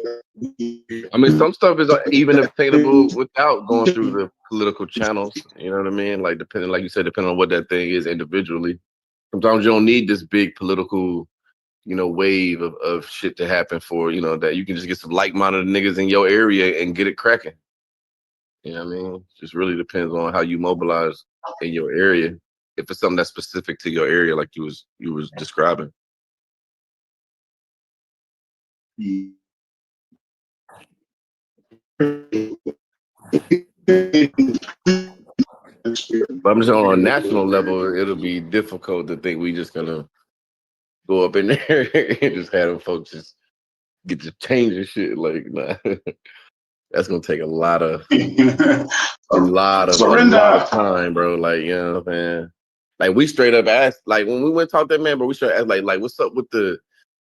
J: I mean, some stuff is even obtainable without going through the political channels. You know what I mean? Like like you said, depending on what that thing is individually. Sometimes you don't need this big political, wave of shit to happen for, that you can just get some like-minded niggas in your area and get it cracking. You know what I mean? Just really depends on how you mobilize in your area. if it's something that's specific to your area, like you was describing. But I'm just on a national level, it'll be difficult to think we just gonna go up in there and just have them folks just get to change and shit. Like, nah. That's gonna take a lot of time, bro. Like, you know what I'm saying? Like, we straight up asked, like, when we went to talk to that man, bro, we straight asked, like, what's up with the?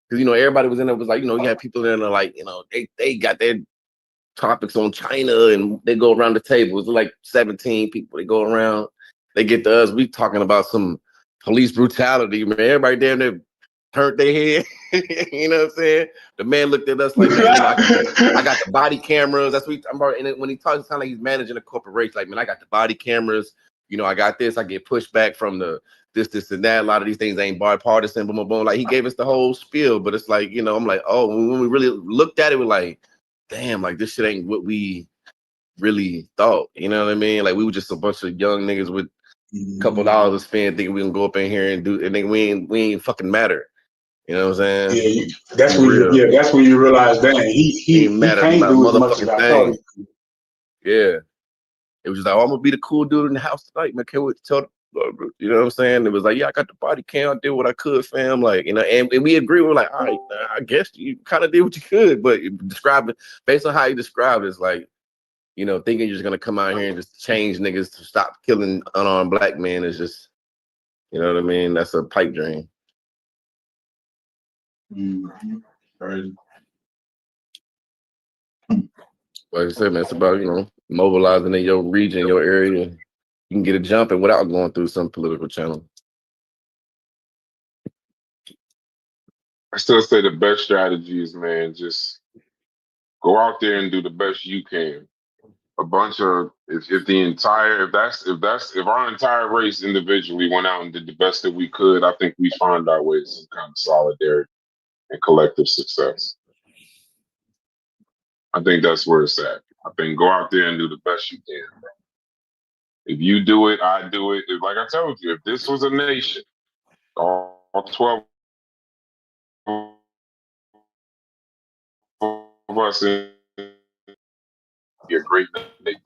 J: Because you know everybody was in there was like, you know, you had people in there like, you know, they got their topics on China and they go around the table. It's like 17 people. They go around. They get to us. We talking about some police brutality, man. Everybody damn near turned their head. You know what I'm saying? The man looked at us like, man, you know, I got the body cameras. That's what I'm about. And when he talks, it sounds like he's managing a corporation. Like, man, I got the body cameras. You know, I got this. I get pushback from the this, and that. A lot of these things ain't bipartisan, boom, boom, boom. Like, he gave us the whole spiel. But it's like, you know, I'm like, oh, when we really looked at it, we're like, damn, like, this shit ain't what we really thought. You know what I mean? Like, we were just a bunch of young niggas with a couple dollars to spend, thinking we can go up in here and do, and then we ain't fucking matter. You know what I'm saying?
C: Yeah, that's when you realize, dang, he can't do as much as I thought.
J: Yeah, it was just like, oh, I'm gonna be the cool dude in the house tonight, man. Can't wait to tell you know what I'm saying? It was like, yeah, I got the body cam, I did what I could, fam. Like, you know, and we agree. We're like, all right, I guess you kind of did what you could, but describe it based on how you described it, it's like, you know, thinking you're just gonna come out here and just change niggas to stop killing unarmed black men is just, you know what I mean? That's a pipe dream.
C: Right.
J: Like I said, man, it's about, you know, mobilizing in your region, your area. You can get a jump in without going through some political channel.
A: I still say the best strategy is, man, just go out there and do the best you can. A bunch of if our entire race individually went out and did the best that we could, I think we find our way to some kind of solidarity and collective success. I think that's where it's at. I think go out there and do the best you can, bro. If you do it, I do it. Like I told you, if this was a nation, all 12 of us in be a great nation.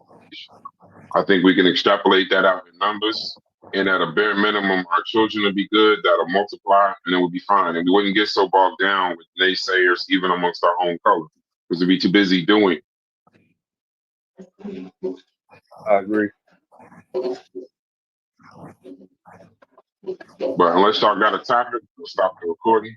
A: I think we can extrapolate that out in numbers, and at a bare minimum, our children will be good. That'll multiply, and it will be fine. And we wouldn't get so bogged down with naysayers, even amongst our own color, because we'd be too busy doing.
K: I agree.
A: But unless y'all got a topic, we'll stop the recording.